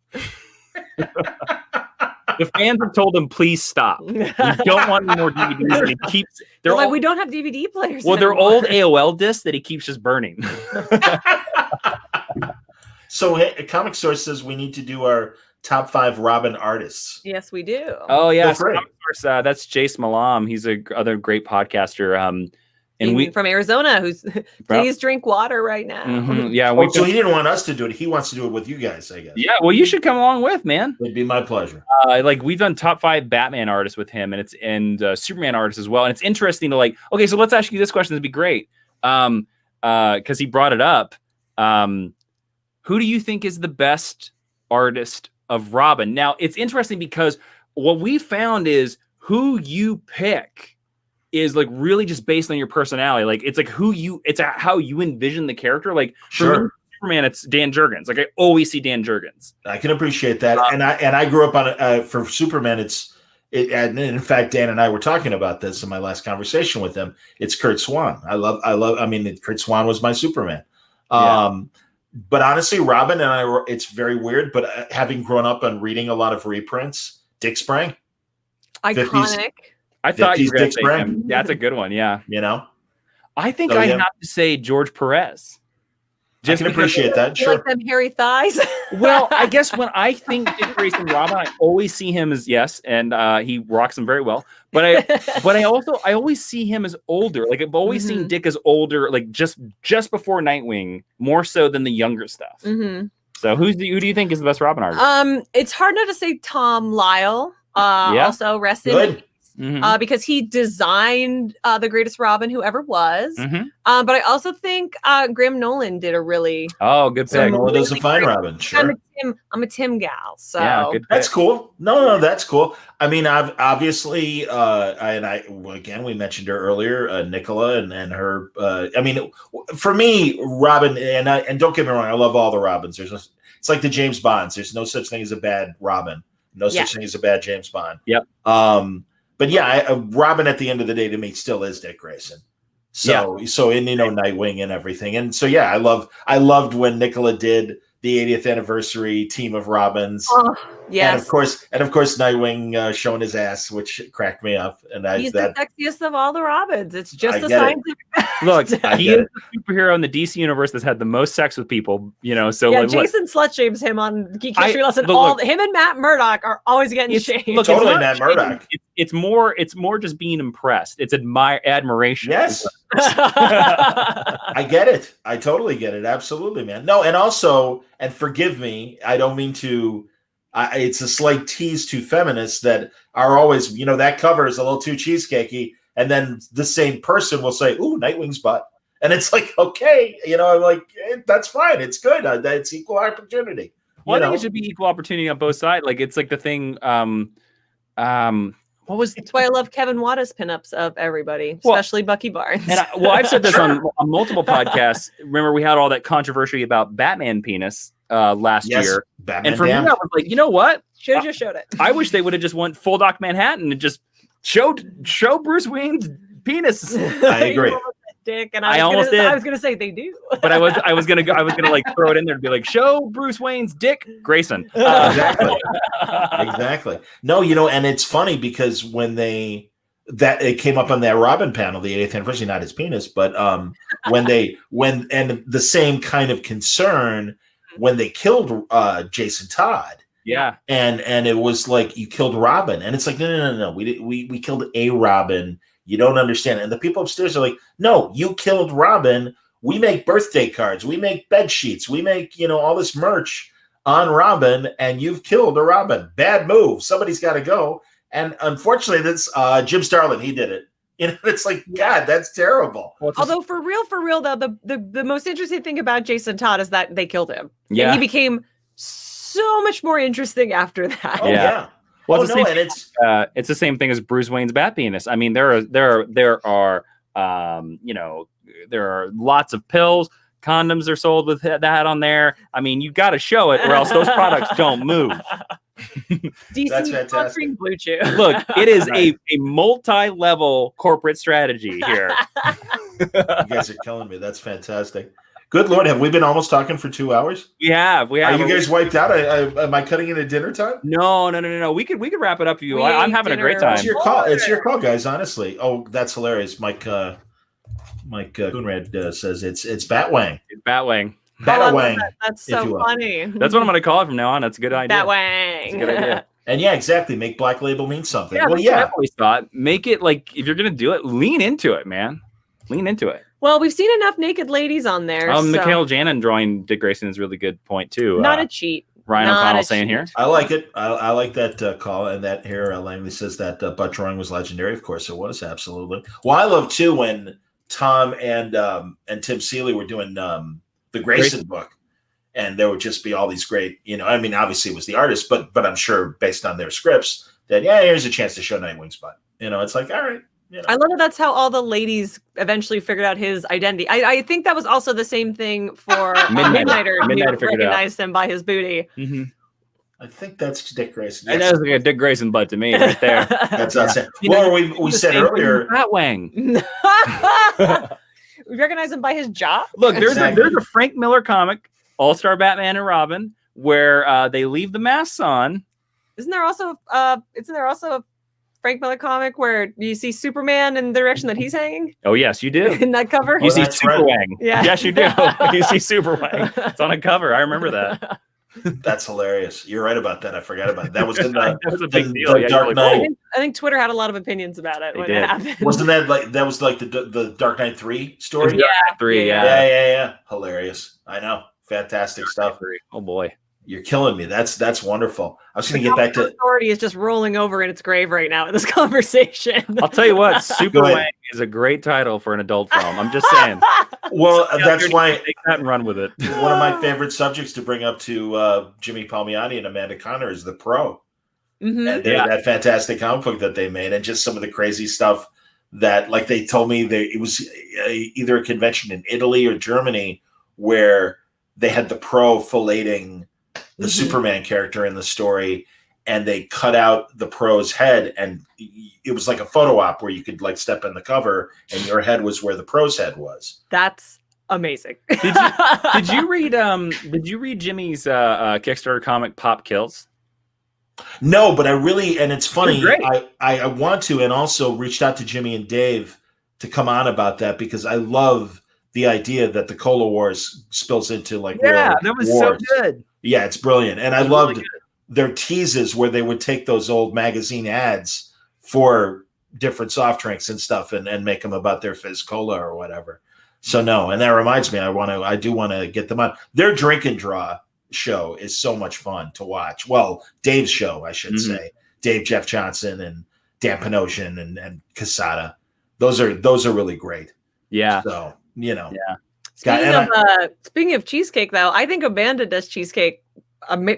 The fans have told him, "Please stop. We don't want any more DVDs." And he keeps. They're like, "We don't have DVD players." Well, they're old AOL discs that he keeps just burning. So, Comic Source says we need to do our top 5 Robin artists. Yes, we do. Oh yeah, Comic Source. That's Jace Malam. He's other great podcaster. And from Arizona, who's please drink water right now. Mm-hmm. Yeah. So he didn't want us to do it. He wants to do it with you guys, I guess. Yeah. Well, you should come along with, man. It'd be my pleasure. We've done top 5 Batman artists with him, and Superman artists as well. And it's interesting to okay, so let's ask you this question. It'd be great. Because he brought it up. Who do you think is the best artist of Robin? Now, it's interesting because what we found is who you pick is really just based on your personality. It's how you envision the character. For me, Superman, it's Dan Jurgens. I always see Dan Jurgens. I can appreciate that. And I grew up on for Superman. And in fact, Dan and I were talking about this in my last conversation with him. It's Kurt Swan. Kurt Swan was my Superman. But honestly, Robin and I it's very weird, but having grown up and reading a lot of reprints, Dick Sprang. Iconic. 50s, I thought you were going to say him. That's a good one, yeah. I think I have to say George Perez. I can appreciate that, sure. Like them hairy thighs? Well, I guess when I think Dick Grayson Robin, I always see him as, and he rocks them very well. But I always see him as older. I've always seen Dick as older, just before Nightwing, more so than the younger stuff. Mm-hmm. So who do you think is the best Robin artist? It's hard not to say Tom Lyle. Also, rest in peace. because he designed the greatest Robin who ever was. But I also think Graham Nolan did a really good pick. Nolan does a fine Robin. Sure, I'm a Tim gal, so good that's cool. No, that's cool. I mean, I've obviously, again, we mentioned her earlier, Nicola and her. I mean, for me, Robin, and don't get me wrong, I love all the Robins. It's like the James Bonds. There's no such thing as a bad Robin. No such thing as a bad James Bond. Yep. But yeah, Robin at the end of the day to me still is Dick Grayson. So and Nightwing and everything. And so I loved when Nicola did the 80th anniversary team of Robins. Yes. And of course Nightwing showing his ass, which cracked me up. And he's the sexiest of all the Robins. It's just a scientific Look, he is the superhero in the DC universe that's had the most sex with people, so Jason slut shames him on Geek History Lesson. Him and Matt Murdock are always getting shamed. Look, totally Matt Murdock. It's more just being impressed. It's admiration. Yes. I get it. I totally get it. Absolutely, man. No, and also, and forgive me, I don't mean to it's a slight tease to feminists that are always, that cover is a little too cheesecakey. And then the same person will say, ooh, Nightwing's butt. And it's like, okay, I'm like, that's fine. It's good. That's equal opportunity. Well, I think it should be equal opportunity on both sides. Like, it's like the thing, It's why I love Kevin Watta's pinups of everybody, especially Bucky Barnes. And I've said this on multiple podcasts. Remember, we had all that controversy about Batman penis last year. Batman, and for me, I was like, you know what? Should have just showed it. I wish they would have just went full Doc Manhattan and just show Bruce Wayne's penis. I agree. Dick, and I was gonna say they do, but I was gonna like throw it in there to be like, show Bruce Wayne's Dick Grayson. Exactly. No, and it's funny because when it came up on that Robin panel, the 80th anniversary, not his penis, but when the same kind of concern when they killed Jason Todd. Yeah. And it was like, you killed Robin, and it's like, no. We killed a Robin. You don't understand. And the people upstairs are like, no, you killed Robin. We make birthday cards. We make bed sheets. We make, all this merch on Robin, and you've killed a Robin. Bad move. Somebody's got to go. And unfortunately, that's Jim Starlin. He did it. It's like, God, that's terrible. Although for real, though, the most interesting thing about Jason Todd is that they killed him. Yeah. And he became so much more interesting after that. Oh, yeah. Well, it's the same thing as Bruce Wayne's bat penis. I mean, there are lots of pills, condoms are sold with that on there. I mean, you got to show it, or else those products don't move. DC sponsoring Blue Chew. Look, it is a multi-level corporate strategy here. You guys are killing me. That's fantastic. Good Lord, have we been almost talking for 2 hours? We have. Are you guys wiped out? Am I cutting into dinner time? No. We could wrap it up for you. I'm having a great time. It's your call, guys. Honestly. Oh, that's hilarious. Mike Coonrad says it's Batwang. It's Batwang. Batwang. That's so funny. That's what I'm going to call it from now on. That's a good idea. Batwang. That's a good idea. And yeah, exactly. Make Black Label mean something. Yeah, I've always thought. Make it like, if you're going to do it, lean into it, man. Lean into it. Well, we've seen enough naked ladies on there. Mikhail Janin drawing Dick Grayson is a really good point too. Not a cheat. Ryan O'Connell saying here. I like it. I like that call. And that here, Langley says that butt drawing was legendary. Of course it was. Absolutely. Well, I love too when Tom and Tim Seeley were doing the Grayson book, and there would just be all these great, I mean, obviously it was the artist, but I'm sure based on their scripts that, here's a chance to show Nightwing's butt. It's like, all right. I love that that's how all the ladies eventually figured out his identity. I think that was also the same thing for Midnighter. Midnighter recognized him by his booty. Mm-hmm. I think that's Dick Grayson. Yes. That was like a Dick Grayson butt to me right there. That's not saying. Well, we said earlier. Batwang. We recognize him by his jaw. Look, there's a Frank Miller comic, All-Star Batman and Robin, where they leave the masks on. Isn't there also a Frank Miller comic where you see Superman in the direction that he's hanging? Oh, yes, you do. In that cover? You see Superwang. Right. Yeah. Yes, you do. You see Superwang. It's on a cover. I remember that. That's hilarious. You're right about that. I forgot about it. That was in that was a big deal. Dark Knight. I think Twitter had a lot of opinions about it when it happened. Wasn't that like the Dark Knight 3 story? Yeah, 3. Yeah. Hilarious. I know. Fantastic stuff. Oh boy. You're killing me. That's wonderful. I was going to get back to Authority is just rolling over in its grave right now in this conversation. I'll tell you what, Super Wang is a great title for an adult film. I'm just saying. Well, that's why take that and run with it. One of my favorite subjects to bring up to Jimmy Palmiotti and Amanda Conner is The Pro. Mm-hmm. And that fantastic comic book that they made, and just some of the crazy stuff that, like, they told me it was either a convention in Italy or Germany where they had the Pro filleting the Superman character in the story, and they cut out the Pro's head, and it was like a photo op where you could like step in the cover and your head was where the Pro's head was. That's amazing. Did you read Jimmy's Kickstarter comic Pop Kills? No, but I really, and it's funny, I want to, and also reached out to Jimmy and Dave to come on about that, because I love the idea that the Cola Wars spills into like real that was wars. So good. Yeah, it's brilliant. And I loved their teases where they would take those old magazine ads for different soft drinks and stuff and make them about their Fizz Cola or whatever. So no, and that reminds me, I do want to get them on. Their drink and draw show is so much fun to watch. Well, Dave's show, I should say. Dave, Jeff Johnson, and Dan Panosian and Casada. Those are really great. Yeah. So, you know. Yeah. Speaking of cheesecake, though, I think Amanda does cheesecake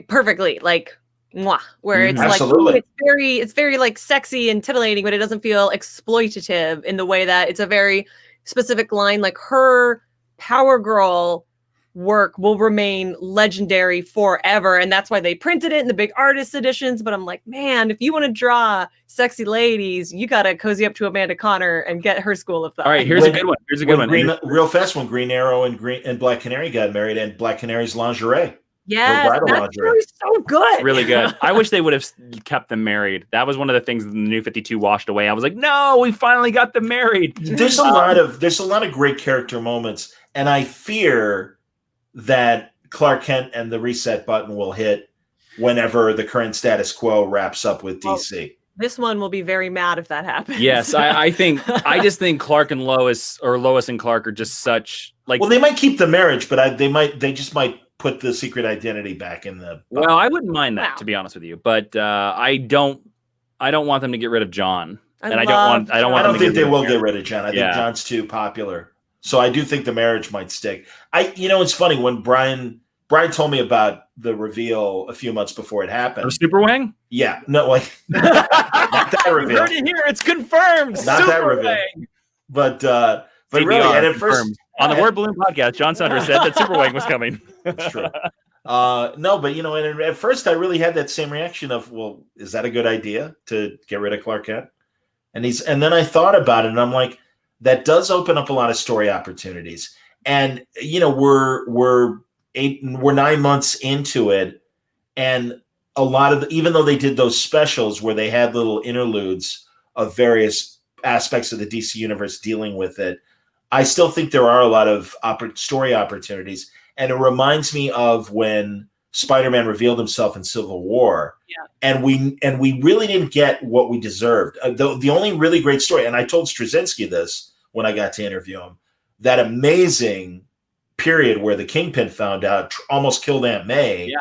perfectly, like mwah, where it's Absolutely. like it's very like sexy and titillating, but it doesn't feel exploitative in the way that it's a very specific line. Like her Power Girl work will remain legendary forever, and that's why they printed it in the big artist editions. But I'm like, man, if you want to draw sexy ladies, you gotta cozy up to Amanda Conner and get her school of thought. All right, here's a good one. Real fast, when Green Arrow and Black Canary got married, and Black Canary's lingerie. Yes, that's really so good. It's really good. I wish they would have kept them married. That was one of the things the New 52 washed away. I was like, no, we finally got them married. There's a lot of great character moments, and I fear that Clark Kent and the reset button will hit whenever the current status quo wraps up with DC. This one will be very mad if that happens. Yes, I just think Clark and Lois, or Lois and Clark, are just such like. Well, they might keep the marriage, but they just might put the secret identity back in the. Well, I wouldn't mind that, to be honest with you, but I don't want them to get rid of John, I don't think they will get rid of John. I think John's too popular. So I do think the marriage might stick. It's funny when Brian told me about the reveal a few months before it happened. Super Wang? Yeah, no, like not that reveal. You heard it here; it's confirmed. Not Super that reveal. Wang. But really, and at first on the Word Balloon podcast, John Sunder said that Super Wang was coming. That's true. No, but and at first I really had that same reaction of, well, is that a good idea to get rid of Clark Kent? And then I thought about it, and I'm like, that does open up a lot of story opportunities. And we're 9 months into it, and a lot of even though they did those specials where they had little interludes of various aspects of the DC universe dealing with it, I still think there are a lot of story opportunities. And it reminds me of when Spider-Man revealed himself in Civil War, and we really didn't get what we deserved. The only really great story, and I told Straczynski this when I got to interview him, that amazing period where the Kingpin found out, almost killed Aunt May,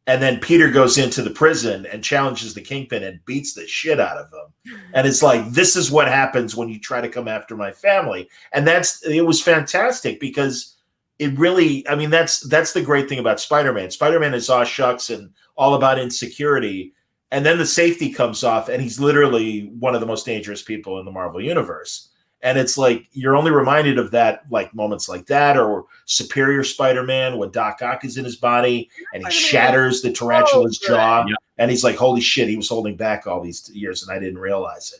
and then Peter goes into the prison and challenges the Kingpin and beats the shit out of him. And it's like, this is what happens when you try to come after my family. And it was fantastic, because it really, that's the great thing about Spider-Man. Spider-Man is aw shucks and all about insecurity. And then the safety comes off, and he's literally one of the most dangerous people in the Marvel Universe. And it's like, you're only reminded of that, like moments like that, or Superior Spider-Man when Doc Ock is in his body and he shatters the tarantula's jaw. Yeah. And he's like, holy shit, he was holding back all these years and I didn't realize it.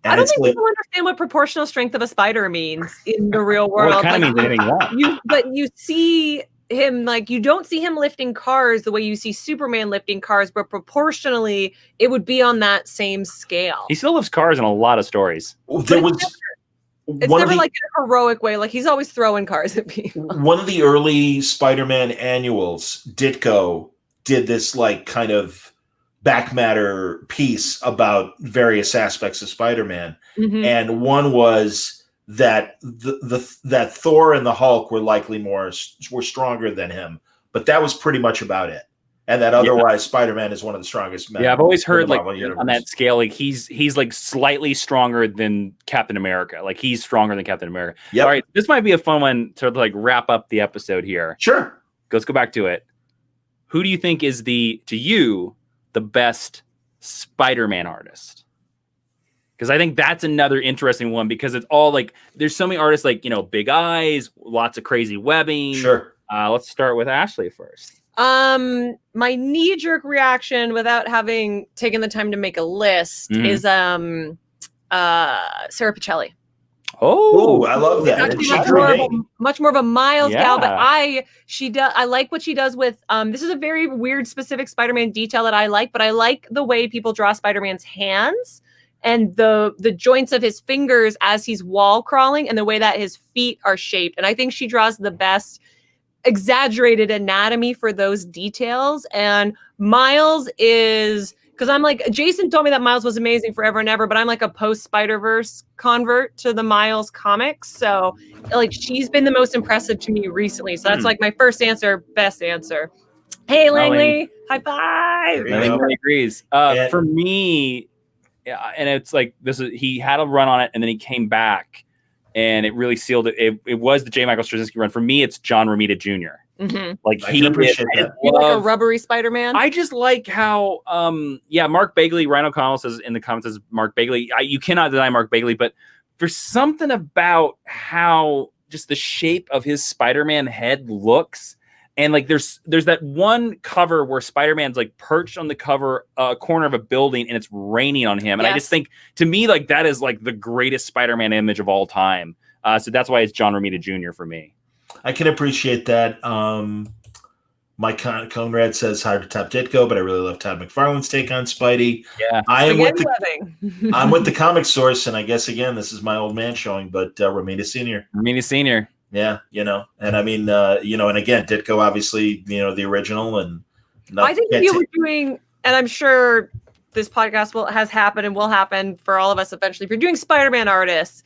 And I don't think people understand what proportional strength of a spider means in the real world. Well, it kind of means anything you want. But you see him, like, you don't see him lifting cars the way you see Superman lifting cars, but proportionally it would be on that same scale. He still lifts cars in a lot of stories. It's never like in a heroic way. Like, he's always throwing cars at people. One of the early Spider-Man annuals, Ditko did this like kind of back matter piece about various aspects of Spider-Man. Mm-hmm. And one was that that Thor and the Hulk were likely were stronger than him, but that was pretty much about it. and that otherwise Spider-Man is one of the strongest men. Yeah, I've always heard like universe. on that scale, like he's like slightly stronger than Captain America. Like he's stronger than Captain America. Yep. All right, this might be a fun one to like wrap up the episode here. Sure. Let's go back to it. Who do you think is to you the best Spider-Man artist? Because I think that's another interesting one, because it's all like there's so many artists, like, you know, big eyes, lots of crazy webbing. Sure. Let's start with Ashley first. My knee-jerk reaction, without having taken the time to make a list, is Sarah Pichelli. Oh, I love that. Much more of a Miles gal, but I like what she does with this is a very weird specific Spider-Man detail that I like, but I like the way people draw Spider-Man's hands and the joints of his fingers as he's wall crawling, and the way that his feet are shaped. And I think she draws the best exaggerated anatomy for those details. And Miles is, because I'm like, Jason told me that Miles was amazing forever and ever, but I'm like a post Spider-Verse convert to the Miles comics. So like she's been the most impressive to me recently. So that's like my first answer, best answer. Hey, Langley, high five. Langley agrees. For me, and it's like he had a run on it and then he came back and it really sealed it. It was the J. Michael Straczynski run. For me, it's John Romita Jr. Mm-hmm. Like I appreciate that. You like a rubbery Spider-Man? I just like how, Mark Bagley, Ryan O'Connell says in the comments, says Mark Bagley. You cannot deny Mark Bagley, but there's something about how just the shape of his Spider-Man head looks. And like there's that one cover where Spider-Man's like perched on the cover corner of a building and it's raining on him. And I just think, to me, like that is like the greatest Spider-Man image of all time. So that's why it's John Romita Jr. for me. I can appreciate that. Mike Conrad says hard to top Ditko, but I really love Todd McFarlane's take on Spidey. Yeah, I'm with the comic source, and I guess again this is my old man showing, but Romita Sr. Romita Sr. Yeah, you know, and I mean, and again, Ditko, obviously, the original, and I think if you were doing, and I'm sure this podcast has happened and will happen for all of us eventually. If you're doing Spider-Man artists,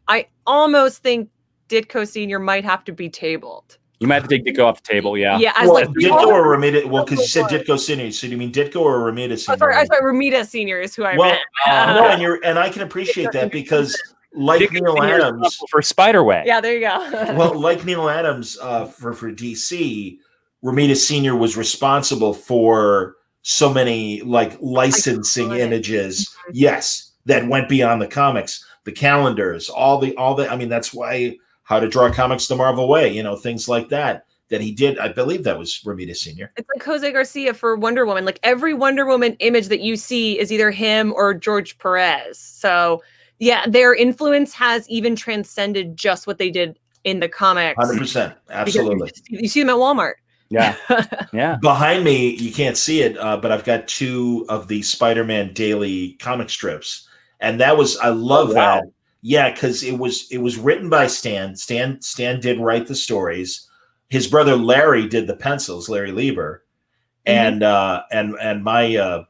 I almost think Ditko Sr. might have to be tabled. You might have to take Ditko off the table, yeah. Yeah, Ditko or Romita. Well, because you said Ditko Sr. So do you mean Ditko or Romita Sr.? Sorry, Romita Sr. is who I meant. No, and I can appreciate that because. Like Ditko Neil Adams for Spider-Way. Yeah, there you go. Well, like Neil Adams for DC, Romita Sr. was responsible for so many like licensing images. Yes, that went beyond the comics, the calendars, all the. I mean, that's why How to Draw Comics the Marvel Way, things like that he did. I believe that was Romita Sr. It's like Jose Garcia for Wonder Woman. Like every Wonder Woman image that you see is either him or George Perez. So. Yeah, their influence has even transcended just what they did in the comics. 100%. Absolutely. You see them at Walmart. Yeah. Yeah. Behind me, you can't see it, but I've got 2 of the Spider-Man daily comic strips. And I love that. Yeah, because it was written by Stan. Stan did write the stories. His brother Larry did the pencils, Larry Lieber. And my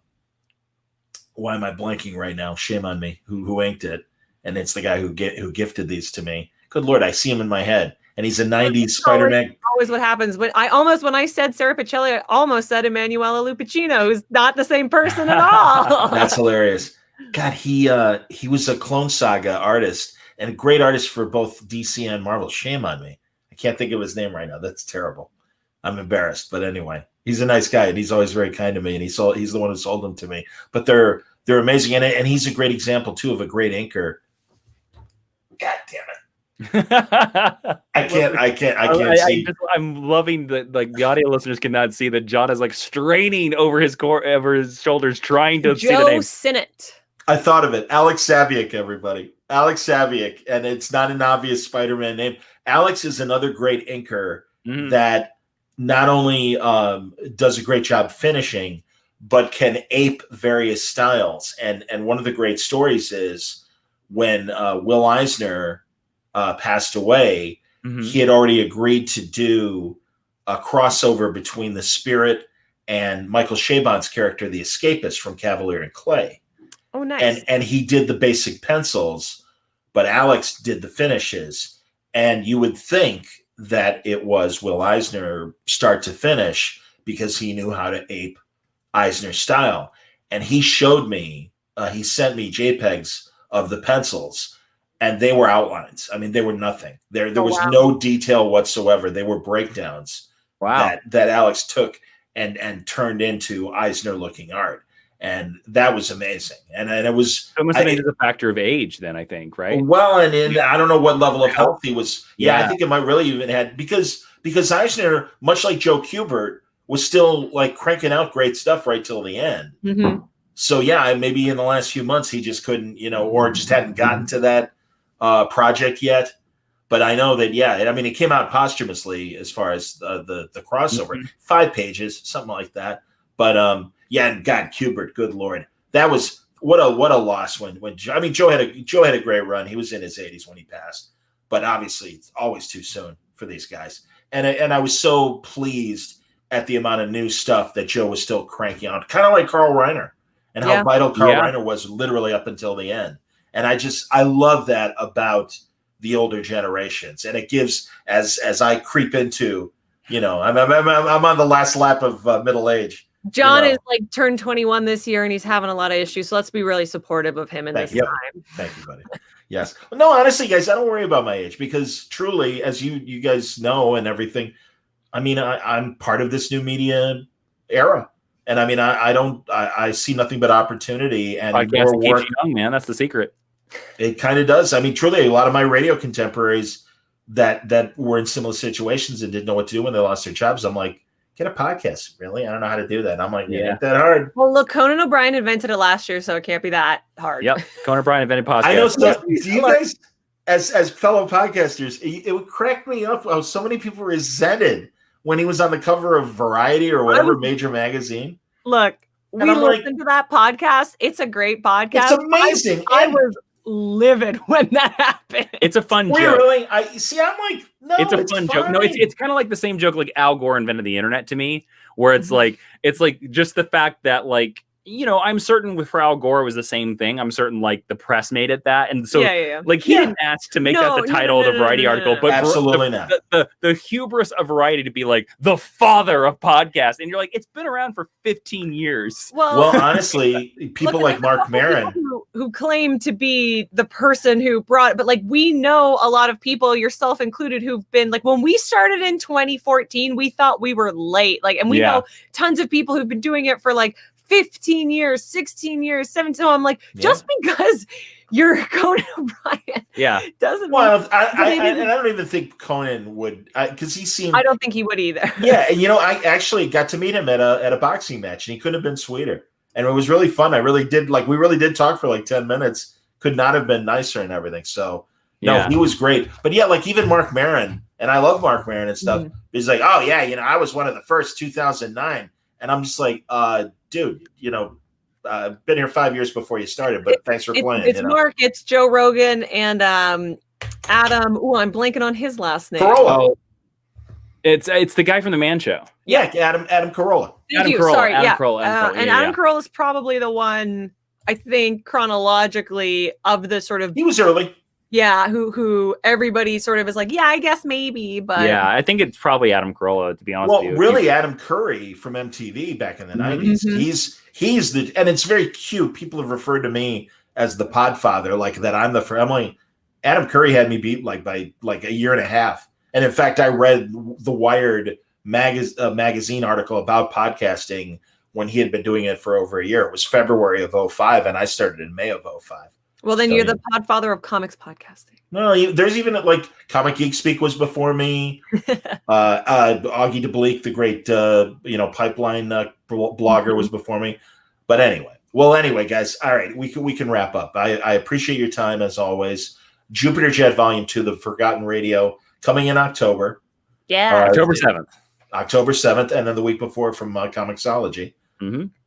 why am I blanking right now? Shame on me. Who inked it? And it's the guy who gifted these to me. Good Lord, I see him in my head. And he's a 90s Spider-Man. Always what happens. When I said Sarah Pichelli, I almost said Emanuela Lupacchino, who's not the same person at all. That's hilarious. God, he was a Clone Saga artist and a great artist for both DC and Marvel. Shame on me. I can't think of his name right now. That's terrible. I'm embarrassed. But anyway, he's a nice guy and he's always very kind to me. And he's the one who sold them to me. But they're amazing, and he's a great example too of a great inker. God damn it! I can't see. I'm loving that. Like the audio listeners cannot see that John is like straining over his shoulders, trying to see the name. Joe Sinnott. I thought of it. Alex Saviuk, everybody. Alex Saviuk, and it's not an obvious Spider-Man name. Alex is another great inker that not only does a great job finishing, but can ape various styles. And one of the great stories is when Will Eisner passed away, he had already agreed to do a crossover between the Spirit and Michael Chabon's character, the Escapist from Cavalier and Clay. Oh, nice. And he did the basic pencils, but Alex did the finishes. And you would think that it was Will Eisner start to finish, because he knew how to ape Eisner's style. And he showed me, he sent me JPEGs of the pencils, and they were outlines. I mean, they were nothing. There was no detail whatsoever. They were breakdowns that Alex took and turned into Eisner-looking art. And that was amazing. And it was almost a factor of age then, I think, right? Well, and I don't know what level of health he was. Yeah, I think it might really even had because Eisner, much like Joe Kubert, was still like cranking out great stuff right till the end. Mm-hmm. So yeah, maybe in the last few months he just couldn't, or just hadn't gotten to that project yet. But I know that, I mean, it came out posthumously as far as the crossover, 5 pages, something like that. But and God, Kubert, good Lord, that was what a loss when I mean, Joe had a great run. He was in his 80s when he passed, but obviously it's always too soon for these guys. And I was so pleased at the amount of new stuff that Joe was still cranking out, kind of like Carl Reiner, and how vital Carl Reiner was literally up until the end. And I love that about the older generations, and it gives as I creep into, I'm on the last lap of middle age. John is like turned 21 this year, and he's having a lot of issues. So let's be really supportive of him in this time. Thank you, buddy. Yes. No, honestly, guys, I don't worry about my age because truly, as you guys know and everything, I mean, I'm part of this new media era. And I mean, I see nothing but opportunity and more work. Young, man. That's the secret. It kind of does. I mean, truly, a lot of my radio contemporaries that were in similar situations and didn't know what to do when they lost their jobs, I'm like, get a podcast. Really? I don't know how to do that. And I'm like, it ain't that hard. Well, look, Conan O'Brien invented it last year, so it can't be that hard. Yep. Conan O'Brien invented podcast. I know. So, do you guys, as fellow podcasters, it would crack me up how so many people resented when he was on the cover of Variety or whatever major magazine. Look, we listened to that podcast. It's a great podcast. It's amazing. I was livid when that happened. It's a fun joke. Really? I'm like, no, it's a fun joke. No, it's kind of like the same joke like Al Gore invented the internet to me, where it's like just the fact that like, I'm certain for Al Gore it was the same thing. I'm certain like the press made it that. And so like he didn't ask to make that the title of the Variety article, but absolutely not. The hubris of Variety to be like the father of podcast. And you're like, it's been around for 15 years. Well, honestly, people like Mark Maron who claim to be the person who brought it, but like we know a lot of people, yourself included, who've been like, when we started in 2014, we thought we were late. Like, and we know tons of people who've been doing it for like 15 years, 16 years, 17. So I'm like, just because you're Conan O'Brien doesn't mean... I don't even think Conan would, because he seemed... I don't think he would either. Yeah, and I actually got to meet him at a boxing match, and he couldn't have been sweeter. And it was really fun. We really did talk for like 10 minutes. Could not have been nicer and everything. So, no, he was great. But yeah, like even Mark Maron, and I love Mark Maron and stuff, he's like, oh yeah, I was one of the first 2009. And I'm just like, dude, been here 5 years before you started, but thanks for playing. It's Mark, it's Joe Rogan, and Adam. Oh, I'm blanking on his last name. Carolla. It's the guy from the Man Show. Yeah, Adam Carolla. Adam Carolla is probably the one, I think, chronologically of the sort of... He was early. Yeah, who everybody sort of is like, yeah, I guess maybe, but... Yeah, I think it's probably Adam Carolla, to be honest with you. Well, really, Adam Curry from MTV back in the 90s. He's the... And it's very cute. People have referred to me as the Podfather, like that I'm the... I'm like, Adam Curry had me beat like by like a year and a half. And in fact, I read the Wired magazine article about podcasting when he had been doing it for over a year. It was February of 2005, and I started in May of 2005. Well, then you're the podfather of comics podcasting. No, there's even like Comic Geek Speak was before me. Augie DeBleek, the great pipeline blogger, was before me. But anyway, guys, all right, we can wrap up. I appreciate your time as always. Jupiter Jet Volume 2, The Forgotten Radio, coming in October. Yeah, October 7th. October 7th, and then the week before from Comixology.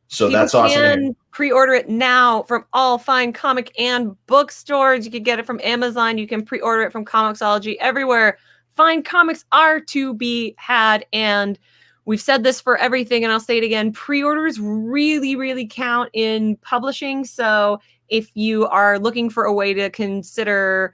So that's awesome. You can pre-order it now from all fine comic and bookstores. You can get it from Amazon. You can pre-order it from Comixology. Everywhere fine comics are to be had. And we've said this for everything, and I'll say it again. Pre-orders really, really count in publishing. So if you are looking for a way to consider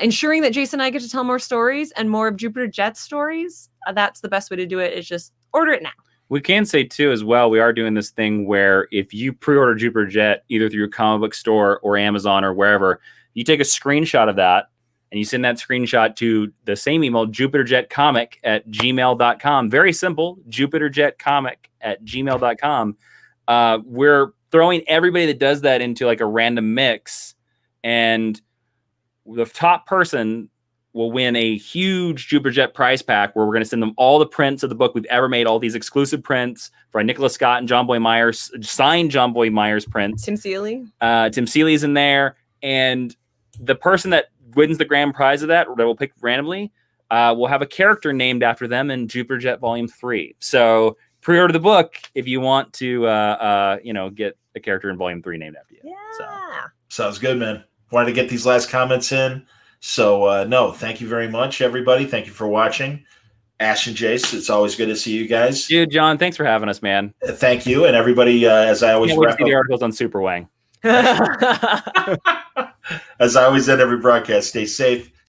ensuring that Jason and I get to tell more stories and more of Jupiter Jet's stories, that's the best way to do it, is just order it now. We can say too as well, we are doing this thing where if you pre-order Jupiter Jet either through your comic book store or Amazon or wherever, you take a screenshot of that and you send that screenshot to the same email, jupiterjetcomic@gmail.com. Very simple, jupiterjetcomic@gmail.com. We're throwing everybody that does that into like a random mix, and the top person will win a huge Jupiter Jet prize pack where we're going to send them all the prints of the book we've ever made, all these exclusive prints for Nicholas Scott and John Boy Myers, signed John Boy Myers prints. Tim Seeley. Tim Seeley's in there. And the person that wins the grand prize of that we'll pick randomly, will have a character named after them in Jupiter Jet Volume 3. So pre-order the book if you want to, get a character in Volume 3 named after you. Yeah. So. Sounds good, man. Wanted to get these last comments in. So, no, thank you very much, everybody. Thank you for watching. Ash and Jace, it's always good to see you guys. Dude, John, thanks for having us, man. Thank you. And everybody, as I always wrap up the articles on Super Wang. As I always end every broadcast, stay safe,